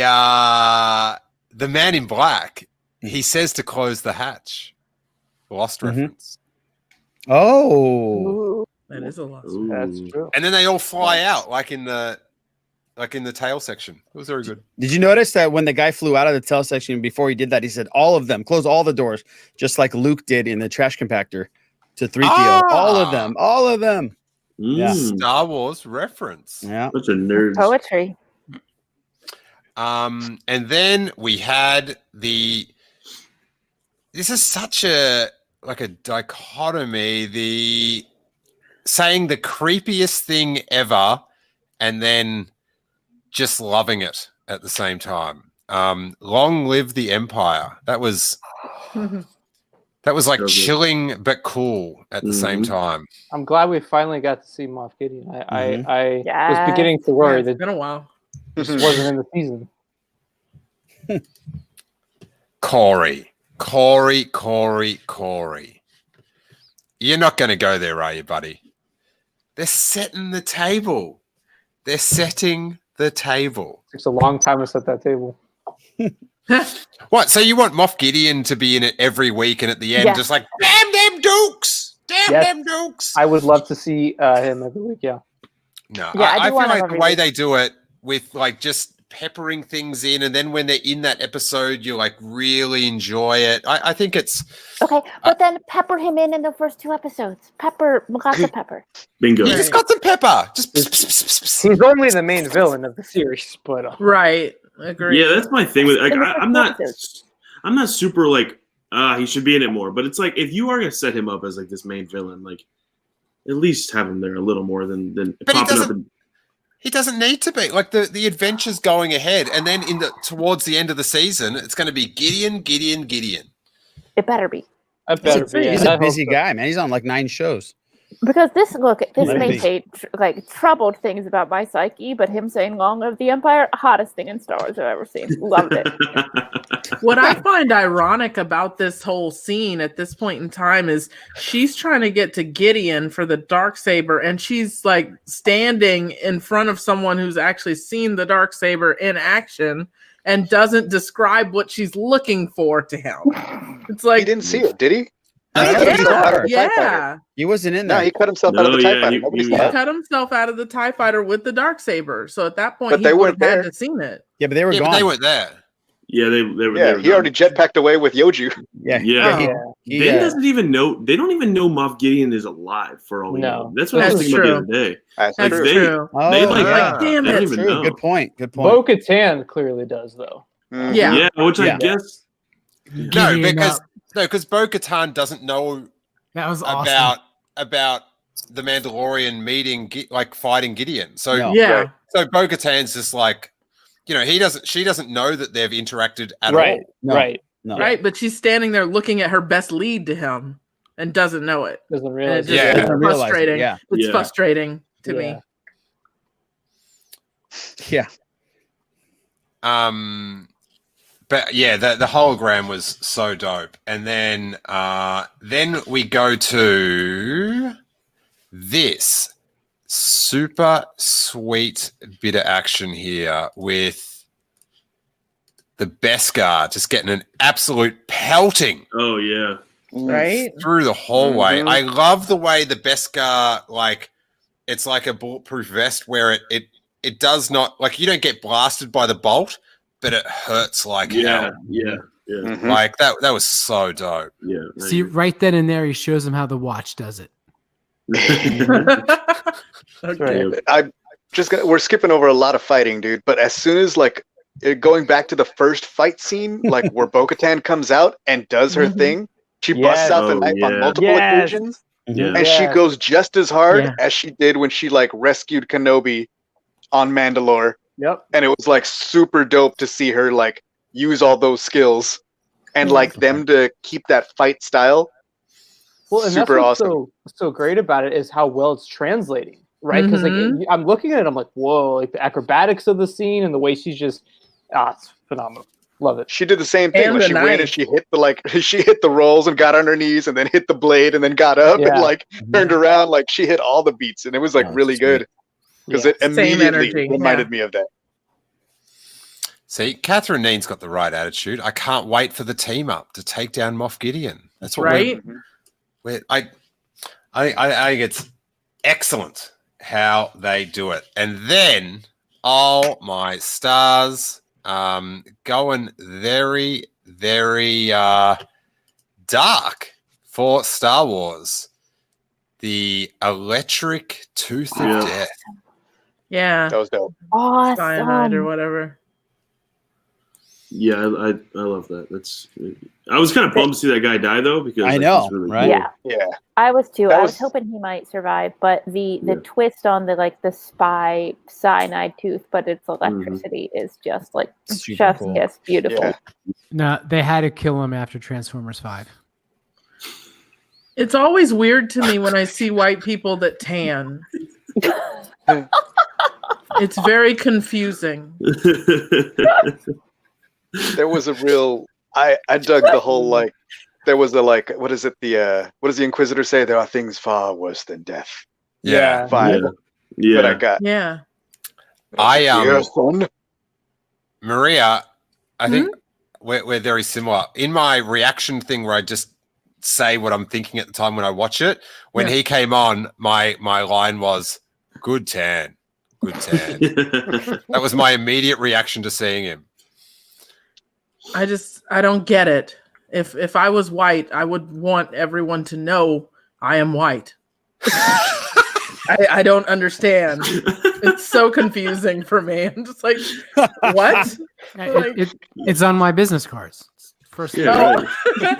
Speaker 1: man in black, he says to close the hatch. Lost reference.
Speaker 2: Oh,
Speaker 4: that is a lost.
Speaker 3: That's true.
Speaker 1: And then they all fly out like in the tail section. It was very good.
Speaker 2: did you notice that when the guy flew out of the tail section, before he did that, he said, "All of them, close all the doors," just like Luke did in the trash compactor to 3PO. All of them. Yeah.
Speaker 1: Star Wars reference.
Speaker 2: Yeah.
Speaker 5: Bunch of nerds.
Speaker 7: poetry.
Speaker 1: And then we had this is such a dichotomy, saying the creepiest thing ever and then just loving it at the same time. Long live the Empire. That was like chilling but cool at the same time.
Speaker 3: I'm glad we finally got to see Moff Gideon. I was beginning to worry that
Speaker 4: It's been a while.
Speaker 3: this wasn't in the season.
Speaker 1: Corey. You're not going to go there, are you, buddy? They're setting the table.
Speaker 3: It's a long time to set that table.
Speaker 1: What? So you want Moff Gideon to be in it every week and at the end just like, damn them Dukes! Them Dukes!
Speaker 3: I would love to see him every week, yeah.
Speaker 1: No,
Speaker 7: Yeah,
Speaker 1: I
Speaker 7: do
Speaker 1: feel
Speaker 7: want him
Speaker 1: like
Speaker 7: every
Speaker 1: the way
Speaker 7: week.
Speaker 1: they do it with like just peppering things in, and then when they're in that episode, you like really enjoy it. I think it's
Speaker 7: Okay, but then pepper him in the first 2 episodes. Lots of pepper.
Speaker 5: Bingo.
Speaker 1: you just got some pepper. Just
Speaker 3: He's only the main villain of the series, but
Speaker 4: Right. Agree.
Speaker 5: Yeah, that's my thing with like,
Speaker 7: In the
Speaker 5: I'm not
Speaker 7: episodes.
Speaker 5: super like he should be in it more, but it's like if you are gonna set him up as like this main villain, like at least have him there a little more than
Speaker 1: But
Speaker 5: popping up.
Speaker 1: he doesn't need to be. Like the adventure's going ahead, and then towards the end of the season, it's going to be Gideon.
Speaker 7: It better be.
Speaker 3: I better be.
Speaker 2: He's a busy guy, man. He's on like 9 shows.
Speaker 7: Because this
Speaker 2: Maybe.
Speaker 7: may say troubled things about my psyche, but him saying "Long live the Empire," hottest thing in Star Wars I've ever seen. Loved it.
Speaker 4: What I find ironic about this whole scene at this point in time is she's trying to get to Gideon for the Darksaber, and she's like standing in front of someone who's actually seen the Darksaber in action and doesn't describe what she's looking for to him. It's like
Speaker 6: He didn't see it, did he?
Speaker 4: Yeah.
Speaker 2: He wasn't in
Speaker 6: No,
Speaker 2: there.
Speaker 6: he cut himself out of the TIE fighter. Nobody
Speaker 4: He
Speaker 6: saw it.
Speaker 4: cut himself out of the TIE fighter with the Darksaber. So at that point,
Speaker 6: But
Speaker 4: he
Speaker 6: they
Speaker 4: would
Speaker 6: weren't
Speaker 4: have had
Speaker 6: there.
Speaker 4: to seen it.
Speaker 2: Yeah, but they were
Speaker 1: Yeah,
Speaker 2: gone.
Speaker 1: but they weren't there.
Speaker 5: Yeah, they were.
Speaker 6: Yeah, he already jetpacked away with Yoju.
Speaker 2: Yeah,
Speaker 5: Yeah.
Speaker 4: Oh.
Speaker 2: he,
Speaker 5: They doesn't even know. They don't even know Moff Gideon is alive for all we know. That's what I was
Speaker 4: That's
Speaker 5: thinking about
Speaker 4: true.
Speaker 5: the other day.
Speaker 6: That's
Speaker 5: Like
Speaker 6: true.
Speaker 5: they,
Speaker 4: True.
Speaker 5: they like,
Speaker 1: yeah.
Speaker 4: Damn
Speaker 5: they don't
Speaker 4: it.
Speaker 5: even
Speaker 2: True.
Speaker 5: know.
Speaker 2: Good point. Good point.
Speaker 3: Bo-Katan clearly does, though.
Speaker 6: Mhm.
Speaker 4: Yeah.
Speaker 5: Yeah, which I
Speaker 2: Yeah.
Speaker 5: guess.
Speaker 1: No,
Speaker 8: Gideon,
Speaker 1: because Bo-Katan doesn't know
Speaker 8: that was awesome.
Speaker 1: about the Mandalorian meeting, like fighting Gideon. So
Speaker 2: No.
Speaker 4: Yeah.
Speaker 6: Right.
Speaker 1: so Bo-Katan's just like, she doesn't know that they've interacted at
Speaker 3: Right.
Speaker 1: all.
Speaker 2: No.
Speaker 3: Right.
Speaker 2: No.
Speaker 4: Right. But she's standing there looking at her best lead to him and doesn't know it.
Speaker 3: Doesn't
Speaker 4: And
Speaker 3: realize.
Speaker 4: it's just
Speaker 1: Yeah.
Speaker 4: it's
Speaker 2: Doesn't realize it,
Speaker 4: frustrating.
Speaker 2: yeah.
Speaker 4: It's
Speaker 5: Yeah.
Speaker 4: frustrating to
Speaker 3: Yeah.
Speaker 4: me.
Speaker 2: Yeah.
Speaker 1: But yeah, the hologram was so dope. And then we go to this super sweet bit of action here with the Beskar just getting an absolute pelting
Speaker 5: Oh yeah.
Speaker 4: Right?
Speaker 1: through the hallway.
Speaker 6: Mhm.
Speaker 1: I love the way the Beskar, like, it's like a bulletproof vest where it does not, like, you don't get blasted by the bolt, but it hurts like
Speaker 5: Yeah.
Speaker 1: hell.
Speaker 5: Yeah. Yeah.
Speaker 6: Mhm.
Speaker 1: Like that was so dope.
Speaker 5: Yeah. I
Speaker 8: See,
Speaker 5: agree.
Speaker 8: right then and there, he shows him how the watch does it.
Speaker 4: Okay.
Speaker 3: Right.
Speaker 6: We're skipping over a lot of fighting, dude. But as soon as going back to the first fight scene, like where Bo-Katan comes out and does her
Speaker 4: Mhm.
Speaker 6: thing, she
Speaker 3: Yes.
Speaker 6: busts out the
Speaker 5: Oh,
Speaker 6: knife on
Speaker 5: yeah.
Speaker 6: multiple
Speaker 3: Yes.
Speaker 6: occasions,
Speaker 5: Yeah.
Speaker 6: and she
Speaker 3: Yes.
Speaker 6: goes just as hard
Speaker 8: Yeah.
Speaker 6: as she did when she rescued Kenobi on Mandalore.
Speaker 3: Yep.
Speaker 6: And it was super dope to see her use all those skills and them to keep that fight style.
Speaker 3: Well, and
Speaker 6: Super
Speaker 3: that's what's
Speaker 6: awesome.
Speaker 3: so great about it is how well it's translating, right? Because
Speaker 4: Mhm.
Speaker 3: I'm looking at it, I'm like, whoa, like the acrobatics of the scene and the way she's just, it's phenomenal. Love it.
Speaker 6: She did the same thing.
Speaker 4: And
Speaker 6: When
Speaker 4: the
Speaker 6: she ran and
Speaker 4: knife.
Speaker 6: she hit she hit the rolls and got on her knees and then hit the blade and then got up
Speaker 3: Yeah.
Speaker 6: and turned around. She hit all the beats and it was
Speaker 2: Oh,
Speaker 6: really
Speaker 2: sweet.
Speaker 6: good because
Speaker 3: Yeah.
Speaker 6: it
Speaker 4: Same
Speaker 6: immediately
Speaker 4: energy,
Speaker 6: reminded me of that.
Speaker 1: See, Catherine Neen's got the right attitude. I can't wait for the team up to take down Moff Gideon. That's what
Speaker 4: Right?
Speaker 1: I think it's excellent how they do it. And then, oh my stars, going very, very dark for Star Wars. The electric tooth of
Speaker 5: Yeah.
Speaker 1: death.
Speaker 4: Yeah.
Speaker 6: That was dope.
Speaker 4: Cyanide or
Speaker 7: Awesome.
Speaker 4: whatever.
Speaker 5: Yeah, I love that. I was kind of bummed to see that guy die though because
Speaker 2: I know,
Speaker 5: he's really
Speaker 2: right?
Speaker 5: cool.
Speaker 7: Yeah,
Speaker 6: Yeah.
Speaker 7: I was too.
Speaker 6: That
Speaker 7: I was
Speaker 6: was-
Speaker 7: hoping he might survive, but the
Speaker 5: Yeah.
Speaker 7: twist on the spy cyanide tooth, but it's electricity is just
Speaker 2: Super
Speaker 7: chef's
Speaker 2: cool.
Speaker 7: kiss, beautiful.
Speaker 6: Yeah.
Speaker 8: No, they had to kill him after Transformers 5.
Speaker 4: It's always weird to me when I see white people that tan. It's very confusing.
Speaker 6: There was a real I dug the whole there was what is it what does the Inquisitor say? There are things far worse than death.
Speaker 1: Yeah.
Speaker 6: Vibe
Speaker 5: Yeah.
Speaker 6: that I got.
Speaker 4: Yeah.
Speaker 6: Yes, son.
Speaker 1: Maria, I think we're very similar. In my reaction thing where I just say what I'm thinking at the time when I watch it, when he came on, my line was, good tan. Good tan. That was my immediate reaction to seeing him.
Speaker 4: I don't get it. If I was white, I would want everyone to know I am white. I don't understand. It's so confusing for me. I'm just like, what?
Speaker 8: It's on my business cards. First,
Speaker 5: Yeah,
Speaker 4: No.
Speaker 5: right.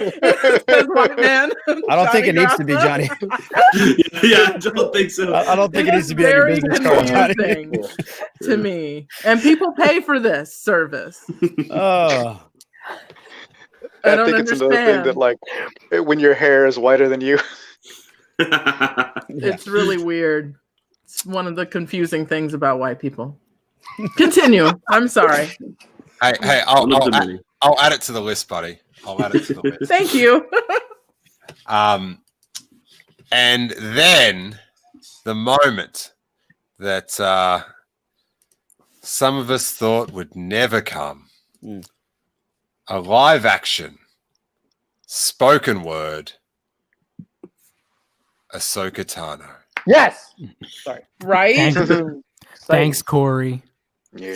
Speaker 4: It says white man.
Speaker 2: I don't think it needs to be,
Speaker 4: Johnny.
Speaker 2: Johnny.
Speaker 5: Yeah, I don't think so.
Speaker 2: I don't think it needs
Speaker 4: It's
Speaker 2: to be on your
Speaker 4: very
Speaker 2: business card, Johnny.
Speaker 4: confusing to me. And people pay for this service.
Speaker 2: Oh,
Speaker 4: I don't
Speaker 6: think it's another thing
Speaker 4: understand.
Speaker 6: that when your hair is whiter than you.
Speaker 4: It's really weird. It's one of the confusing things about white people. Continue. I'm sorry.
Speaker 1: Hey,
Speaker 5: One of the many.
Speaker 1: I'll add it to the list, buddy. I'll add it to the list.
Speaker 4: Thank you.
Speaker 1: And then the moment that some of us thought would never come, a live action, spoken word, Ahsoka Tano.
Speaker 3: Yes. Sorry.
Speaker 4: Right?
Speaker 8: Thanks, Corey.
Speaker 6: Yeah.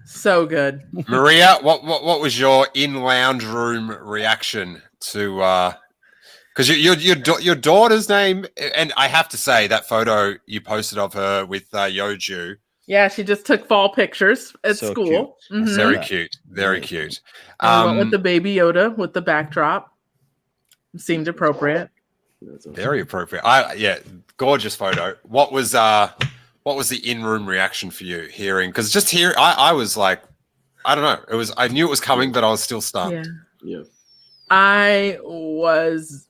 Speaker 4: So good.
Speaker 1: Maria, what was your in-lounge room reaction to because your daughter's name, and I have to say that photo you posted of her with Yoju,
Speaker 4: Yeah, she just took fall pictures at
Speaker 2: So
Speaker 4: school.
Speaker 2: cute.
Speaker 4: Mhm.
Speaker 1: very cute, very cute.
Speaker 4: And went with the baby Yoda with the backdrop. Seemed appropriate.
Speaker 1: Very appropriate. Gorgeous photo. What was the in-room reaction for you hearing? Because just here, I was like, I don't know. I knew it was coming, but I was still stunned.
Speaker 5: Yeah.
Speaker 4: I was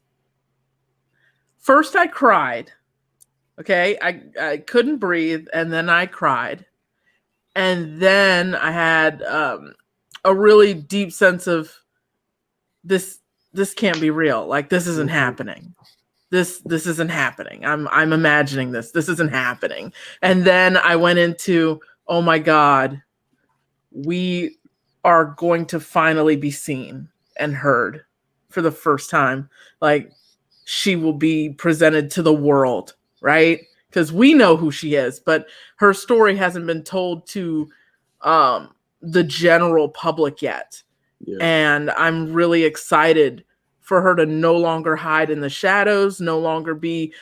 Speaker 4: first. I cried. Okay, I couldn't breathe, and then I cried, and then I had a really deep sense of this. This can't be real. Like, this isn't happening. This isn't happening. I'm imagining this. This isn't happening. And then I went into, oh my God, we are going to finally be seen and heard for the first time. Like, she will be presented to the world, right? Because we know who she is, but her story hasn't been told to the general public yet.
Speaker 5: Yeah.
Speaker 4: And I'm really excited for her to no longer hide in the shadows, no longer be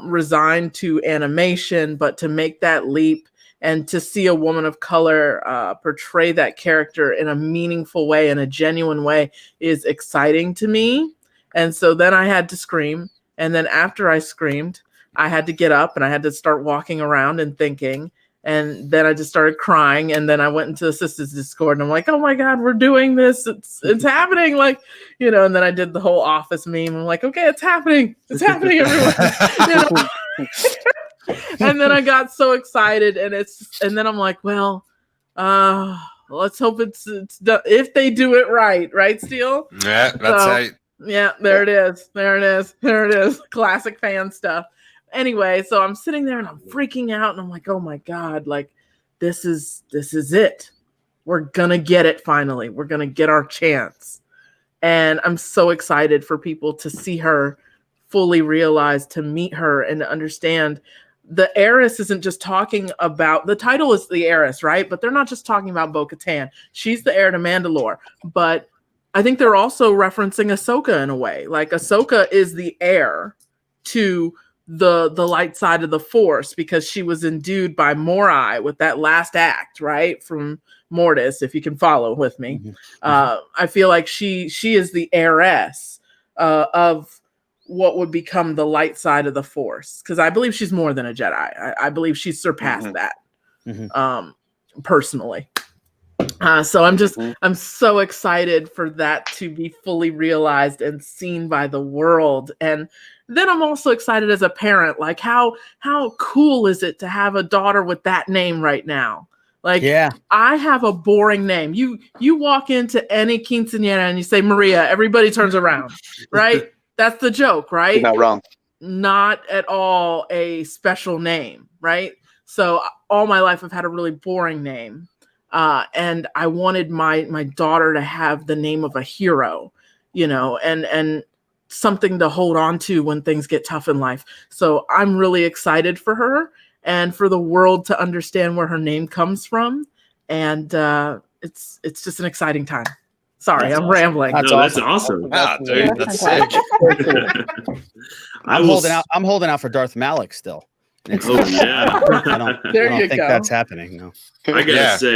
Speaker 4: resigned to animation, but to make that leap and to see a woman of color portray that character in a meaningful way, in a genuine way, is exciting to me. And so then I had to scream. And then after I screamed, I had to get up and I had to start walking around and thinking. And then I just started crying, and then I went into the sisters Discord, and I'm like, "Oh my God, we're doing this! It's happening!" Like, you know. And then I did the whole Office meme. I'm like, "Okay, it's happening! It's happening, everyone!" You know? And then I got so excited, and then I'm like, "Well, let's hope it's done. If they do it right, Steele."
Speaker 1: Yeah, that's it.
Speaker 4: Yeah, there it is. Classic fan stuff. Anyway, so I'm sitting there and I'm freaking out, and I'm like, oh my God, like this is it. We're gonna get it finally. We're gonna get our chance. And I'm so excited for people to see her fully realized, to meet her and to understand the Heiress isn't just talking about, the title is the Heiress, right? But they're not just talking about Bo-Katan. She's the heir to Mandalore. But I think they're also referencing Ahsoka in a way. Like, Ahsoka is the heir to the light side of the Force because she was endued by Morai with that last act, right? From Mortis, if you can follow with me. I feel like she is the heiress of what would become the light side of the Force. Because I believe she's more than a Jedi. I believe she's surpassed that personally. So I'm so excited for that to be fully realized and seen by the world. And then I'm also excited as a parent, like how cool is it to have a daughter with that name right now? Like, yeah. I have a boring name. You walk into any quinceañera and you say Maria, everybody turns around, right? That's the joke, right?
Speaker 6: You're not wrong.
Speaker 4: Not at all a special name, right? So all my life I've had a really boring name. And I wanted my daughter to have the name of a hero, you know, and something to hold on to when things get tough in life. So I'm really excited for her and for the world to understand where her name comes from. And it's just an exciting time. Sorry, I'm rambling.
Speaker 5: That's awesome.
Speaker 1: Wow, dude, that's sick.
Speaker 2: I'm holding out for Darth Malik still.
Speaker 5: Oh yeah,
Speaker 2: I don't think that's happening. No,
Speaker 5: I gotta say,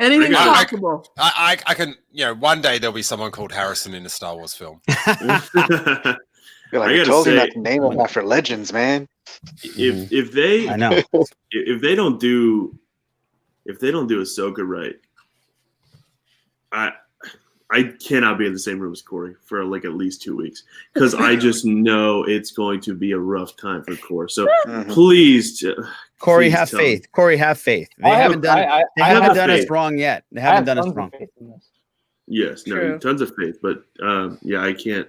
Speaker 4: anything's possible.
Speaker 1: I can, you know, one day there'll be someone called Harrison in a Star Wars film.
Speaker 6: I told you not to name them after legends, man.
Speaker 5: If they,
Speaker 2: I know,
Speaker 5: if they don't do Ahsoka right, I cannot be in the same room as Corey for like at least 2 weeks because I just know it's going to be a rough time for Corey. So please,
Speaker 2: Corey,
Speaker 5: please
Speaker 2: have
Speaker 5: tell
Speaker 2: faith.
Speaker 5: me.
Speaker 2: Corey, have faith. They haven't done us wrong yet. They haven't done us wrong.
Speaker 5: Yes,
Speaker 4: True.
Speaker 5: no, tons of faith, but yeah, I can't.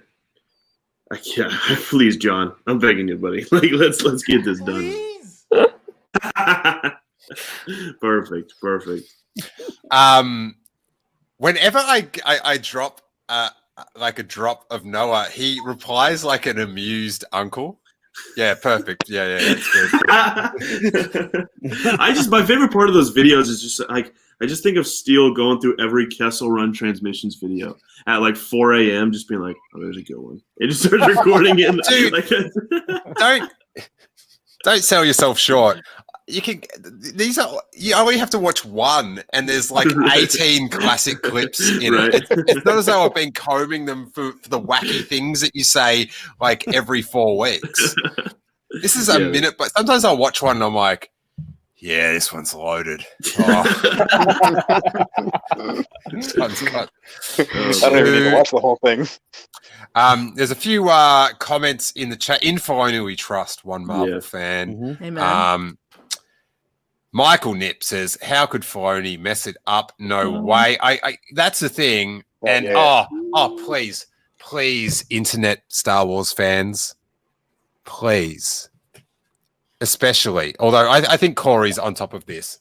Speaker 5: Please, John, I'm begging you, buddy. Like, let's get this done. Perfect.
Speaker 1: Whenever I drop like a drop of Noah, he replies like an amused uncle. Yeah, perfect. Yeah, that's good.
Speaker 5: My favorite part of those videos is just like I just think of Steele going through every Kessel Run transmissions video at like 4 a.m. just being like, "Oh, there's a good one." It just starts recording it.
Speaker 1: Dude,
Speaker 5: like,
Speaker 1: don't sell yourself short. You can. You only have to watch one, and there's like 18 classic clips in it. It's not as though I've been combing them for the wacky things that you say like every 4 weeks. This is a minute, but sometimes I'll watch one and I'm like, yeah, this one's loaded. Oh. This one's got.
Speaker 6: I don't even need to watch the whole thing.
Speaker 1: There's a few comments in the chat. In Filoni we trust, one Marvel fan.
Speaker 4: Amen.
Speaker 1: Michael Nip says, "How could Filoni mess it up? No way." I that's the thing. And please, internet Star Wars fans, please, especially. Although I think Corey's on top of this.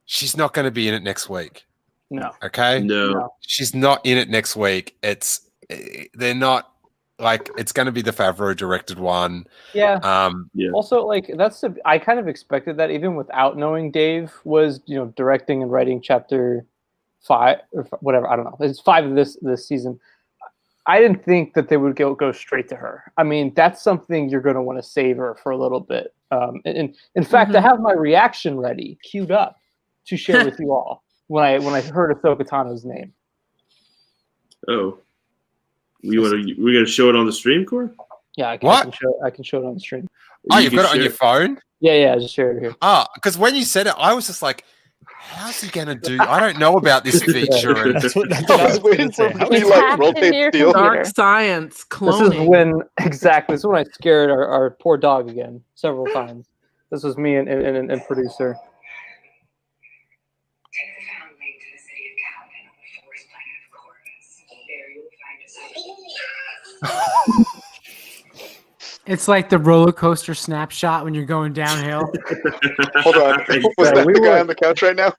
Speaker 1: She's not going to be in it next week.
Speaker 3: No.
Speaker 1: Okay.
Speaker 5: No.
Speaker 1: She's not in it next week. They're not. Like, it's going to be the Favreau directed one.
Speaker 3: Yeah. Also, like, I kind of expected that even without knowing Dave was, directing and writing chapter 5 or whatever. I don't know. It's 5 of this season. I didn't think that they would go straight to her. I mean, that's something you're going to want to savor for a little bit. And in fact, I have my reaction ready, queued up to share with you all when I heard Ahsoka Tano's name.
Speaker 5: Oh. We gonna show it on the stream, Corey?
Speaker 3: Yeah, I can show it on the stream.
Speaker 1: Oh, you've got it on your phone?
Speaker 3: Yeah, I just shared it here.
Speaker 1: Because when you said it, I was just like, how's he gonna do? I don't know about this feature.
Speaker 6: That's what I was waiting for. Rotate Steele.
Speaker 4: Dark science cloning.
Speaker 3: This is when I scared our poor dog again several times. This was me and producer.
Speaker 8: It's like the roller coaster snapshot when you're going downhill.
Speaker 6: Hold on. Was that the guy on the couch right now?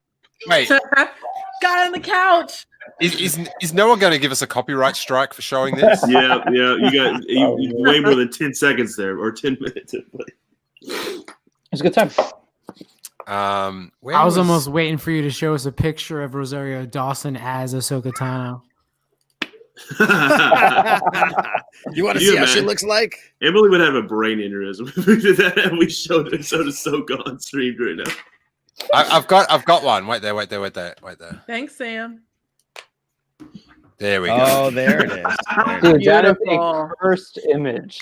Speaker 1: Wait.
Speaker 4: Guy on the couch.
Speaker 1: Is no one going to give us a copyright strike for showing this?
Speaker 5: Yeah. You got way more than 10 seconds there, or 10 minutes.
Speaker 3: It's a good time.
Speaker 8: I was almost waiting for you to show us a picture of Rosario Dawson as Ahsoka Tano.
Speaker 2: You want to see how she looks like?
Speaker 5: Emily would have a brain aneurysm if we did that and we showed Ahsoka on stream right now.
Speaker 1: I've got one. Wait there.
Speaker 4: Thanks, Sam.
Speaker 1: There we go.
Speaker 2: Oh, there it is.
Speaker 3: Dude, that is a first image.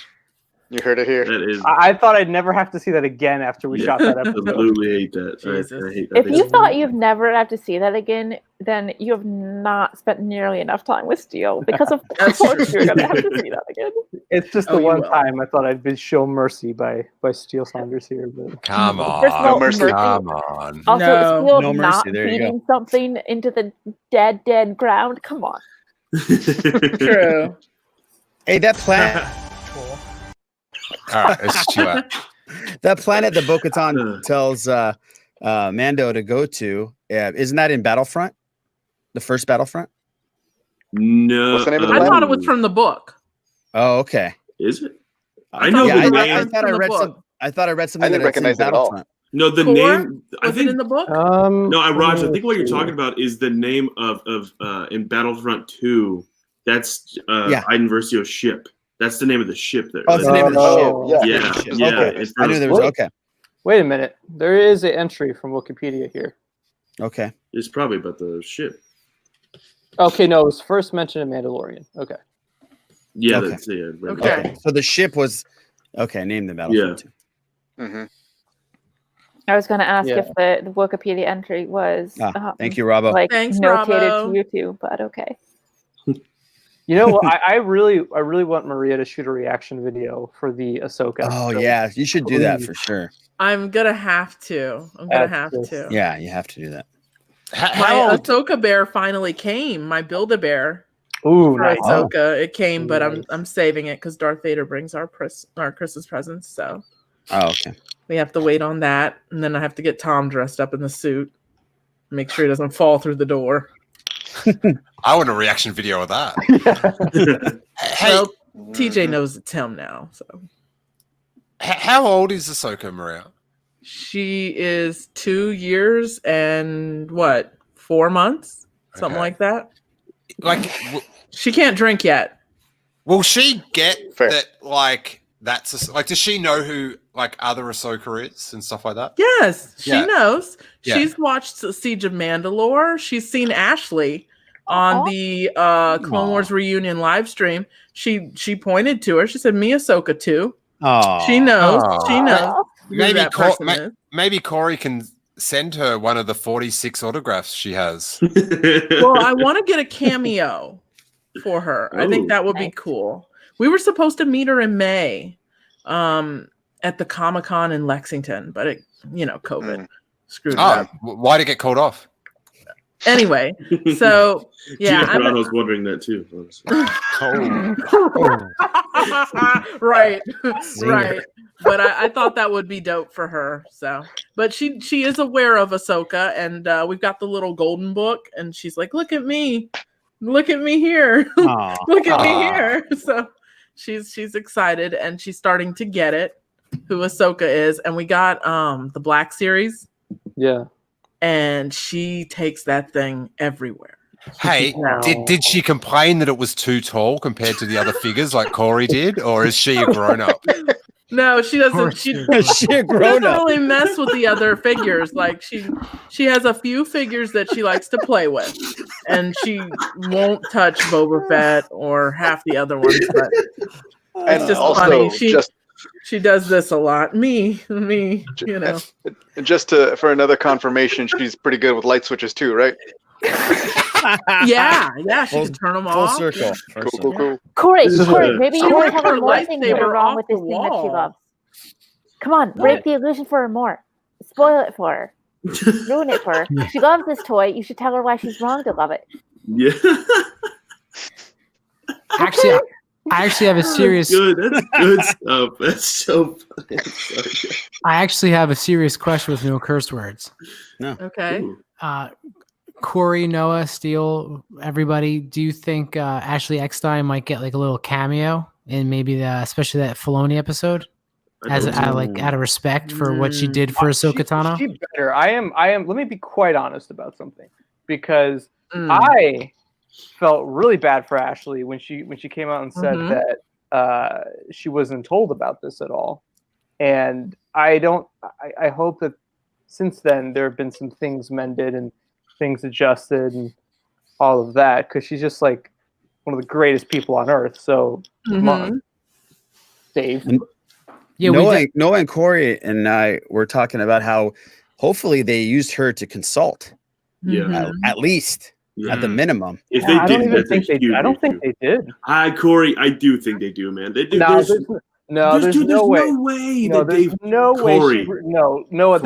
Speaker 6: You heard it here.
Speaker 5: That is.
Speaker 3: I thought I'd never have to see that again after we shot that episode.
Speaker 5: I absolutely hate that. I hate that.
Speaker 7: If you thought you'd never have to see that again, then you have not spent nearly enough time with Steele, because of course you're going to have to see that again.
Speaker 3: It's just the one time I thought I'd be shown mercy by Steele Saunders here. But
Speaker 1: come on.
Speaker 7: First of all,
Speaker 6: mercy.
Speaker 1: Come on.
Speaker 7: Also,
Speaker 2: No
Speaker 7: Steele
Speaker 2: mercy.
Speaker 7: not
Speaker 2: There you
Speaker 7: feeding something into the dead ground. Come on.
Speaker 4: True.
Speaker 2: Hey, that planet.
Speaker 1: All right, let's chill out.
Speaker 2: That planet that Bo-Katan tells Mando to go to, isn't that in Battlefront? The first Battlefront?
Speaker 5: No.
Speaker 6: What's the name of the
Speaker 4: I
Speaker 6: planet?
Speaker 4: thought it was from the book.
Speaker 2: Oh, okay.
Speaker 5: Is it? I know.
Speaker 2: Yeah,
Speaker 5: the
Speaker 2: I
Speaker 5: name.
Speaker 2: thought I read some. I thought I read something.
Speaker 6: I didn't recognize it at all.
Speaker 5: No, the
Speaker 4: Core?
Speaker 5: name. I
Speaker 4: Was
Speaker 5: think
Speaker 4: it in the book?
Speaker 5: No, Raj, I think what you're talking about is the name of in Battlefront 2. That's Iden Versio's ship. That's the name of the ship there.
Speaker 2: Oh, it's the name of the ship.
Speaker 5: Yeah.
Speaker 2: Okay.
Speaker 5: It's
Speaker 2: I knew there was. Okay.
Speaker 3: wait a minute. There is an entry from Wikipedia here.
Speaker 2: Okay.
Speaker 5: It's probably about the ship.
Speaker 3: Okay, no, it was first mentioned in Mandalorian. Okay.
Speaker 5: Yeah,
Speaker 2: Okay.
Speaker 5: that's it.
Speaker 4: Okay.
Speaker 2: So the ship was name the Battlefront.
Speaker 6: Mm-hmm.
Speaker 7: I was going to ask if the Wikipedia entry was
Speaker 2: Thank you, Robbo.
Speaker 7: like
Speaker 4: Thanks,
Speaker 7: notated
Speaker 4: Robbo.
Speaker 7: to you too, but okay.
Speaker 3: You know what? I really want Maria to shoot a reaction video for the Ahsoka.
Speaker 2: Oh
Speaker 3: episode.
Speaker 2: yeah, you should do that for sure.
Speaker 4: I'm gonna have to.
Speaker 2: Yeah, you have to do that.
Speaker 1: How
Speaker 4: My
Speaker 1: old?
Speaker 4: Ahsoka bear finally came. My Build-A-Bear
Speaker 3: Ooh,
Speaker 4: for
Speaker 3: nice.
Speaker 4: Ahsoka. It came, but
Speaker 3: Nice.
Speaker 4: I'm saving it because Darth Vader brings our Christmas presents. So
Speaker 2: Oh, okay.
Speaker 4: we have to wait on that, and then I have to get Tom dressed up in the suit. Make sure he doesn't fall through the door.
Speaker 1: I want a reaction video of that. Hey,
Speaker 4: Well, TJ knows it's him now. So
Speaker 1: how old is Ahsoka, Maria?
Speaker 4: she is 2 years and 4 months, something
Speaker 1: Okay.
Speaker 4: like that.
Speaker 1: Like,
Speaker 4: She can't drink yet.
Speaker 1: will she get
Speaker 6: Fair.
Speaker 1: that? Like, that's like, does she know who like other Ahsoka is and stuff like that?
Speaker 4: Yes, she
Speaker 1: Yeah.
Speaker 4: knows.
Speaker 1: Yeah.
Speaker 4: She's watched Siege of Mandalore. She's seen Ashley on
Speaker 7: Aw.
Speaker 4: the Clone
Speaker 2: Aw.
Speaker 4: Wars reunion live stream. She pointed to her. She said, "Me Ahsoka too."
Speaker 2: Oh,
Speaker 4: She knows.
Speaker 1: Aw.
Speaker 4: She knows who
Speaker 1: Maybe
Speaker 4: that person is.
Speaker 1: Maybe Corey can send her one of the 46 autographs she has.
Speaker 4: Well, I want to get a cameo for her. I think
Speaker 5: Ooh.
Speaker 4: that would be
Speaker 7: Nice.
Speaker 4: cool. We were supposed to meet her in May, at the Comic-Con in Lexington, but it, COVID screwed it
Speaker 1: Oh,
Speaker 4: up.
Speaker 1: why did it get called off?
Speaker 4: Anyway, so yeah,
Speaker 5: I was wondering that too.
Speaker 4: right, right. But I thought that would be dope for her. So, but she is aware of Ahsoka, and we've got the little golden book, and she's like, "Look at me here,
Speaker 2: Aw.
Speaker 4: look at me
Speaker 1: Aw.
Speaker 4: here." So she's excited, and she's starting to get it who Ahsoka is, and we got the Black series,
Speaker 3: Yeah.
Speaker 4: and she takes that thing everywhere.
Speaker 1: Hey,
Speaker 3: No.
Speaker 1: did she complain that it was too tall compared to the other figures like Corey did, or is she a grown up?
Speaker 4: No, she doesn't.
Speaker 8: course
Speaker 4: She
Speaker 8: she
Speaker 2: Is she a
Speaker 4: She
Speaker 2: grown
Speaker 4: doesn't
Speaker 2: up?
Speaker 4: really mess with the other figures. Like she has a few figures that she likes to play with, and she won't touch Boba Fett or half the other ones. But
Speaker 6: And
Speaker 4: just
Speaker 6: also,
Speaker 4: funny.
Speaker 6: just
Speaker 4: she does this a lot. Me, you know.
Speaker 6: just for another confirmation, she's pretty good with light switches too, right?
Speaker 4: Yeah, she
Speaker 2: Full-
Speaker 4: can turn them
Speaker 2: Full
Speaker 4: off.
Speaker 2: circle.
Speaker 6: Cool.
Speaker 7: Corey,
Speaker 5: This is
Speaker 7: maybe
Speaker 4: She
Speaker 7: you want
Speaker 4: ripped
Speaker 7: to tell
Speaker 4: her
Speaker 7: her more things that
Speaker 4: lightsaber
Speaker 7: are wrong
Speaker 4: off
Speaker 7: with this
Speaker 4: the
Speaker 7: thing that she
Speaker 4: wall.
Speaker 7: loves. Come on, break the illusion for her more. Spoil it for her. Ruin it for her. She loves this toy. You should tell her why she's wrong to love it.
Speaker 5: Yeah.
Speaker 8: Actually, I actually have a serious.
Speaker 5: Good. That's good stuff. That's so funny. Sorry.
Speaker 8: I actually have a serious question with no curse words.
Speaker 4: Okay.
Speaker 5: Ooh.
Speaker 8: Corey, Noah, Steele, everybody. Do you think Ashley Eckstein might get like a little cameo in maybe especially that Filoni episode,
Speaker 5: I don't know.
Speaker 8: out of respect for what she did for Ahsoka Tano?
Speaker 3: She better. I am. Let me be quite honest about something, because
Speaker 4: Mm.
Speaker 3: I felt really bad for Ashley when she came out and said
Speaker 4: Mhm.
Speaker 3: that she wasn't told about this at all, and I hope that since then there have been some things mended and things adjusted and all of that, because she's just like one of the greatest people on earth. So come on, Dave.
Speaker 8: Yeah,
Speaker 2: Noah and Corey and I were talking about how hopefully they used her to consult,
Speaker 5: Yeah.
Speaker 4: Mhm.
Speaker 2: at least,
Speaker 5: Yeah.
Speaker 2: at the minimum.
Speaker 5: If
Speaker 3: I
Speaker 5: they
Speaker 3: don't
Speaker 5: did,
Speaker 3: even
Speaker 5: that's a
Speaker 3: think they.
Speaker 5: huge
Speaker 3: I don't think
Speaker 5: issue.
Speaker 3: they did.
Speaker 5: Corey, I do think they do, man. They do.
Speaker 3: No,
Speaker 5: There's
Speaker 3: there's no way. No,
Speaker 5: that
Speaker 3: there's
Speaker 5: Dave.
Speaker 3: no way.
Speaker 5: Corey.
Speaker 3: There's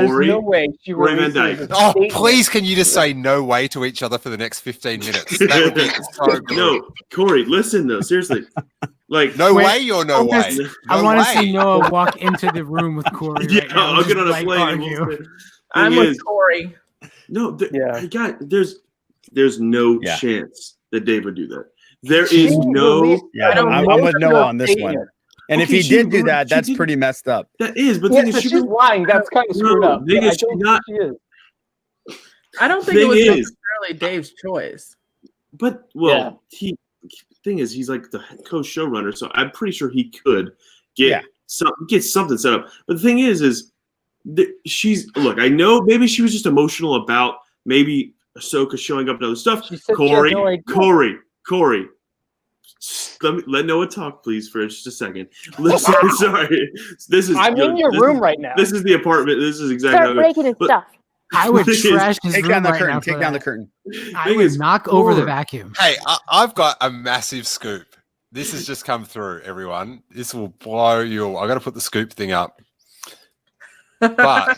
Speaker 5: Corey.
Speaker 3: no way she
Speaker 5: Corey Van
Speaker 3: releases
Speaker 5: Dyke.
Speaker 3: a
Speaker 1: Oh,
Speaker 3: statement.
Speaker 1: please, can you just say no way to each other for the next 15 minutes? That would be so good.
Speaker 5: No, Corey, listen though, seriously. Like
Speaker 1: No
Speaker 8: Wait,
Speaker 1: way or no way?
Speaker 8: I
Speaker 1: No
Speaker 8: want to
Speaker 1: way.
Speaker 8: see Noah walk into the room with Corey.
Speaker 5: yeah,
Speaker 8: right now and
Speaker 5: I'll get
Speaker 8: just,
Speaker 5: on a
Speaker 8: like,
Speaker 5: plane and
Speaker 8: argue.
Speaker 5: we'll say-
Speaker 4: I'm
Speaker 5: thing
Speaker 4: with
Speaker 5: is-
Speaker 4: Corey.
Speaker 5: No,
Speaker 3: Yeah.
Speaker 5: there's no
Speaker 2: Yeah.
Speaker 5: chance that Dave would do that. There
Speaker 3: She
Speaker 5: is no
Speaker 3: released-
Speaker 2: Yeah,
Speaker 4: I don't
Speaker 2: I'm
Speaker 4: know
Speaker 2: with Noah on this one.
Speaker 3: statement.
Speaker 2: And if
Speaker 5: Okay,
Speaker 2: he
Speaker 5: she
Speaker 2: did do
Speaker 5: re-
Speaker 2: that,
Speaker 5: she
Speaker 2: that's
Speaker 5: did-
Speaker 2: pretty messed up.
Speaker 5: that is, but
Speaker 3: Yeah,
Speaker 5: thing is,
Speaker 3: but
Speaker 5: she
Speaker 3: she's
Speaker 5: was-
Speaker 3: lying. That's kind of screwed up.
Speaker 5: thing
Speaker 3: I
Speaker 5: is,
Speaker 3: don't
Speaker 5: she's not-
Speaker 3: think she is.
Speaker 4: I don't think it
Speaker 5: Thing
Speaker 4: was
Speaker 5: is-
Speaker 4: necessarily Dave's choice.
Speaker 5: But thing is, he's like the head coach showrunner, so I'm pretty sure he could get something set up. But the thing is look. I know maybe she was just emotional about maybe Ahsoka showing up and other stuff.
Speaker 3: She said she had no idea.
Speaker 5: Corey. Let Noah talk, please, for just a second. Listen, sorry. This is
Speaker 3: I'm in your room right now.
Speaker 5: This is the apartment. This is exactly
Speaker 7: Start
Speaker 5: how it goes.
Speaker 7: breaking his
Speaker 5: But-
Speaker 7: stuff.
Speaker 8: I would trash his
Speaker 2: Take
Speaker 8: room
Speaker 2: down the
Speaker 8: right
Speaker 2: curtain.
Speaker 8: now
Speaker 2: Take
Speaker 8: for
Speaker 2: down the
Speaker 8: that.
Speaker 2: curtain.
Speaker 8: I
Speaker 5: Thing
Speaker 8: would
Speaker 5: is,
Speaker 8: knock over the
Speaker 5: Lord.
Speaker 8: vacuum.
Speaker 1: Hey, I've got a massive scoop. This has just come through, everyone. This will blow you. I got to put the scoop thing up. But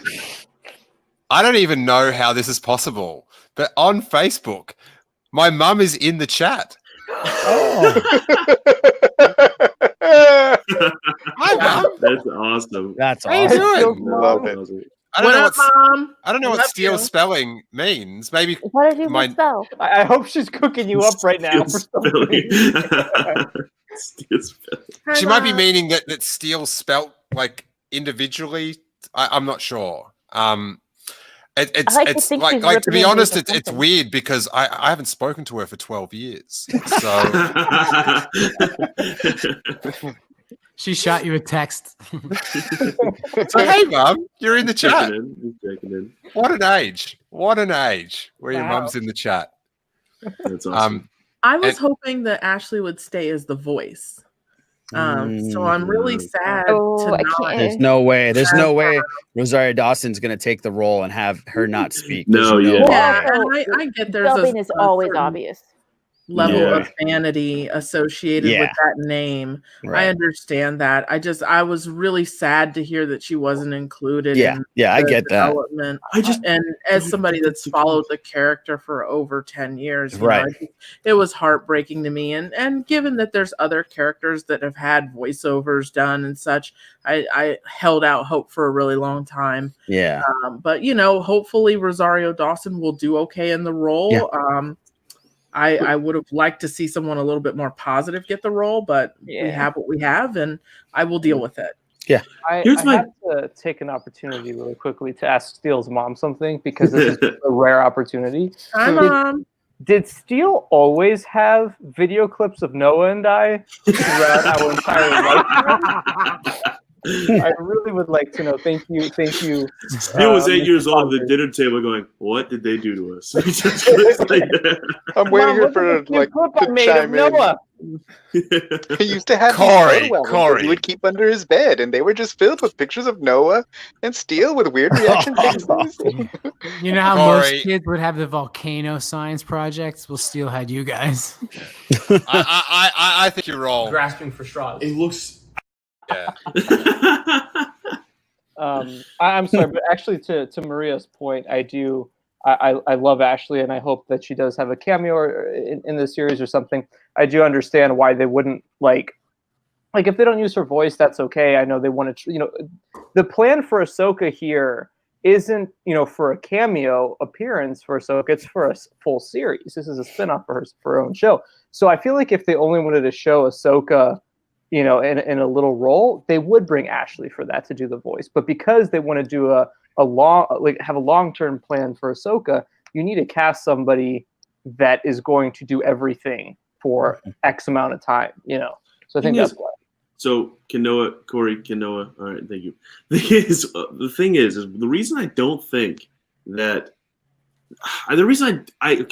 Speaker 1: I don't even know how this is possible. But on Facebook, my mum is in the chat.
Speaker 2: Oh,
Speaker 1: Hi, mum.
Speaker 5: That's awesome.
Speaker 2: that's
Speaker 1: How you
Speaker 2: awesome.
Speaker 1: doing?
Speaker 6: Love it.
Speaker 1: I don't
Speaker 4: What
Speaker 1: know
Speaker 4: up, Mom?
Speaker 1: I don't know what
Speaker 4: Love
Speaker 1: Steele
Speaker 4: you.
Speaker 1: spelling means. Maybe
Speaker 7: What did you
Speaker 1: my
Speaker 7: misspell?
Speaker 3: I hope she's cooking you up right now. For something.
Speaker 5: Steel spelling.
Speaker 4: Hi,
Speaker 1: she might be
Speaker 4: Mom.
Speaker 1: meaning that Steele spelt like individually. I'm not sure. It's
Speaker 7: I like to
Speaker 1: it's
Speaker 7: think
Speaker 1: like
Speaker 7: she's
Speaker 1: to be
Speaker 7: ripping
Speaker 1: honest,
Speaker 7: into
Speaker 1: it's
Speaker 7: something.
Speaker 1: weird because I haven't spoken to her for 12 years. So
Speaker 8: She shot you a text.
Speaker 1: hey, mum, you're in the
Speaker 5: Checking
Speaker 1: chat.
Speaker 5: in. He's checking in.
Speaker 1: What an age! What an age! Where your
Speaker 3: Wow.
Speaker 1: mum's in the chat.
Speaker 5: That's awesome.
Speaker 4: I was
Speaker 1: And-
Speaker 4: hoping that Ashley would stay as the voice. So I'm really sad
Speaker 7: Oh,
Speaker 4: to
Speaker 7: I
Speaker 4: not.
Speaker 7: can't.
Speaker 2: There's no way. There's no way Rosario Dawson's gonna take the role and have her not speak.
Speaker 5: No,
Speaker 2: There's
Speaker 5: yeah.
Speaker 4: Yeah,
Speaker 7: Also,
Speaker 4: and I get there's
Speaker 7: Dubbing is always
Speaker 4: certain
Speaker 7: obvious.
Speaker 4: level
Speaker 5: Yeah.
Speaker 4: of vanity associated with
Speaker 2: Yeah.
Speaker 4: that name. I
Speaker 2: Right.
Speaker 4: understand that. I was really sad to hear that she wasn't included
Speaker 2: Yeah.
Speaker 4: in
Speaker 2: Yeah. I
Speaker 4: the
Speaker 2: get that.
Speaker 4: development.
Speaker 5: I just
Speaker 4: And as
Speaker 5: don't
Speaker 4: somebody
Speaker 5: think
Speaker 4: that's
Speaker 5: it's
Speaker 4: followed the character for over 10 years, you
Speaker 2: Right.
Speaker 4: know, it was heartbreaking to me. And given that there's other characters that have had voiceovers done and such, I held out hope for a really long time.
Speaker 2: Yeah.
Speaker 4: But you know, hopefully Rosario Dawson will do okay in the role. I would have liked to see someone a little bit more positive get the role, but we
Speaker 3: Yeah.
Speaker 4: have what we have, and I will deal with it.
Speaker 3: I
Speaker 5: Here's my-
Speaker 3: have to take an opportunity really quickly to ask Steele's mom something because this is a rare opportunity.
Speaker 4: Hi,
Speaker 3: Did-
Speaker 4: Mom.
Speaker 3: Did Steele always have video clips of Noah and I throughout our entire life? I really would like to know. Thank you.
Speaker 5: He was 8
Speaker 3: Mr.
Speaker 5: years old at the
Speaker 3: Saunders.
Speaker 5: dinner table going, what did they do to us? He just goes like that.
Speaker 6: I'm waiting
Speaker 3: Mom,
Speaker 6: here
Speaker 3: look
Speaker 6: for
Speaker 3: at the
Speaker 6: like
Speaker 3: clip I
Speaker 6: to
Speaker 3: made of
Speaker 6: chime in.
Speaker 3: Noah.
Speaker 6: He used to have
Speaker 1: Corey,
Speaker 6: these photo albums that
Speaker 1: Corey.
Speaker 6: he would keep under his bed, and they were just filled with pictures of Noah and Steele with weird reaction faces.
Speaker 8: You know how
Speaker 1: Corey.
Speaker 8: most kids would have the volcano science projects? Well, Steele had you guys.
Speaker 1: I think you're wrong.
Speaker 10: grasping for straws.
Speaker 9: It looks.
Speaker 1: Yeah.
Speaker 3: I'm sorry, but actually, to Maria's point, I love Ashley, and I hope that she does have a cameo in the series or something. I do understand why they wouldn't like if they don't use her voice, that's okay. I know they want to, the plan for Ahsoka here isn't, for a cameo appearance for Ahsoka. It's for a full series. This is a spinoff for her own show. So I feel like if they only wanted to show Ahsoka, in a little role, they would bring Ashley for that to do the voice. But because they want to do have a long-term plan for Ahsoka, you need to cast somebody that is going to do everything for X amount of time, So I think that's why.
Speaker 5: So Corey, all right, thank you. The thing is the reason I don't think that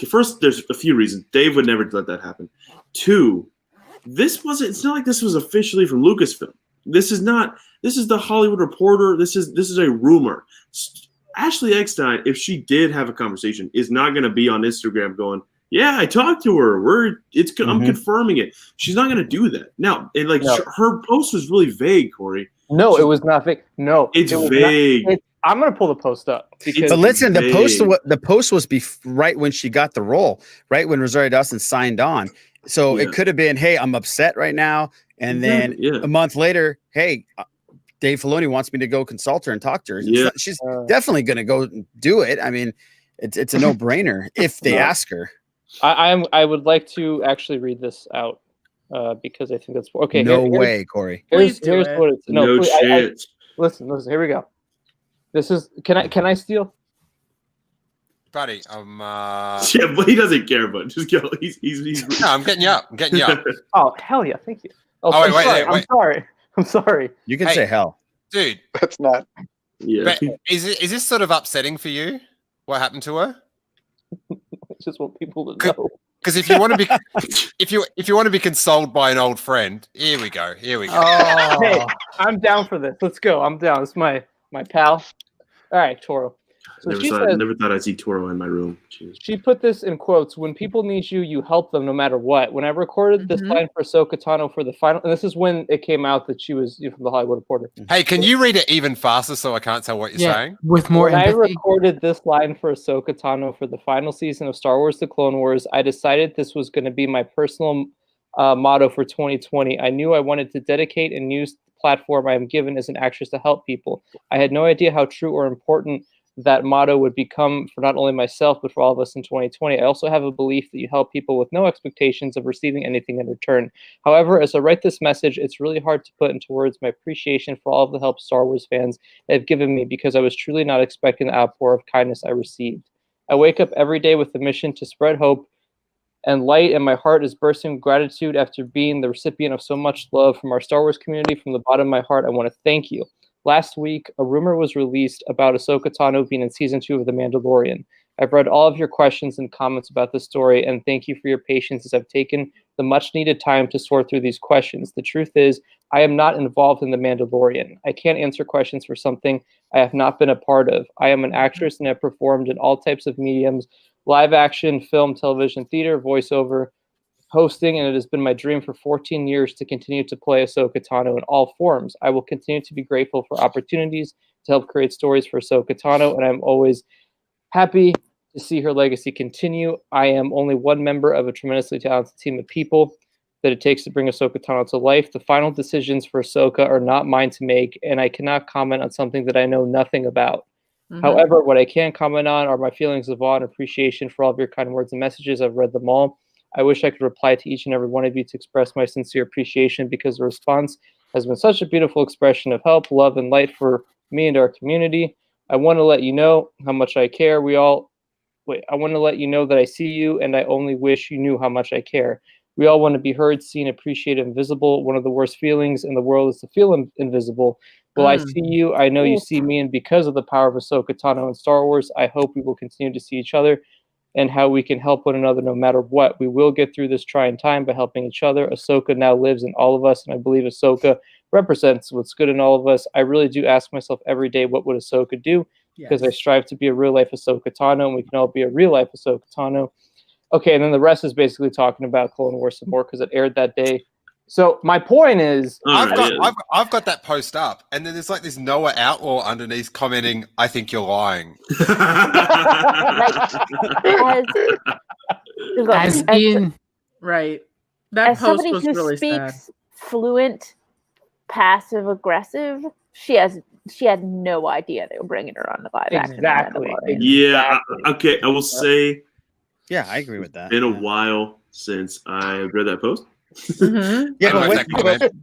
Speaker 5: first, there's a few reasons. Dave would never let that happen. Two, it's not like this was officially from Lucasfilm. This is the Hollywood Reporter. This is a rumor. Ashley Eckstein, if she did have a conversation, is not going to be on Instagram going, yeah, I talked to her. I'm confirming it. She's not going to do that. Now, her post was really vague, Corey.
Speaker 3: No, it was not vague. No,
Speaker 5: It's vague.
Speaker 3: I'm going to pull the post up.
Speaker 2: But listen, the post was right when she got the role, right when Rosario Dawson signed on. So it could have been, hey, I'm upset right now. And then a month later, hey, Dave Filoni wants me to go consult her and talk to her. She's definitely going to go do it. I mean, it's a no-brainer if they ask her.
Speaker 3: I would like to actually read this out because I think that's okay.
Speaker 2: No way, Corey.
Speaker 3: Here's what it's
Speaker 5: no shit.
Speaker 3: Listen. Here we go. This is can I steal?
Speaker 1: Buddy,
Speaker 5: yeah, but he doesn't care. But just go. He's
Speaker 1: no, I'm getting you up.
Speaker 3: Oh hell yeah! Thank you.
Speaker 1: Oh, wait.
Speaker 3: I'm sorry.
Speaker 2: You can say hell,
Speaker 1: dude.
Speaker 6: That's not.
Speaker 5: Yeah.
Speaker 1: But is this sort of upsetting for you? What happened to her?
Speaker 3: I just want people to know.
Speaker 1: Because if you want to be, if you want to be consoled by an old friend, here we go.
Speaker 3: Oh. Hey, I'm down for this. Let's go. I'm down. It's my pal. All right, Toro. So she says,
Speaker 5: never thought I'd see Toro in my room. Jeez.
Speaker 3: She put this in quotes: "When people need you, you help them no matter what." When I recorded this line for Ahsoka Tano for the final, and this is when it came out that she was from the Hollywood Reporter.
Speaker 1: Hey, can you read it even faster so I can't tell what you're saying?
Speaker 8: With more
Speaker 3: When
Speaker 8: empathy.
Speaker 3: I recorded this line for Ahsoka Tano for the final season of Star Wars: The Clone Wars, I decided this was going to be my personal motto for 2020. I knew I wanted to dedicate and use the platform I am given as an actress to help people. I had no idea how true or important that motto would become for not only myself, but for all of us in 2020. I also have a belief that you help people with no expectations of receiving anything in return. However, as I write this message, it's really hard to put into words my appreciation for all of the help Star Wars fans have given me, because I was truly not expecting the outpour of kindness I received. I wake up every day with the mission to spread hope and light, and my heart is bursting with gratitude after being the recipient of so much love from our Star Wars community. From the bottom of my heart, I want to thank you. Last week, a rumor was released about Ahsoka Tano being in Season 2 of The Mandalorian. I've read all of your questions and comments about the story, and thank you for your patience as I've taken the much-needed time to sort through these questions. The truth is, I am not involved in The Mandalorian. I can't answer questions for something I have not been a part of. I am an actress and have performed in all types of mediums: live action, film, television, theater, voiceover, hosting, and it has been my dream for 14 years to continue to play Ahsoka Tano in all forms. I will continue to be grateful for opportunities to help create stories for Ahsoka Tano, and I'm always happy to see her legacy continue. I am only one member of a tremendously talented team of people that it takes to bring Ahsoka Tano to life. The final decisions for Ahsoka are not mine to make, and I cannot comment on something that I know nothing about. However, what I can comment on are my feelings of awe and appreciation for all of your kind words and messages. I've read them all. I wish I could reply to each and every one of you to express my sincere appreciation, because the response has been such a beautiful expression of help, love, and light for me and our community. I want to let you know how much I care. I want to let you know that I see you, and I only wish you knew how much I care. We all want to be heard, seen, appreciated, and visible. One of the worst feelings in the world is to feel invisible. Well, I see you. I know you see me, and because of the power of Ahsoka Tano and Star Wars, I hope we will continue to see each other and how we can help one another no matter what. We will get through this trying time by helping each other. Ahsoka now lives in all of us, and I believe Ahsoka represents what's good in all of us. I really do ask myself every day, what would Ahsoka do? Because I strive to be a real-life Ahsoka Tano, and we can all be a real-life Ahsoka Tano. Okay, and then the rest is basically talking about Clone Wars some more, because it aired that day. So my point is,
Speaker 1: I've got that post up, and then there's like this Noah Outlaw underneath commenting, "I think you're lying."
Speaker 8: As Ian,
Speaker 4: right. That
Speaker 7: As
Speaker 4: post
Speaker 7: somebody
Speaker 4: was
Speaker 7: who
Speaker 4: really sad.
Speaker 7: speaks fluent passive aggressive, she had no idea they were bringing her on the live action.
Speaker 3: Exactly.
Speaker 5: Yeah. Okay. I will say.
Speaker 2: Yeah, I agree with that.
Speaker 5: Been a while since I read that post.
Speaker 2: Yeah,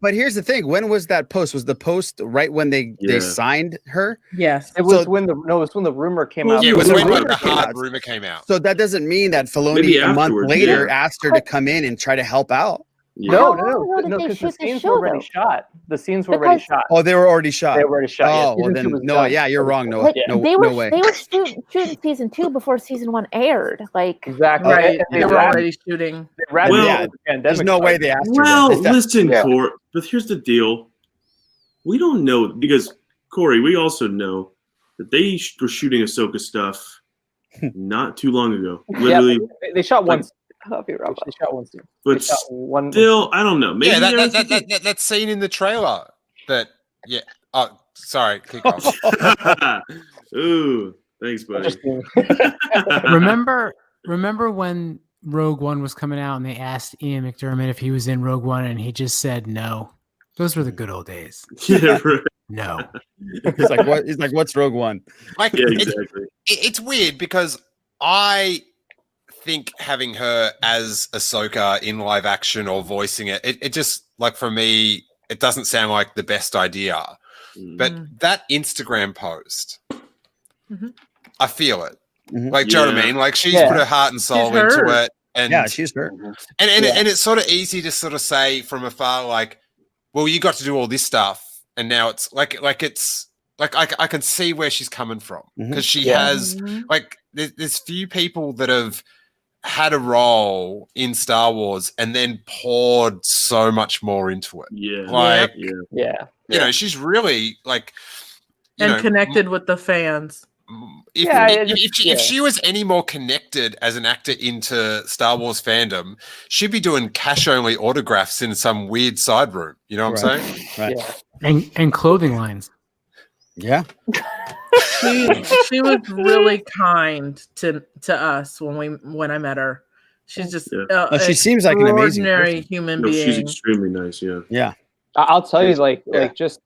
Speaker 2: but here's the thing: when was that post? Was the post right when they signed her?
Speaker 4: Yes,
Speaker 3: it was when the rumor came out.
Speaker 1: Yeah, it was when the hard rumor came out.
Speaker 2: So that doesn't mean that Filoni a month later asked her to come in and try to help out.
Speaker 5: Yeah.
Speaker 3: No, because the scenes were already shot. The scenes were already shot.
Speaker 2: Oh, they were already shot.
Speaker 3: They were already shot.
Speaker 2: Oh, well then, no, yeah, you're wrong, Noah.
Speaker 7: Like,
Speaker 2: no
Speaker 7: they were
Speaker 2: way.
Speaker 7: they were shooting season 2 before season 1 aired. Like
Speaker 3: exactly,
Speaker 4: right? They were already shooting.
Speaker 2: There's no way they asked her.
Speaker 5: Well, listen, Corey, but here's the deal: we don't know, because Corey, we also know that they were shooting Ahsoka stuff not too long ago. Literally,
Speaker 3: they shot one. They shot one scene.
Speaker 5: But still, I don't know. Maybe
Speaker 1: that scene in the trailer. Oh, sorry. Kick off.
Speaker 5: Ooh, thanks, buddy.
Speaker 8: remember when Rogue One was coming out and they asked Ian McDiarmid if he was in Rogue One, and he just said no. Those were the good old days.
Speaker 5: Yeah, right.
Speaker 8: No.
Speaker 2: He's like, what? He's like, what's Rogue One?
Speaker 1: Like,
Speaker 5: yeah, exactly.
Speaker 1: It's weird because I think having her as Ahsoka in live action or voicing it just, like, for me, it doesn't sound like the best idea. But that Instagram post, I feel it. Like, do you know what I mean? Like, she's put her heart and soul into it. And
Speaker 2: yeah, she's hurt.
Speaker 1: And it's sort of easy to sort of say from afar, like, well, you got to do all this stuff, and now it's like it's like I can see where she's coming from, because she has like there's few people that have had a role in Star Wars and then poured so much more into it.
Speaker 5: Yeah,
Speaker 1: like you know, she's really like
Speaker 4: connected with the fans.
Speaker 1: if she was any more connected as an actor into Star Wars fandom, she'd be doing cash-only autographs in some weird side room. You know what I'm saying?
Speaker 2: Right.
Speaker 3: Yeah.
Speaker 8: And clothing lines.
Speaker 2: Yeah.
Speaker 4: She was really kind to us when I met her. She's just
Speaker 2: she seems like an amazing
Speaker 4: ordinary
Speaker 2: person.
Speaker 4: human
Speaker 5: No,
Speaker 4: being.
Speaker 5: she's extremely nice. Yeah.
Speaker 2: Yeah.
Speaker 3: I'll tell you, like just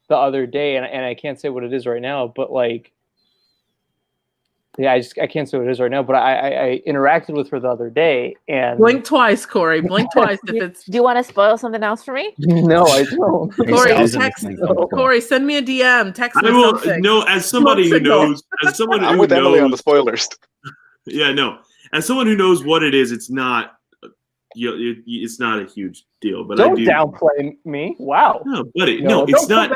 Speaker 3: the other day, and I can't say what it is right now, but like, I can't say what it is right now, but I interacted with her the other day, and
Speaker 4: Blink twice, Corey. Blink twice if it's.
Speaker 7: Do you want to spoil something else for me?
Speaker 3: No, I don't.
Speaker 4: Corey, send me a DM. Text me
Speaker 5: I will.
Speaker 4: something.
Speaker 5: No, as somebody who knows,
Speaker 6: I'm with Emily on the spoilers.
Speaker 5: Yeah, no. As someone who knows what it is, it's not. It's not a huge deal. But
Speaker 3: don't downplay me. Wow.
Speaker 5: No, buddy. No, it's not.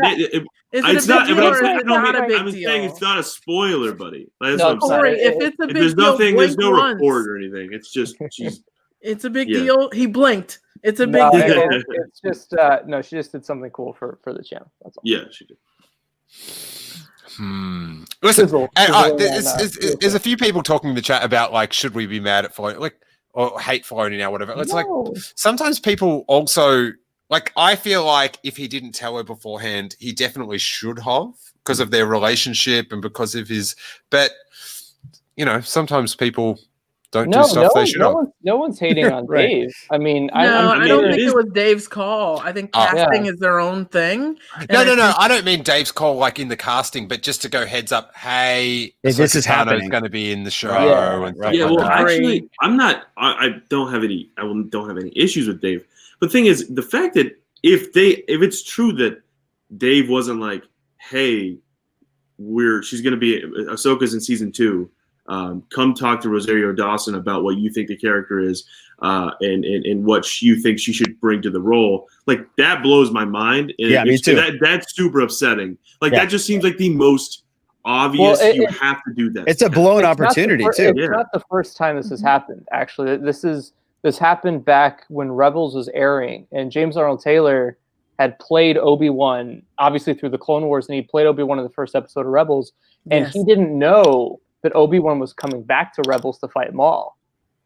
Speaker 5: It's not. I'm saying it's not a spoiler, buddy. That's what I'm
Speaker 4: Corey,
Speaker 5: saying.
Speaker 4: if it's a big
Speaker 5: there's
Speaker 4: deal,
Speaker 5: nothing. There's no
Speaker 4: once.
Speaker 5: report or anything. It's just she's.
Speaker 4: It's a big deal. He blinked. It's a big deal.
Speaker 3: It's just no. She just did something cool for the channel. That's all.
Speaker 5: Yeah, she did.
Speaker 1: Listen, there's a few people talking in the chat about like, should we be mad at Filoni, like, or hate Filoni now, whatever. It's like sometimes people also like. I feel like if he didn't tell her beforehand, he definitely should have because of their relationship and because of his. But you know, sometimes people don't do stuff they should have.
Speaker 3: No one's hating on Dave. I mean,
Speaker 4: I don't think it was Dave's call. I think casting is their own thing.
Speaker 1: No. I don't mean Dave's call like in the casting, but just to go heads up. Hey,
Speaker 2: this is happening.
Speaker 1: Going to be in the show.
Speaker 5: Actually, I'm not. I don't have any. I don't have any issues with Dave. But the thing is, the fact that if it's true that Dave wasn't like, hey, she's going to be Ahsoka's in season 2. Come talk to Rosario Dawson about what you think the character is and what you think she should bring to the role. Like that blows my mind. And
Speaker 2: me too.
Speaker 5: That's super upsetting. Like that just seems like the most obvious. You have to do that.
Speaker 2: It's a blown opportunity too.
Speaker 3: It's not the first time this has happened. Actually, this happened back when Rebels was airing, and James Arnold Taylor had played Obi-Wan, obviously through the Clone Wars, and he played Obi-Wan in the first episode of Rebels, and he didn't know that Obi-Wan was coming back to Rebels to fight Maul.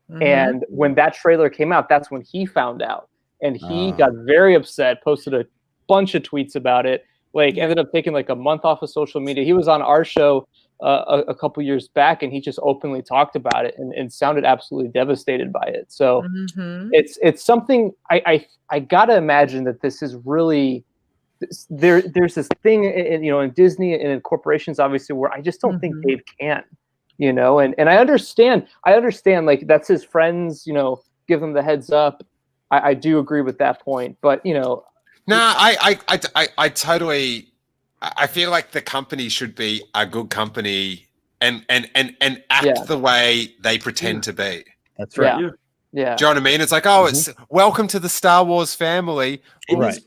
Speaker 3: Mm-hmm. And when that trailer came out, that's when he found out. And he got very upset, posted a bunch of tweets about it, like ended up taking like a month off of social media. He was on our show a couple years back, and he just openly talked about it and sounded absolutely devastated by it. So it's something I gotta imagine that this is really there's this thing in Disney and in corporations obviously where I just don't think Dave can. And I understand like that's his friends, give them the heads up. I do agree with that point, but
Speaker 1: I totally, I feel like the company should be a good company and act the way they pretend to be.
Speaker 2: That's right.
Speaker 3: Yeah.
Speaker 1: Do you know what I mean? It's like, it's welcome to the Star Wars family.
Speaker 2: Right.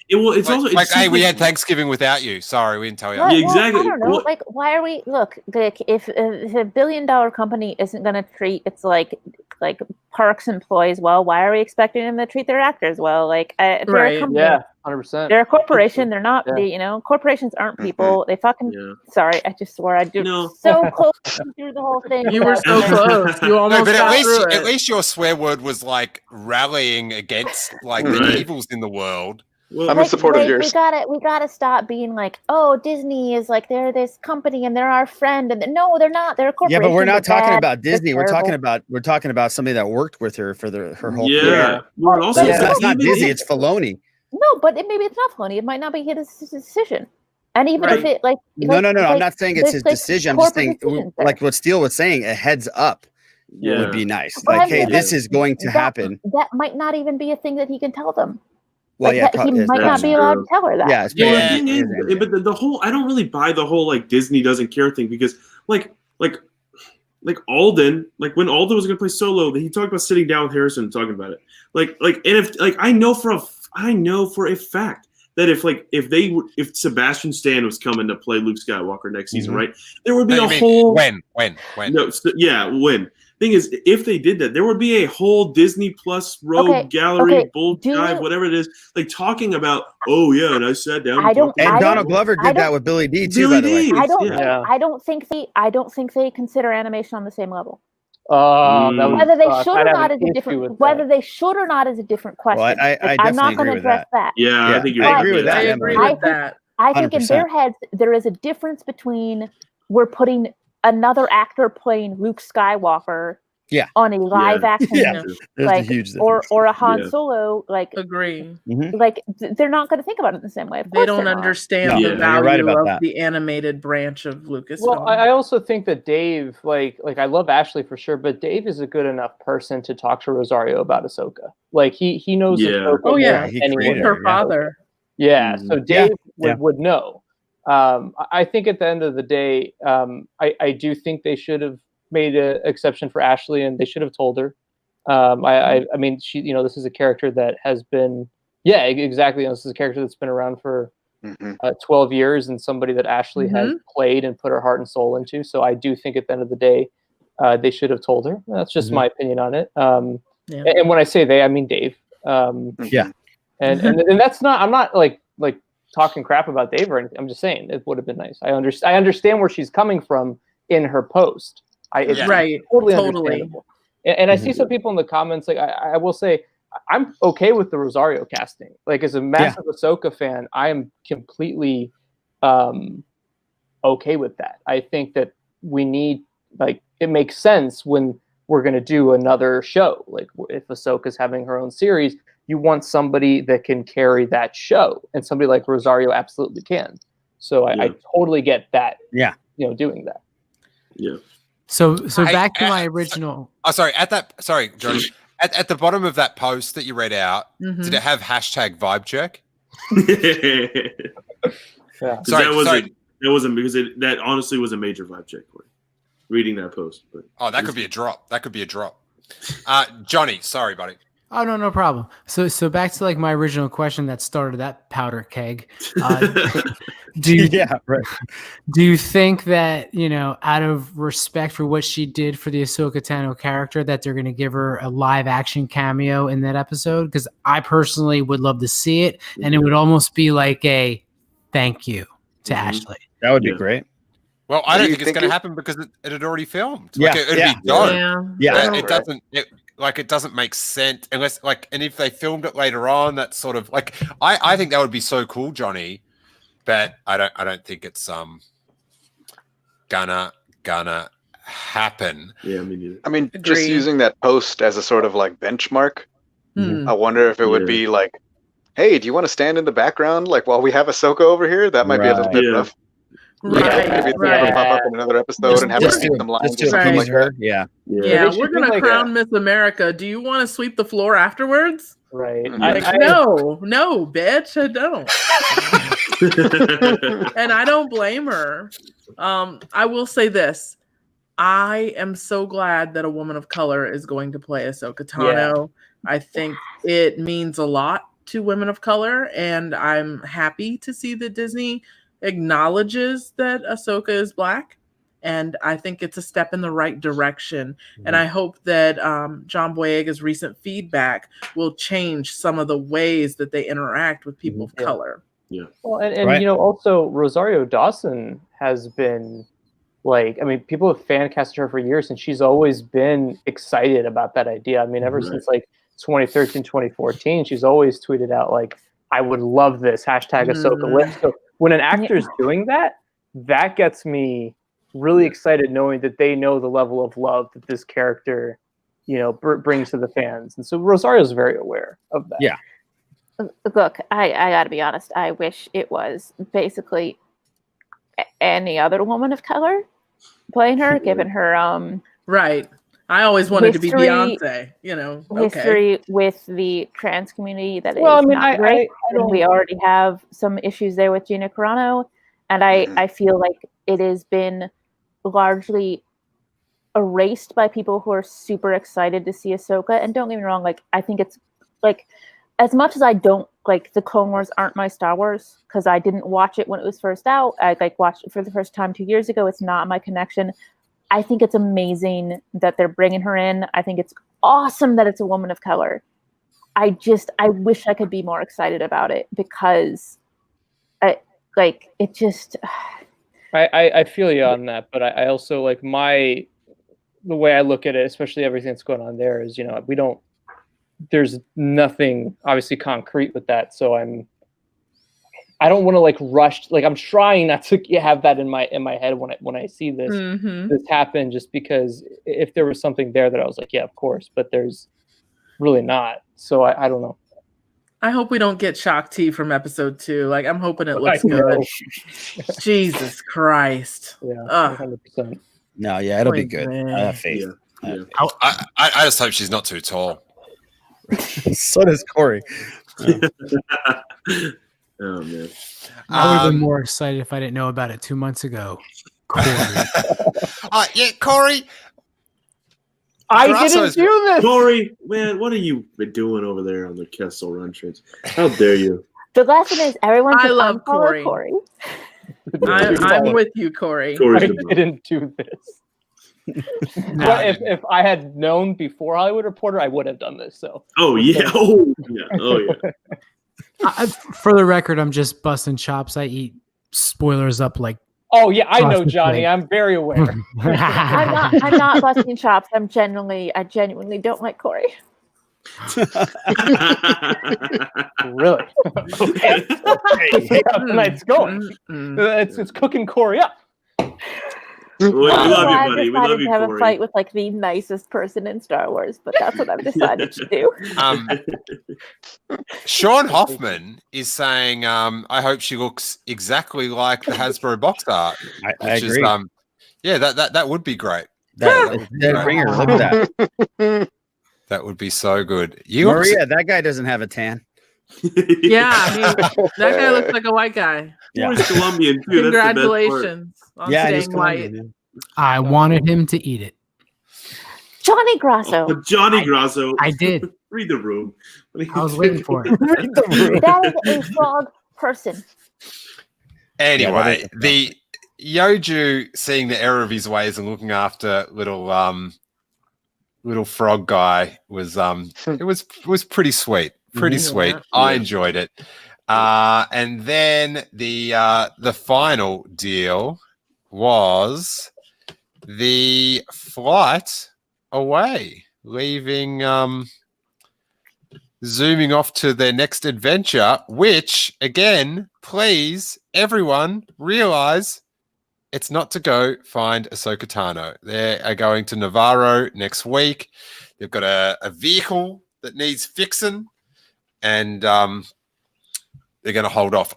Speaker 5: It's also
Speaker 1: like, hey, we had Thanksgiving without you. Sorry, we didn't tell you.
Speaker 7: Well,
Speaker 5: exactly.
Speaker 7: I don't know. Like, why are we? Look, like, if a $1 billion company isn't going to treat its like Parks employees well, why are we expecting them to treat their actors well? Like, they're a company.
Speaker 3: Yeah, 100%.
Speaker 7: They're a corporation. They're not. Corporations aren't people. They fucking. Yeah. Sorry, I just swore. I do so close through the whole thing.
Speaker 4: You were so close. You almost got through it.
Speaker 1: At least your swear word was like rallying against like the evils in the world.
Speaker 6: Well, I'm a supporter of yours.
Speaker 7: We gotta stop being like, oh, Disney is like they're this company and they're our friend, and no, they're not. They're a corporation.
Speaker 2: Yeah, but we're not talking about Disney. We're talking about somebody that worked with her for her whole career.
Speaker 5: Well, also,
Speaker 2: it's not Disney. It's Filoni.
Speaker 7: No, but maybe it's not Filoni. It might not be his decision. And even if it
Speaker 2: no, I'm not saying it's his decision. I'm just saying, like what Steele was saying, a heads up would be nice. Like, hey, this is going to happen.
Speaker 7: That might not even be a thing that he can tell them.
Speaker 2: Well,
Speaker 7: he might not be allowed to tell her that.
Speaker 2: Yeah,
Speaker 5: but the whole I don't really buy the whole like Disney doesn't care thing because like Alden, like when Alden was gonna play Solo, he talked about sitting down with Harrison and talking about it. I know for a fact that if Sebastian Stan was coming to play Luke Skywalker next season, right? There would be
Speaker 1: No,
Speaker 5: a
Speaker 1: you mean
Speaker 5: whole
Speaker 1: when.
Speaker 5: No, when. Thing is, if they did that, there would be a whole Disney Plus Rogue Gallery, Bull Dive, whatever it is, like talking about. Oh yeah, and I sat down.
Speaker 2: And Donald Glover did that with Billy D too. By the way,
Speaker 7: I don't think they consider animation on the same level.
Speaker 3: Whether
Speaker 7: they should or not is a different. Whether they should or not is a different question.
Speaker 2: Well,
Speaker 7: I'm not going to address that.
Speaker 5: Yeah, I think
Speaker 2: I agree with that.
Speaker 4: I agree with that.
Speaker 7: I think in their heads there is a difference between we're putting another actor playing Luke Skywalker on a live action like or a Han Solo
Speaker 4: agree.
Speaker 7: Like they're not going to think about it in the same way.
Speaker 4: They don't understand the value of the animated branch of Lucasfilm.
Speaker 3: Well, I also think that Dave, like I love Ashley for sure, but Dave is a good enough person to talk to Rosario about Ahsoka. Like he knows Ahsoka more than anyone.
Speaker 4: Her father.
Speaker 3: Yeah, so Dave would know. I think at the end of the day, I do think they should have made an exception for Ashley, and they should have told her. I mean, she, this is a character that has been, exactly. This is a character that's been around for 12 years, and somebody that Ashley has played and put her heart and soul into. So I do think at the end of the day, they should have told her. That's just my opinion on it. And when I say they, I mean Dave. And that's not. I'm not like talking crap about Dave or anything. I'm just saying it would have been nice. I understand where she's coming from in her post. It's totally understandable. And I see some people in the comments, like I will say, I'm okay with the Rosario casting. Like as a massive Ahsoka fan, I am completely okay with that. I think that we need, it makes sense when we're going to do another show. Like if Ahsoka's having her own series, you want somebody that can carry that show, and somebody like Rosario absolutely can. So I totally get that. Yeah, doing that.
Speaker 5: Yeah.
Speaker 8: So back to my original.
Speaker 1: Sorry, Johnny. At the bottom of that post that you read out, did it have hashtag vibe check?
Speaker 5: That wasn't because that honestly was a major vibe check for reading that post. But
Speaker 1: that could be a drop. Johnny, sorry, buddy.
Speaker 8: Oh no problem. So back to my original question that started that powder keg. Do you think that out of respect for what she did for the Ahsoka Tano character that they're going to give her a live action cameo in that episode? Because I personally would love to see it, and it would almost be like a thank you to Ashley.
Speaker 2: That would be great.
Speaker 1: Well, I don't think it's going to happen because it had already filmed. It'd be done. It doesn't make sense unless and if they filmed it later on, that's sort of I think that would be so cool, Johnny, but I don't think it's gonna happen.
Speaker 5: Yeah, me neither.
Speaker 6: I mean, just using that post as a sort of benchmark. I wonder if it would be hey, do you want to stand in the background while we have Ahsoka over here? That might be a little bit rough. Maybe pop up in another episode and have her speak some lines.
Speaker 2: Like her.
Speaker 4: Yeah, we're gonna crown Miss America. Do you want to sweep the floor afterwards?
Speaker 3: Right.
Speaker 4: No, bitch, I don't. And I don't blame her. I will say this: I am so glad that a woman of color is going to play Ahsoka Tano. I think it means a lot to women of color, and I'm happy to see that Disney acknowledges that Ahsoka is Black, and I think it's a step in the right direction. And I hope that John Boyega's recent feedback will change some of the ways that they interact with people of color.
Speaker 5: Yeah.
Speaker 3: Well, and also Rosario Dawson has been people have fan casted her for years, and she's always been excited about that idea. I mean, ever since 2013, 2014, she's always tweeted out I would love this #Ahsoka lift. So when an actor's doing that gets me really excited, knowing that they know the level of love that this character, brings to the fans. And so Rosario's very aware of that.
Speaker 2: Yeah.
Speaker 7: Look, I got to be honest. I wish it was basically any other woman of color playing her, given her
Speaker 4: right. I always wanted to be Beyonce,
Speaker 7: history with the trans community that is not great. We already have some issues there with Gina Carano, and I feel like it has been largely erased by people who are super excited to see Ahsoka. And don't get me wrong, I think it's as much as I don't like the Clone Wars aren't my Star Wars because I didn't watch it when it was first out. I like watched it for the first time 2 years ago. It's not my connection. I think it's amazing that they're bringing her in. I think it's awesome that it's a woman of color. I wish I could be more excited about it because I
Speaker 3: feel you on that, but I also like the way I look at it, especially everything that's going on there is, there's nothing obviously concrete with that. So I don't want to like rush. Like I'm trying not to have that in my head when I see this happen, just because if there was something there that I was like, yeah, of course, but there's really not. So I don't know.
Speaker 4: I hope we don't get Shock T from episode 2. Like I'm hoping it looks good. Jesus Christ.
Speaker 3: Yeah, 100%.
Speaker 2: No, yeah, it'll be good. I have faith.
Speaker 5: Yeah.
Speaker 1: I just hope she's not too tall.
Speaker 2: So does Corey.
Speaker 5: Oh man.
Speaker 8: I would have been more excited if I didn't know about it 2 months ago. Corey.
Speaker 1: Yeah, Corey.
Speaker 3: I didn't do this.
Speaker 5: Corey, man, what have you been doing over there on the Kessel Run trains? How dare you?
Speaker 7: The lesson is everyone
Speaker 4: I
Speaker 7: should
Speaker 4: love
Speaker 7: unfollow
Speaker 4: Corey. I'm with you, Corey.
Speaker 3: I didn't do this. But if I had known before Hollywood Reporter, I would have done this. So.
Speaker 5: Oh yeah. Oh yeah.
Speaker 8: For the record, I'm just busting chops. I eat spoilers up like.
Speaker 3: Oh yeah, I know, Johnny. I'm very aware.
Speaker 7: I'm not busting chops. I genuinely don't like Corey.
Speaker 3: Really? Okay. Tonight's going. It's cooking Corey up.
Speaker 5: We love you, buddy. We love
Speaker 7: I've decided
Speaker 5: you,
Speaker 7: to have
Speaker 5: Corey.
Speaker 7: a fight with like the nicest person in Star Wars, but that's what I've decided to do.
Speaker 1: Sean Hoffman is saying, I hope she looks exactly like the Hasbro box art.
Speaker 2: I agree.
Speaker 1: That would be great.
Speaker 2: Dead ringer. Look at that.
Speaker 1: That would be so good.
Speaker 2: Maria, that guy doesn't have a tan.
Speaker 4: Yeah, that guy looks like a white guy.
Speaker 2: Yeah.
Speaker 5: He's Colombian too.
Speaker 4: Congratulations on staying white.
Speaker 8: I wanted him to eat it.
Speaker 7: Johnny Grasso.
Speaker 5: Johnny Grasso.
Speaker 8: I did.
Speaker 5: Read the room.
Speaker 8: I was waiting for it.
Speaker 7: That is a frog person.
Speaker 1: Anyway, the Yoju seeing the error of his ways and looking after little frog guy was pretty sweet. Pretty sweet. I enjoyed it. And then the final deal was the flight away, leaving zooming off to their next adventure, which again, please everyone realize it's not to go find Ahsoka Tano. They are going to Navarro next week. They've got a vehicle that needs fixing, and they're going to hold off.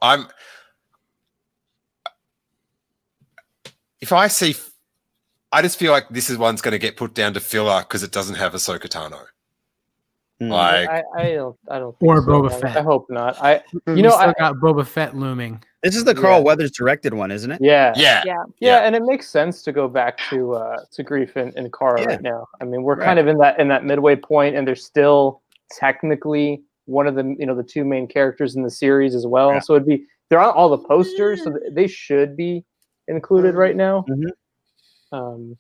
Speaker 1: I just feel like this is one's going to get put down to filler because it doesn't have Ahsoka Tano. Like
Speaker 3: I don't think
Speaker 8: Or
Speaker 3: so.
Speaker 8: Boba Fett.
Speaker 3: I hope not.
Speaker 8: I got Boba Fett looming.
Speaker 2: This is the Carl Weathers directed one, isn't it?
Speaker 3: Yeah,
Speaker 1: Yeah.
Speaker 3: and it makes sense to go back to Grief and Cara right now. I mean, we're kind of in that midway point, and they're still technically one of the the two main characters in the series as well. Yeah. So they're on all the posters, so they should be included right now.
Speaker 1: We've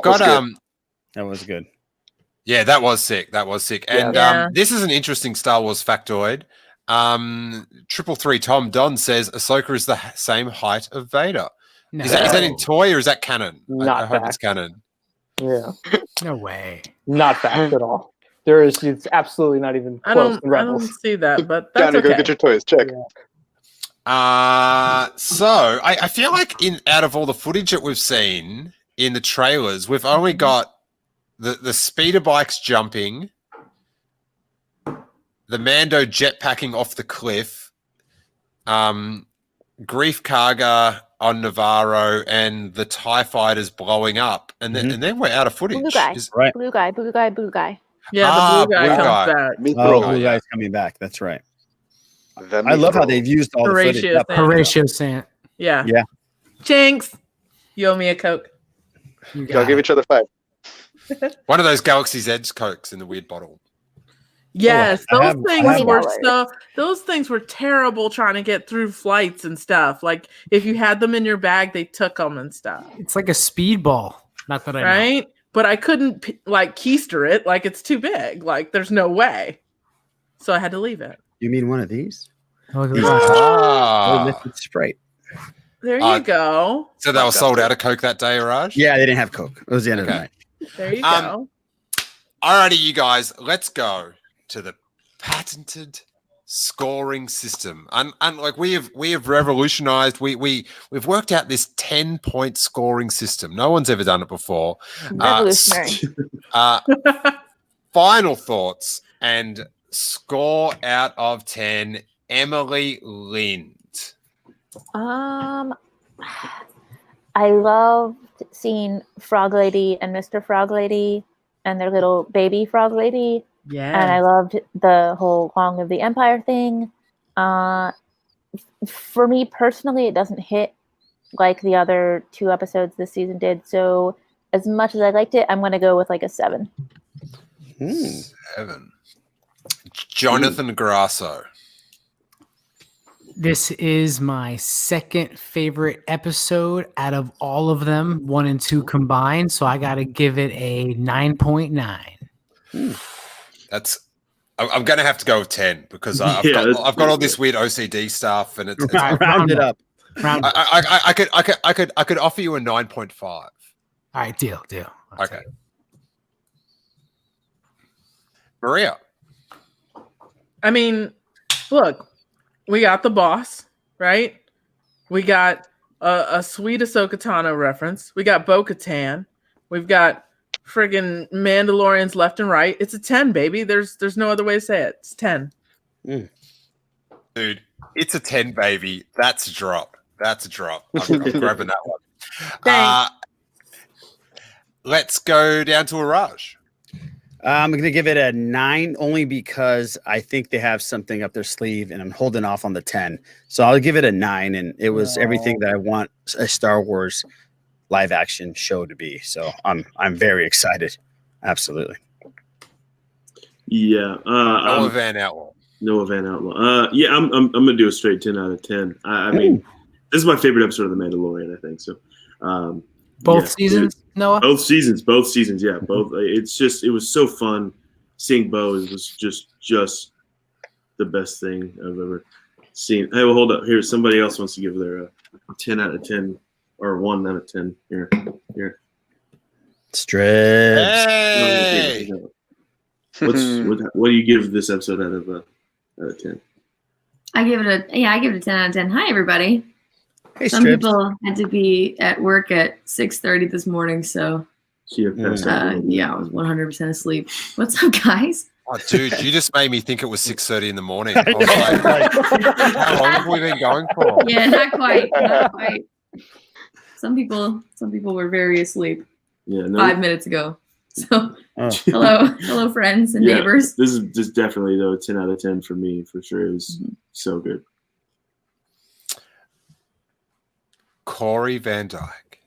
Speaker 1: got
Speaker 2: that was good.
Speaker 1: Yeah, that was sick. And this is an interesting Star Wars factoid. 333 Tom Don says Ahsoka is the same height of Vader. No. Is that in toy or is that canon? I hope it's canon.
Speaker 3: Yeah.
Speaker 8: No way.
Speaker 3: Not fact at all. It's absolutely not even close. I don't
Speaker 4: see that, but that's
Speaker 6: Johnny,
Speaker 4: okay.
Speaker 6: go get your toys. Check.
Speaker 1: So I feel like out of all the footage that we've seen in the trailers, we've only got the speeder bikes jumping, the Mando jetpacking off the cliff, Grief Karga on Navarro, and the TIE fighters blowing up, and then we're out of footage.
Speaker 7: Blue guy. Blue guy.
Speaker 4: Yeah, the blue guy comes back.
Speaker 2: Blue guy's coming back. That's right. I love how they've used all the footage.
Speaker 8: Horatio Sant.
Speaker 4: Yeah.
Speaker 2: Yeah.
Speaker 4: Jinx, you owe me a Coke.
Speaker 6: Y'all give each other 5.
Speaker 1: One of those Galaxy's Edge Cokes in the weird bottle.
Speaker 4: Yes,
Speaker 7: $20.
Speaker 4: those things were terrible trying to get through flights and stuff. Like if you had them in your bag, they took them and stuff.
Speaker 8: It's like a speedball. Not that I know.
Speaker 4: Right? But I couldn't like keister it. Like it's too big. Like there's no way. So I had to leave it.
Speaker 2: You mean one of these?
Speaker 8: Oh,
Speaker 2: Oh, liquid Sprite.
Speaker 4: There you go.
Speaker 1: So they were sold out of Coke that day, Raj?
Speaker 2: Yeah, they didn't have Coke. It was the end of the night.
Speaker 4: There you go.
Speaker 1: Alrighty, you guys, let's go to the patented scoring system. And like we have revolutionized. We've worked out this 10-point scoring system. No one's ever done it before.
Speaker 7: Revolutionary.
Speaker 1: Final thoughts and score out of 10. Emily Lind.
Speaker 7: I loved seeing Frog Lady and Mr. Frog Lady and their little baby Frog Lady.
Speaker 4: Yeah.
Speaker 7: And I loved the whole Long Live the Empire thing. For me personally, it doesn't hit like the other 2 episodes this season did. So as much as I liked it, I'm going to go with like a 7.
Speaker 1: 7. Jonathan Grasso.
Speaker 8: This is my second favorite episode out of all of them, 1 and 2 combined. So I got to give it a 9.9.
Speaker 1: I'm going to have to go with 10 because I've got all this weird OCD stuff and it's
Speaker 2: round it up.
Speaker 1: I could offer you a 9.5.
Speaker 8: All right, deal.
Speaker 1: Okay. Maria.
Speaker 4: I mean, look, we got the boss, right? We got a sweet Ahsoka Tano reference. We got Bo-Katan. We've got friggin' Mandalorians left and right. It's a 10, baby. There's no other way to say it. It's 10.
Speaker 1: Dude, it's a 10, baby. That's a drop. I'm grabbing that one. Let's go down to Araj.
Speaker 2: I'm going to give it a 9 only because I think they have something up their sleeve and I'm holding off on the 10. So I'll give it a 9. And it was everything that I want a Star Wars live action show to be. So I'm very excited. Absolutely.
Speaker 5: Yeah.
Speaker 1: Noah Van Outlaw.
Speaker 5: Yeah, I'm going to do a straight 10 out of 10. I mean, this is my favorite episode of The Mandalorian, I think. So,
Speaker 8: both seasons, Noah?
Speaker 5: Both seasons. Yeah, both. It was so fun seeing Bo. It was just the best thing I've ever seen. Hey, well, hold up. Here, somebody else wants to give their 10 out of 10 or 1 out of 10. Here.
Speaker 2: Strips.
Speaker 1: Hey!
Speaker 5: What do you give this episode out of 10?
Speaker 10: I give it a 10 out of 10. Hi, everybody.
Speaker 2: Hey,
Speaker 10: Some
Speaker 2: Strips.
Speaker 10: people had to be at work at 6:30 this morning, so I was 100% asleep. What's up, guys?
Speaker 1: Oh, dude, you just made me think it was 6:30 in the morning. I was like, how long have we been going for?
Speaker 10: Yeah, not quite. Some people were very asleep 5 minutes ago. So hello, friends and neighbors.
Speaker 5: This is just definitely though a 10 out of 10 for me for sure. It was so good.
Speaker 1: Corey Van Dyke.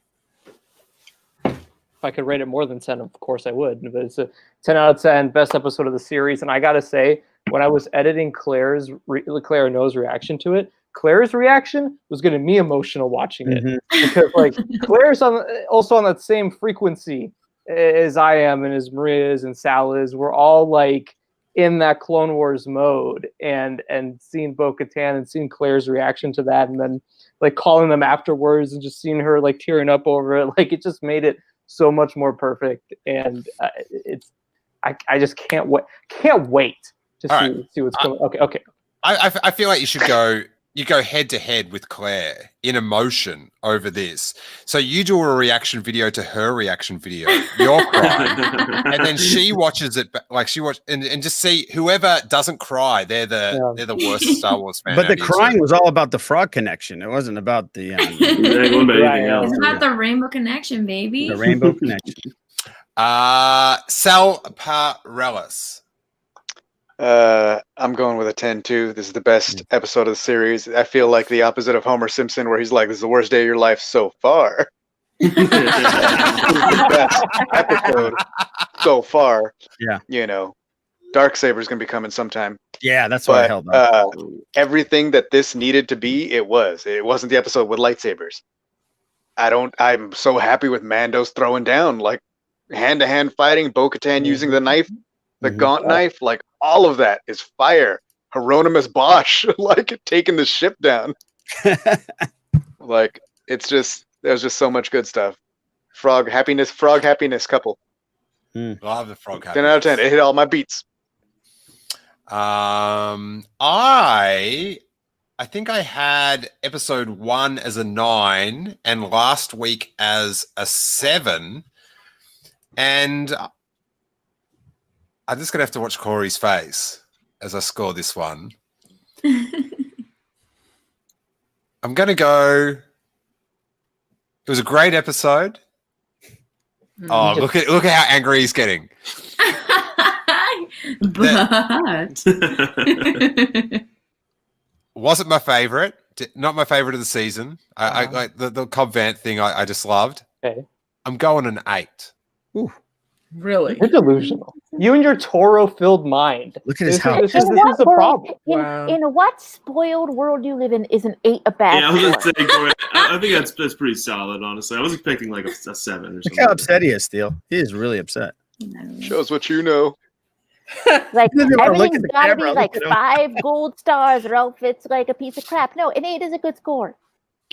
Speaker 3: If I could rate it more than 10, of course I would. But it's a 10 out of 10, best episode of the series. And I got to say, when I was editing Claire and Noah's reaction to it, Claire's reaction was getting me emotional watching it. Because like Claire's also on that same frequency as I am and as Maria is and Sal is. We're all like in that Clone Wars mode and seeing Bo-Katan and seeing Claire's reaction to that and then like calling them afterwards and just seeing her like tearing up over it. Like it just made it so much more perfect. And I just can't wait to see what's going on. Okay.
Speaker 1: I feel like you should go head to head with Claire in emotion over this. So you do a reaction video to her reaction video. You're crying. And then she watches it like and just see whoever doesn't cry, they're the worst Star Wars fan.
Speaker 2: But the crying was all about the frog connection. It wasn't about the
Speaker 10: It's about the rainbow connection, baby.
Speaker 2: The rainbow connection.
Speaker 1: Sal Parellis.
Speaker 6: I'm going with a 10 too. This is the best episode of the series. I feel like the opposite of Homer Simpson, where he's like, "This is the worst day of your life so far." The best episode so far.
Speaker 2: Yeah.
Speaker 6: Darksaber's gonna be coming sometime.
Speaker 2: Yeah, that's what I held up.
Speaker 6: Everything that this needed to be, it was. It wasn't the episode with lightsabers. I'm so happy with Mando's throwing down, like hand-to-hand fighting, Bo-Katan using the knife, the gaunt knife, like all of that is fire. Hieronymus Bosch, like taking the ship down. Like there's just so much good stuff. Frog happiness couple.
Speaker 1: Love the frog happiness.
Speaker 6: 10 out of 10. It hit all my beats.
Speaker 1: I think I had episode 1 as a 9 and last week as a 7. And I'm just gonna have to watch Corey's face as I score this one. I'm gonna go. It was a great episode. Oh, look at how angry he's getting.
Speaker 10: But
Speaker 1: Wasn't my favorite. Not my favorite of the season. I like the Cobb Vanth thing. I just loved.
Speaker 3: Okay.
Speaker 1: I'm going an 8.
Speaker 2: Ooh.
Speaker 4: Really?
Speaker 3: You're delusional. You and your Toro-filled mind.
Speaker 2: Look at his house.
Speaker 3: This is the problem.
Speaker 7: In what spoiled world you live in is an 8 a bad
Speaker 5: Yeah, I was
Speaker 7: score?
Speaker 5: gonna say, Corey, I think that's pretty solid, honestly. I was expecting like a 7 or something.
Speaker 2: Look how upset he is, Steele. He is really upset.
Speaker 6: Shows what you know.
Speaker 7: Like
Speaker 2: You never look
Speaker 7: everything's
Speaker 2: at the
Speaker 7: gotta
Speaker 2: camera,
Speaker 7: be like
Speaker 2: look at him.
Speaker 7: 5 gold stars or else it's like a piece of crap. No, an 8 is a good score.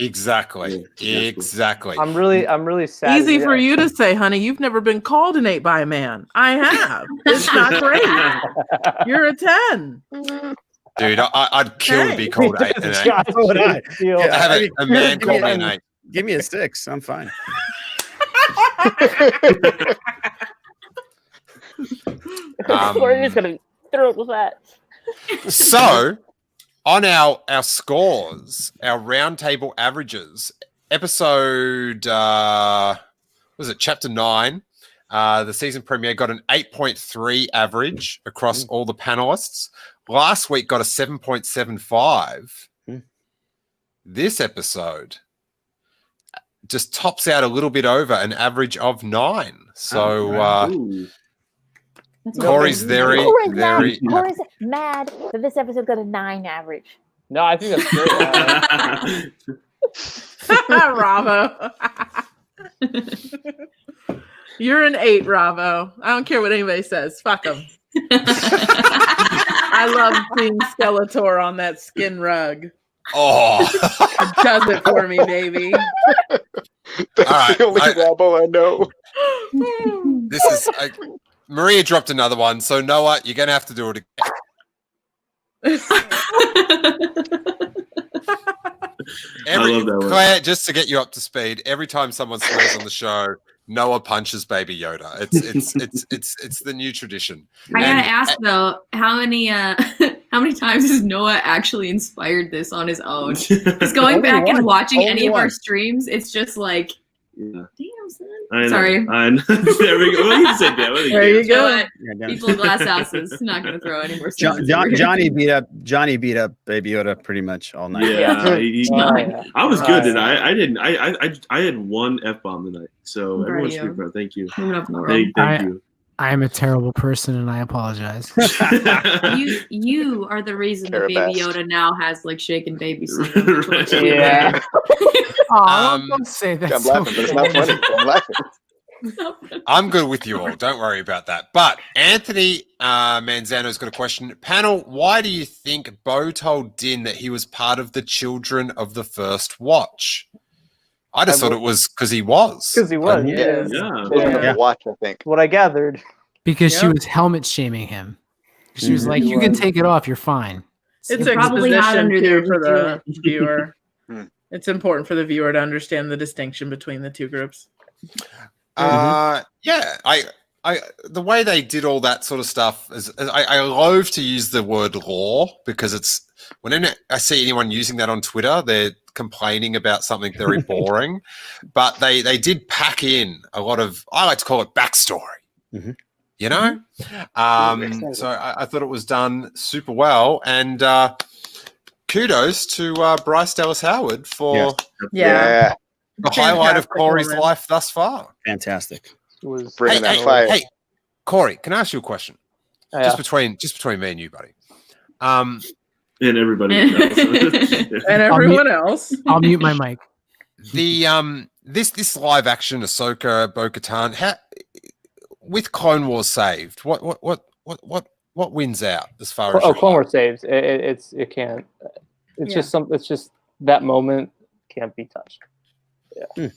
Speaker 1: Exactly. Exactly.
Speaker 3: I'm really sad.
Speaker 4: Easy for you to say, honey. You've never been called an 8 by a man. I have. It's not great. You're a 10.
Speaker 1: Dude, I'd kill to be called 8 and 8.
Speaker 2: So would I.
Speaker 1: To have a man call me an 8.
Speaker 2: Give me a 6. I'm fine.
Speaker 7: We're just gonna throw it with that.
Speaker 1: So, on our scores, our roundtable averages, episode was it chapter 9? The season premiere got an 8.3 average across all the panelists. Last week got a 7.75. This episode just tops out a little bit over an average of 9. So Corey's very
Speaker 7: Corey's mad that this episode got a 9 average.
Speaker 3: No, I think that's great.
Speaker 4: Bravo. You're an 8, Bravo. I don't care what anybody says. Fuck them. I love seeing Skeletor on that skin rug.
Speaker 1: Oh,
Speaker 4: It does it for me, baby.
Speaker 6: That's the only Bravo I know.
Speaker 1: this is Maria dropped another one, so Noah, you're gonna have to do it again.
Speaker 5: I love that one.
Speaker 1: Claire, just to get you up to speed, every time someone swears on the show, Noah punches Baby Yoda. It's the new tradition.
Speaker 10: I gotta ask though, how many times has Noah actually inspired this on his own? Just going back and watching any of our streams, it's just like, damn, son. Sorry.
Speaker 5: There we go. Well, you said that.
Speaker 4: There you go.
Speaker 10: People in glass houses not gonna throw any more.
Speaker 2: Johnny beat up Baby Yoda pretty much all night.
Speaker 5: Yeah, I was good tonight. I didn't. I had one F-bomb tonight, so everyone's super proud. Thank you. Thank you.
Speaker 8: I am a terrible person, and I apologize.
Speaker 10: You are the reason that Baby Yoda now has like shaken baby
Speaker 5: syndrome.
Speaker 3: Yeah.
Speaker 8: Don't say that.
Speaker 6: I'm laughing, but it's not funny. I'm laughing.
Speaker 1: I'm good with you all. Don't worry about that. But Anthony Manzano's got a question. Panel, why do you think Bo told Din that he was part of the Children of the First Watch? I just thought it was because he was.
Speaker 3: Because he was.
Speaker 6: Yeah. Watch, I think.
Speaker 3: What I gathered.
Speaker 8: Because she was helmet shaming him. She was like, "You can take it off. You're fine."
Speaker 4: It's
Speaker 10: probably not
Speaker 4: exposition
Speaker 10: under
Speaker 4: too
Speaker 10: there
Speaker 4: for
Speaker 10: to
Speaker 4: the viewer. It's important for the viewer to understand the distinction between the two groups.
Speaker 1: Yeah, the way they did all that sort of stuff is I loathe to use the word law because it's whenever I see anyone using that on Twitter, they're complaining about something very boring. But they did pack in a lot of, I like to call it backstory. You know? So I thought it was done super well. And kudos to Bryce Dallas Howard for the highlight of Corey's life thus far.
Speaker 2: Fantastic.
Speaker 6: Bringing that fire.
Speaker 1: Hey, Corey, can I ask you a question? just between me and you, buddy.
Speaker 5: And everybody else.
Speaker 4: And everyone else.
Speaker 8: I'll mute my mic.
Speaker 1: The this live action Ahsoka Bo-Katan with Clone Wars saved. What wins out as far as
Speaker 3: Clone Wars saves. It can't. It's just It's just that moment can't be touched. Yeah.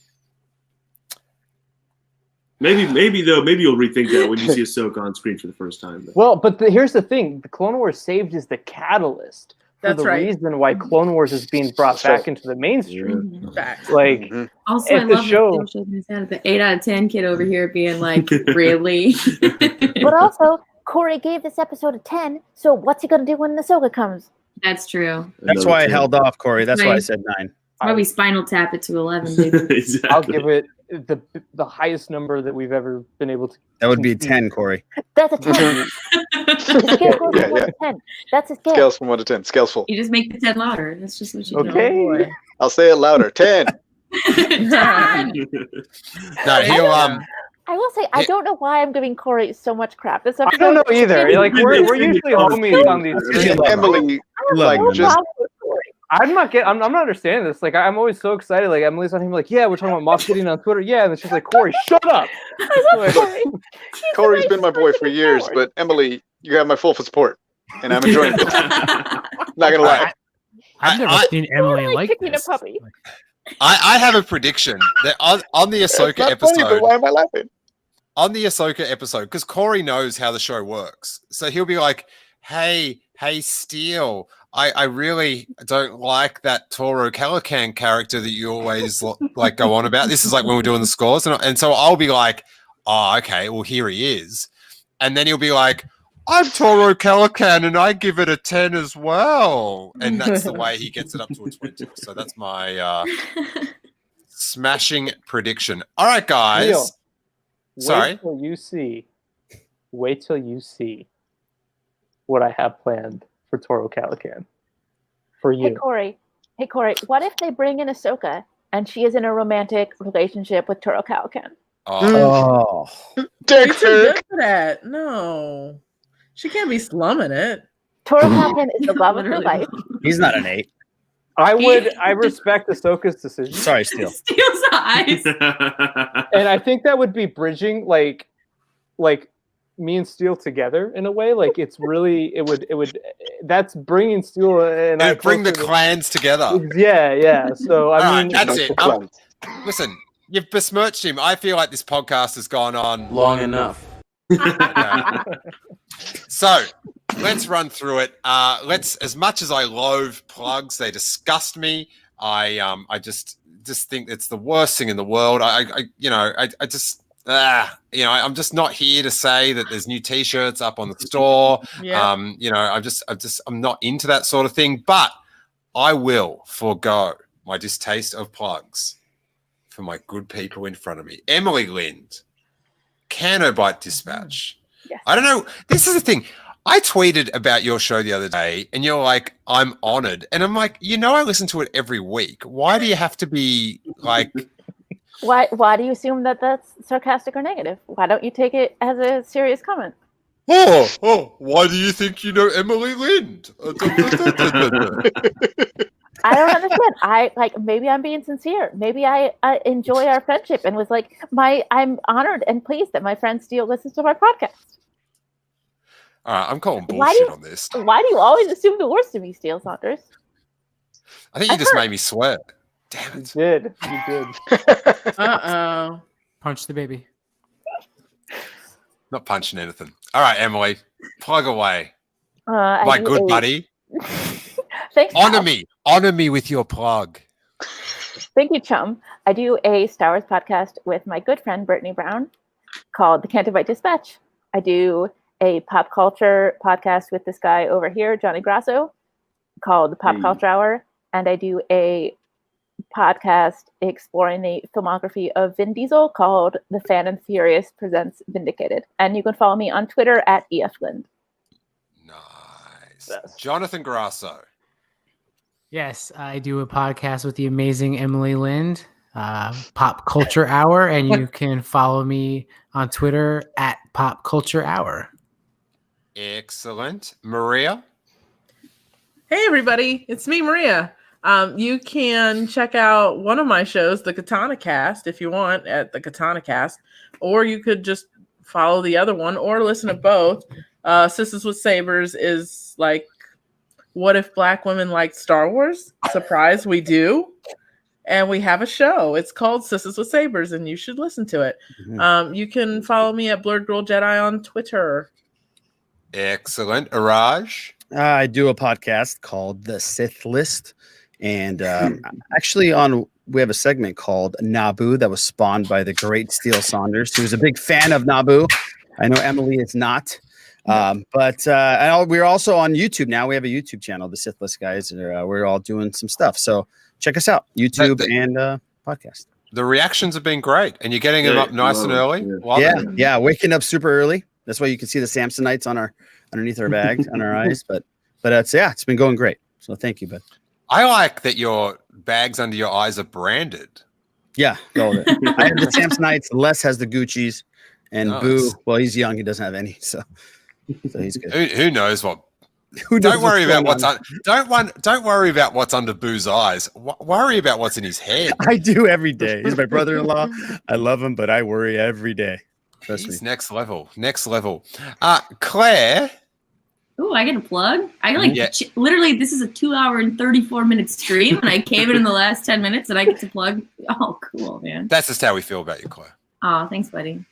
Speaker 5: Maybe you'll rethink that when you see Ahsoka on screen for the first time.
Speaker 3: Well, but here's the thing: the Clone Wars saved is the catalyst for
Speaker 4: That's
Speaker 3: the
Speaker 4: right.
Speaker 3: reason why Clone Wars is being brought back into the mainstream.
Speaker 4: Facts.
Speaker 3: Like,
Speaker 10: Also, I
Speaker 3: at the
Speaker 10: love
Speaker 3: show.
Speaker 10: that shaking his head at the 8 out of 10 kid over here being like, really?
Speaker 7: But also, Corey gave this episode a 10, so what's he going to do when Ahsoka comes?
Speaker 10: That's true.
Speaker 2: That's why I held off, Corey. That's why I said 9.
Speaker 10: Probably Spinal Tap it to 11, baby.
Speaker 5: Exactly.
Speaker 3: I'll give it the highest number that we've ever been able to.
Speaker 2: That would be 10, Corey.
Speaker 7: That's a 10. Scale goes from 1 to 10. That's a scale.
Speaker 6: Scales from 1 to 10. Scales full.
Speaker 10: You just make the 10 louder. That's just what you
Speaker 3: Okay.
Speaker 6: I'll say it louder. 10.
Speaker 10: do. 10.
Speaker 1: No, he'll
Speaker 7: I will say, I don't know why I'm giving Corey so much crap. This
Speaker 3: I don't know either. Like we're usually homies on these.
Speaker 6: Emily, like
Speaker 7: no
Speaker 6: just
Speaker 7: problem with Corey.
Speaker 3: I'm not understanding this. Like I'm always so excited. Like Emily's on him. Like we're talking about Moff Gideon on Twitter. Yeah, and then she's like, Corey, shut up.
Speaker 7: I love Corey.
Speaker 6: Corey's been my boy for years, but Emily, you have my full support, and I'm enjoying it. Not gonna lie.
Speaker 8: I've never seen Emily like
Speaker 7: kicking
Speaker 8: this.
Speaker 7: a puppy.
Speaker 1: I have a prediction that on the Ahsoka
Speaker 6: It's not
Speaker 1: episode.
Speaker 6: funny, but why am I laughing?
Speaker 1: On the Ahsoka episode, because Corey knows how the show works. So he'll be like, hey, Steele, I really don't like that Toro Calican character that you always like go on about. This is like when we're doing the scores. And so I'll be like, oh, okay, well, here he is. And then he'll be like, I'm Toro Calican and I give it a 10 as well. And that's the way he gets it up to a 20. So that's my smashing prediction. All right, guys.
Speaker 3: Neil,
Speaker 1: Sorry.
Speaker 3: Wait till you see what I have planned for Toro Calican. For you.
Speaker 7: Hey Corey, what if they bring in Ahsoka and she is in a romantic relationship with Toro Calican?
Speaker 2: Oh.
Speaker 6: Dick
Speaker 4: She's too good
Speaker 6: pic.
Speaker 4: for that. No. She can't be slumming it.
Speaker 7: Toro Calican is the love of her life.
Speaker 2: He's not an 8.
Speaker 3: I respect Ahsoka's decision.
Speaker 2: Sorry, Steele.
Speaker 10: Steele's eyes.
Speaker 3: And I think that would be bridging like me and Steele together in a way. Like it would that's bringing Steele and I
Speaker 1: Bring the
Speaker 3: closer to-
Speaker 1: clans together.
Speaker 3: Yeah. So I
Speaker 1: All
Speaker 3: mean,
Speaker 1: right, that's it. Listen, you've besmirched him. I feel like this podcast has gone on
Speaker 9: Long enough.
Speaker 1: Yeah. So let's run through it. As much as I loathe plugs, they disgust me. I just think it's the worst thing in the world. I'm just not here to say that there's new T-shirts up on the store.
Speaker 4: Yeah.
Speaker 1: I'm not into that sort of thing. But I will forego my distaste of plugs for my good people in front of me. Emily Lind, Canobite Dispatch.
Speaker 7: Yes.
Speaker 1: I don't know. This is the thing. I tweeted about your show the other day, and you're like, "I'm honored," and I'm like, I listen to it every week. Why do you have to be like?
Speaker 7: Why do you assume that that's sarcastic or negative? Why don't you take it as a serious comment?
Speaker 1: Oh! Why do you think you know Emily Lind?
Speaker 7: I don't understand. Maybe I'm being sincere. Maybe I enjoy our friendship and was like, I'm honored and pleased that my friend Steele listens to my podcast.
Speaker 1: All right, I'm calling bullshit on this.
Speaker 7: Why do you always assume the worst of me, Steele Saunders?
Speaker 1: I think you just made me sweat. Damn it!
Speaker 3: You did.
Speaker 4: Uh-oh.
Speaker 8: Punch the baby.
Speaker 1: Not punching anything. All right, Emily, plug away.
Speaker 7: My
Speaker 1: good buddy.
Speaker 7: Thanks.
Speaker 1: Honor me with your plug.
Speaker 7: Thank you, chum. I do a Star Wars podcast with my good friend Brittany Brown called The Cantabite Dispatch. I do a pop culture podcast with this guy over here, Johnny Grasso, called The Pop Culture Hour. And I do a podcast exploring the filmography of Vin Diesel called The Fan and Furious Presents Vindicated. And you can follow me on Twitter at EFLind.
Speaker 1: Nice. Yes. Jonathan Grasso.
Speaker 8: Yes, I do a podcast with the amazing Emily Lind, Pop Culture Hour, and you can follow me on Twitter at Pop Culture Hour.
Speaker 1: Excellent. Maria?
Speaker 4: Hey everybody, it's me, Maria. You can check out one of my shows, the Katana Cast, if you want, at the Katana Cast, or you could just follow the other one or listen to both. Sisters with Sabers is like, what if black women liked Star Wars? Surprise, we do. And we have a show. It's called Sisters with Sabers, and you should listen to it. You can follow me at Blurred Girl Jedi on Twitter.
Speaker 1: Excellent. Araj?
Speaker 2: I do a podcast called The Sith List. And actually we have a segment called Naboo that was spawned by the great Steele Saunders, who's a big fan of Naboo. I know Emily is not. But we're also on YouTube now. We have a YouTube channel, The Sith List Guys. We're all doing some stuff. So check us out, YouTube and podcast.
Speaker 1: The reactions have been great, and you're getting them up nice and early.
Speaker 2: Yeah, waking up super early. That's why you can see the Samsonites underneath our bags on our eyes. But it's been going great. So thank you, bud.
Speaker 1: I like that your bags under your eyes are branded.
Speaker 2: Yeah, all of it. I have the Samsonites. Les has the Gucci's, and Boo. Well, he's young; he doesn't have any, so he's good.
Speaker 1: Who knows what? Don't worry about what's don't worry about what's under Boo's eyes. Worry about what's in his head.
Speaker 2: I do every day. He's my brother-in-law. I love him, but I worry every day. Trust me.
Speaker 1: Next level. Claire.
Speaker 10: Oh, I get a plug. Literally, this is a 2-hour and 34-minute stream, and I came in the last 10 minutes, and I get to plug. Oh, cool, man.
Speaker 1: That's just how we feel about you, Claire.
Speaker 10: Oh, thanks, buddy.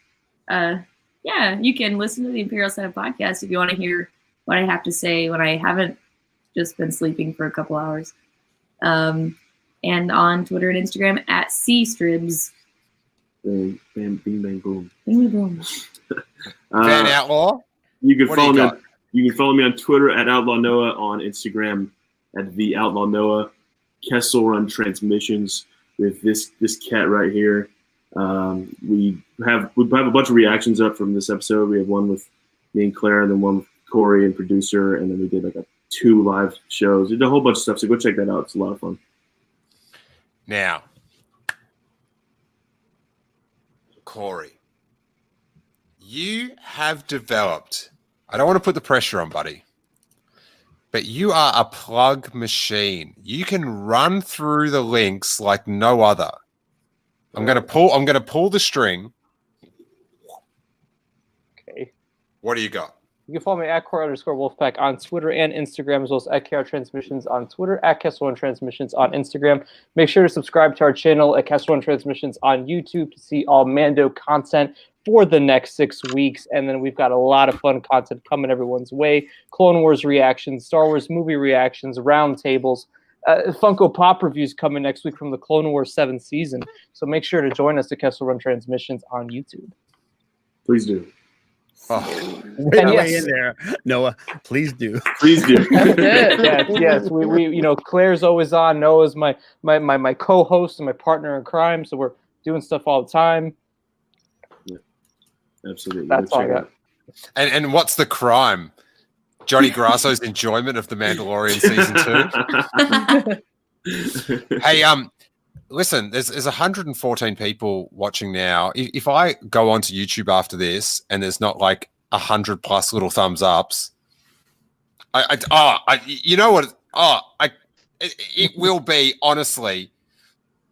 Speaker 10: You can listen to the Imperial Senate podcast if you want to hear what I have to say when I haven't just been sleeping for a couple hours. And on Twitter and Instagram at cstribs.
Speaker 5: Bam, bam, bing, bang, boom.
Speaker 10: Bing, boom.
Speaker 1: Fan Outlaw?
Speaker 5: You can follow me on Twitter at Outlaw Noah, on Instagram at The Outlaw Noah. Kessel Run Transmissions with this cat right here. We have a bunch of reactions up from this episode. We have one with me and Claire, and then one with Corey and producer, and then we did like 2 live shows. We did a whole bunch of stuff, so go check that out. It's a lot of fun.
Speaker 1: Now, Corey, you have developed, I don't want to put the pressure on, buddy, but you are a plug machine. You can run through the links like no other. I'm gonna pull the string.
Speaker 3: Okay.
Speaker 1: What do you got?
Speaker 3: You can follow me at @Core_Wolfpack on Twitter and Instagram, as well as at KR Transmissions on Twitter, at Kessel One Transmissions on Instagram. Make sure to subscribe to our channel at Kessel One Transmissions on YouTube to see all Mando content for the next 6 weeks. And then we've got a lot of fun content coming everyone's way. Clone Wars reactions, Star Wars movie reactions, roundtables, Funko Pop reviews coming next week from the Clone Wars 7th season. So make sure to join us at Kessel Run Transmissions on YouTube.
Speaker 5: Please do.
Speaker 2: Oh. Way in there, Noah. Please do.
Speaker 5: Please do.
Speaker 3: Yes. We Claire's always on. Noah's my co-host and my partner in crime. So we're doing stuff all the time.
Speaker 5: Yeah, absolutely.
Speaker 3: That's all I got.
Speaker 1: And what's the crime? Johnny Grasso's enjoyment of The Mandalorian season 2. Hey, listen, there's 114 people watching now. If I go onto YouTube after this and there's not like 100+ little thumbs ups, you know what? It will be honestly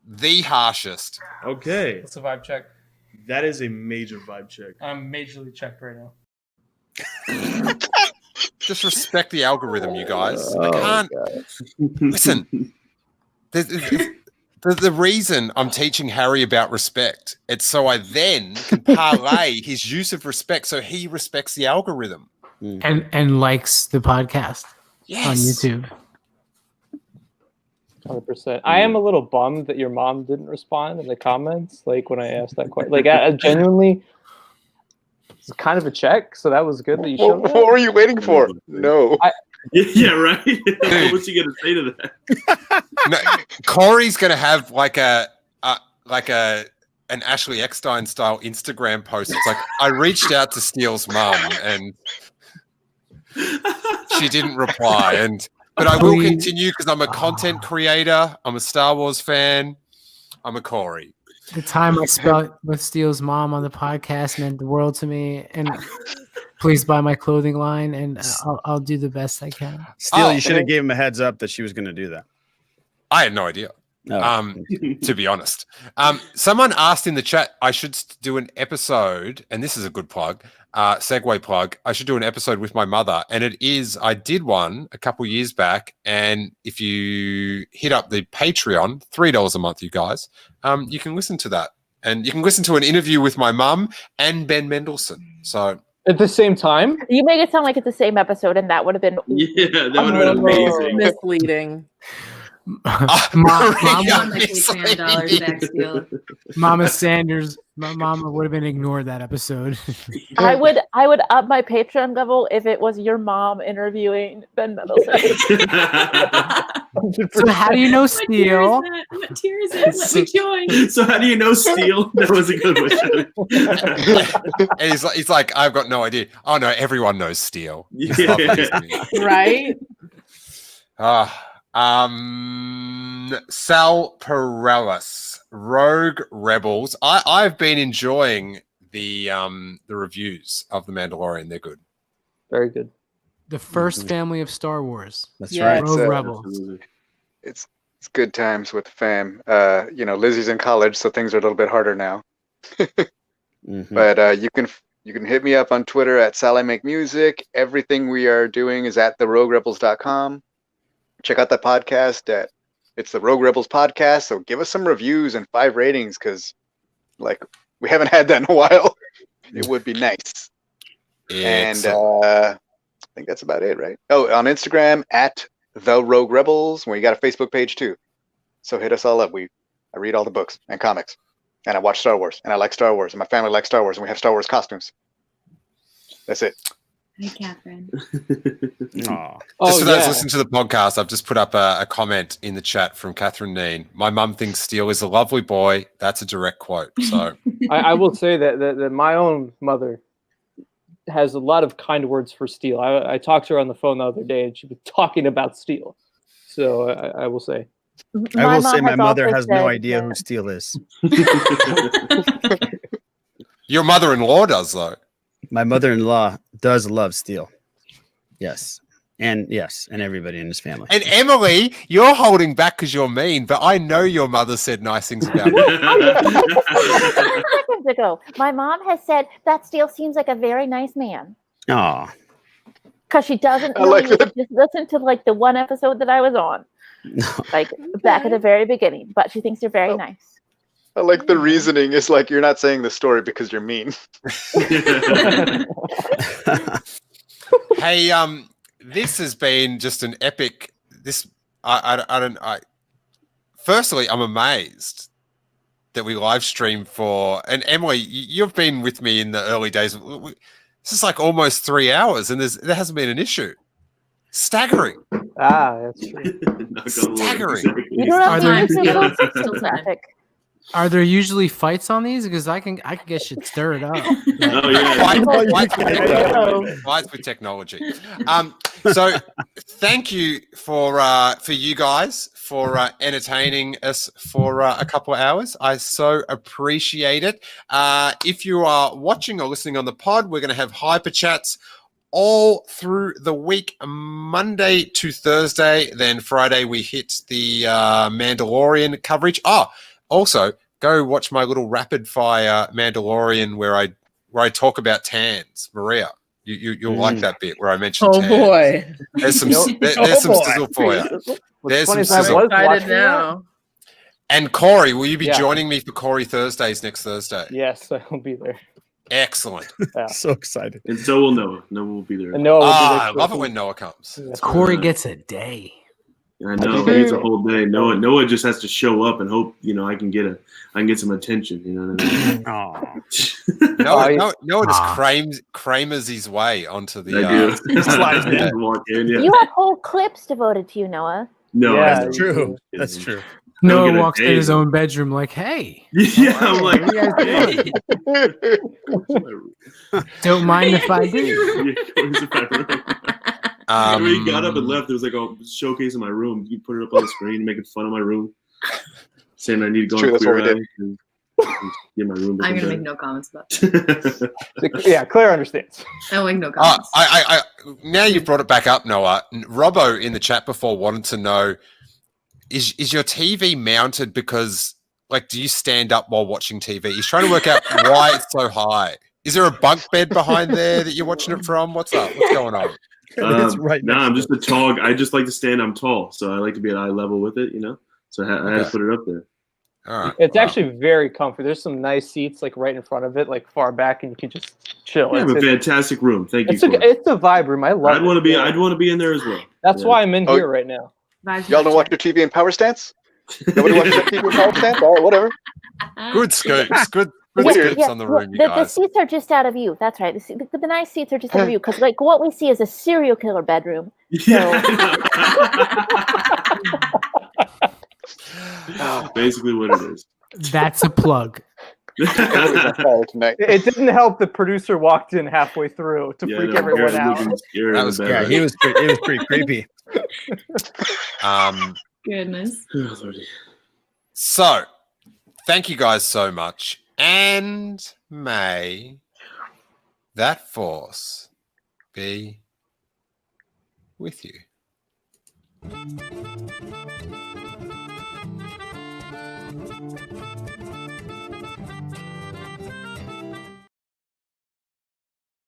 Speaker 1: the harshest.
Speaker 9: Okay,
Speaker 3: It's a vibe check.
Speaker 9: that is a major vibe check.
Speaker 3: I'm majorly checked right now.
Speaker 1: Just respect the algorithm, you guys. I can't listen. The reason I'm teaching Harry about respect, it's so I then can parlay his use of respect so he respects the algorithm.
Speaker 8: And likes the podcast on YouTube.
Speaker 3: 100%. I am a little bummed that your mom didn't respond in the comments, like when I asked that question. Like, I genuinely, it's kind of a check, so that was good that you showed
Speaker 6: What were you waiting for? No.
Speaker 5: Yeah, right. What's he gonna say to that?
Speaker 1: No, Corey's gonna have like an Ashley Eckstein style Instagram post. It's like, I reached out to Steele's mum and she didn't reply, but I will continue because I'm a content creator. I'm a Star Wars fan. I'm a Corey.
Speaker 8: The time I spent with Steele's mom on the podcast meant the world to me, and Please buy my clothing line, and I'll do the best I can.
Speaker 2: Steele, you should have gave him a heads up that she was going to do that.
Speaker 1: I had no idea.
Speaker 2: Oh.
Speaker 1: To be honest, someone asked in the chat I should do an episode, and this is a good plug, segue plug. I should do an episode with my mother, and I did one a couple years back. And if you hit up the Patreon, $3 a month, you guys, you can listen to that, and you can listen to an interview with my mum and Ben Mendelsohn. So
Speaker 3: at the same time,
Speaker 7: You make it sound like it's the same episode, and that would have been
Speaker 5: Yeah, that would have been amazing.
Speaker 4: Misleading.
Speaker 8: Mama
Speaker 10: $10 back, Steele.
Speaker 8: Mama Sanders, my mama would have been ignored that episode.
Speaker 7: I would up my Patreon level if it was your mom interviewing Ben Mendelsohn.
Speaker 8: So how do you know
Speaker 10: What tier
Speaker 8: Steele?
Speaker 10: is that? What tier is it? Let me join.
Speaker 5: So how do you know Steele? That was a good question.
Speaker 1: and he's like, I've got no idea. Oh no, everyone knows Steele. He's
Speaker 5: Yeah.
Speaker 1: lovely, isn't he?
Speaker 4: Right?
Speaker 1: Sal Perellis, Rogue Rebels. I've been enjoying the reviews of The Mandalorian. They're good.
Speaker 3: very good.
Speaker 8: The first family of Star Wars.
Speaker 2: That's
Speaker 4: Yeah.
Speaker 2: right.
Speaker 8: Rogue
Speaker 6: So-
Speaker 8: Rebels.
Speaker 6: It's good times with the fam. Lizzie's in college, so things are a little bit harder now.
Speaker 2: Mhm.
Speaker 6: But you can hit me up on Twitter at Sally Make Music. Everything we are doing is at theroguerebels.com. Check out the podcast it's the Rogue Rebels podcast. So give us some reviews and 5 ratings, because we haven't had that in a while. It would be nice. And I think that's about it, right? Oh, on Instagram at the Rogue Rebels. We got a Facebook page too. So hit us all up. I read all the books and comics, and I watch Star Wars, and I like Star Wars, and my family likes Star Wars, and we have Star Wars costumes. That's it.
Speaker 10: Hi, Catherine.
Speaker 2: Aw.
Speaker 1: Just for those listening to the podcast, I've just put up a comment in the chat from Catherine Neen. My mum thinks Steele is a lovely boy. That's a direct quote. So
Speaker 3: I will say that my own mother has a lot of kind words for Steele. I talked to her on the phone the other day, and she was talking about Steele. So I will say.
Speaker 2: I will say my
Speaker 7: has
Speaker 2: mother
Speaker 7: also
Speaker 2: has no
Speaker 7: said
Speaker 2: idea who
Speaker 7: that-
Speaker 2: Steele is.
Speaker 1: your mother-in-law does, though.
Speaker 2: My mother-in-law does love Steele. Yes. And everybody in his family.
Speaker 1: And Emily, you're holding back because you're mean, but I know your mother said nice things about me.
Speaker 7: Seconds ago, my mom has said that Steele seems like a very nice man.
Speaker 2: Oh,
Speaker 7: Because she doesn't
Speaker 6: I like
Speaker 7: really
Speaker 6: that.
Speaker 7: just listen to the one episode that I was on, back at the very beginning. But she thinks you're very nice.
Speaker 6: I like the reasoning. It's like you're not saying the story because you're mean.
Speaker 1: Hey, this has been just an epic. Firstly, I'm amazed that we live stream for. And Emily, you've been with me in the early days. This is like almost 3 hours, and there hasn't been an issue. Staggering.
Speaker 3: That's true.
Speaker 1: Staggering.
Speaker 7: You don't have
Speaker 8: Are
Speaker 7: time
Speaker 8: there-
Speaker 7: to go to traffic.
Speaker 8: Are there usually fights on these? Because I can get shit stirred up.
Speaker 5: Oh yeah.
Speaker 1: Fights with technology. So thank you for you guys for entertaining us for a couple of hours. I so appreciate it. If you are watching or listening on the pod, we're going to have hyper chats all through the week, Monday to Thursday. Then Friday we hit the Mandalorian coverage. Also, go watch my little rapid fire Mandalorian where I talk about tans. Maria, you'll like that bit where I mentioned
Speaker 4: Oh
Speaker 1: tans.
Speaker 4: boy.
Speaker 1: There's some sizzle for you. There's some sizzle.
Speaker 4: Excited now.
Speaker 1: And Corey, will you be
Speaker 3: Yeah.
Speaker 1: joining me for Corey Thursdays next Thursday?
Speaker 3: Yes, I'll be there.
Speaker 1: Excellent.
Speaker 2: so excited.
Speaker 5: And so will Noah. Noah will be there.
Speaker 3: And Noah will be there
Speaker 1: I
Speaker 3: too.
Speaker 1: love it when Noah comes.
Speaker 3: Yeah.
Speaker 8: Corey gets a day.
Speaker 5: I know he gets a whole day. Noah just has to show up and hope I can get some attention. You know what I mean?
Speaker 2: Oh,
Speaker 1: Noah just Kramers his way onto the.
Speaker 5: I do.
Speaker 1: slides
Speaker 5: I
Speaker 1: in.
Speaker 5: just walk in, yeah.
Speaker 7: You have whole clips devoted to you, Noah.
Speaker 5: No,
Speaker 3: Yeah,
Speaker 5: I
Speaker 2: that's
Speaker 5: don't.
Speaker 2: true. That's true.
Speaker 8: Noah
Speaker 5: get a
Speaker 8: walks in
Speaker 5: day,
Speaker 8: his
Speaker 5: though.
Speaker 8: own bedroom like, "Hey,
Speaker 5: Yeah, I'm like,
Speaker 8: what are you guys doing? Don't mind if I do."
Speaker 5: When he got up and left, there was like a showcase in my room. You put it up on the screen, making fun of my room, saying I need to go
Speaker 6: True,
Speaker 5: on
Speaker 6: that's what
Speaker 5: Queer
Speaker 6: we
Speaker 5: Eye. Get my room
Speaker 10: I'm gonna
Speaker 5: looking
Speaker 10: make no comments about
Speaker 5: better.
Speaker 3: Yeah, Claire understands.
Speaker 10: I'll make no comments.
Speaker 1: I now you've brought it back up, Noah. Robbo in the chat before wanted to know: is your TV mounted because, like, do you stand up while watching TV? He's trying to work out why it's so high. Is there a bunk bed behind there that you're watching it from? What's up? What's going on?
Speaker 2: It's right
Speaker 5: No,
Speaker 2: next
Speaker 5: I'm
Speaker 2: to
Speaker 5: just a tall. I just like to stand. I'm tall, so I like to be at eye level with it. So I had to put it up there.
Speaker 1: All right.
Speaker 3: It's actually very comfy. There's some nice seats like right in front of it, like far back, and you can just chill.
Speaker 5: Yeah, I have a fantastic room. Thank you.
Speaker 3: It's a vibe room. I love it.
Speaker 5: I'd want to be in there as well.
Speaker 3: That's why I'm in here right now.
Speaker 6: Y'all don't watch your TV in power stance? Nobody watches their TV in power stance? All right, whatever.
Speaker 1: Good scoops. Good scoops on the room, you
Speaker 7: the
Speaker 1: guys.
Speaker 7: seats are just out of view. That's right. The nice seats are just out of view because, like, what we see is a serial killer bedroom.
Speaker 5: Basically, what it is.
Speaker 8: That's a plug.
Speaker 3: It didn't help the producer walked in halfway through to freak everyone out.
Speaker 2: That was it was pretty creepy.
Speaker 10: Goodness.
Speaker 1: So, thank you guys so much, and may that force be with you.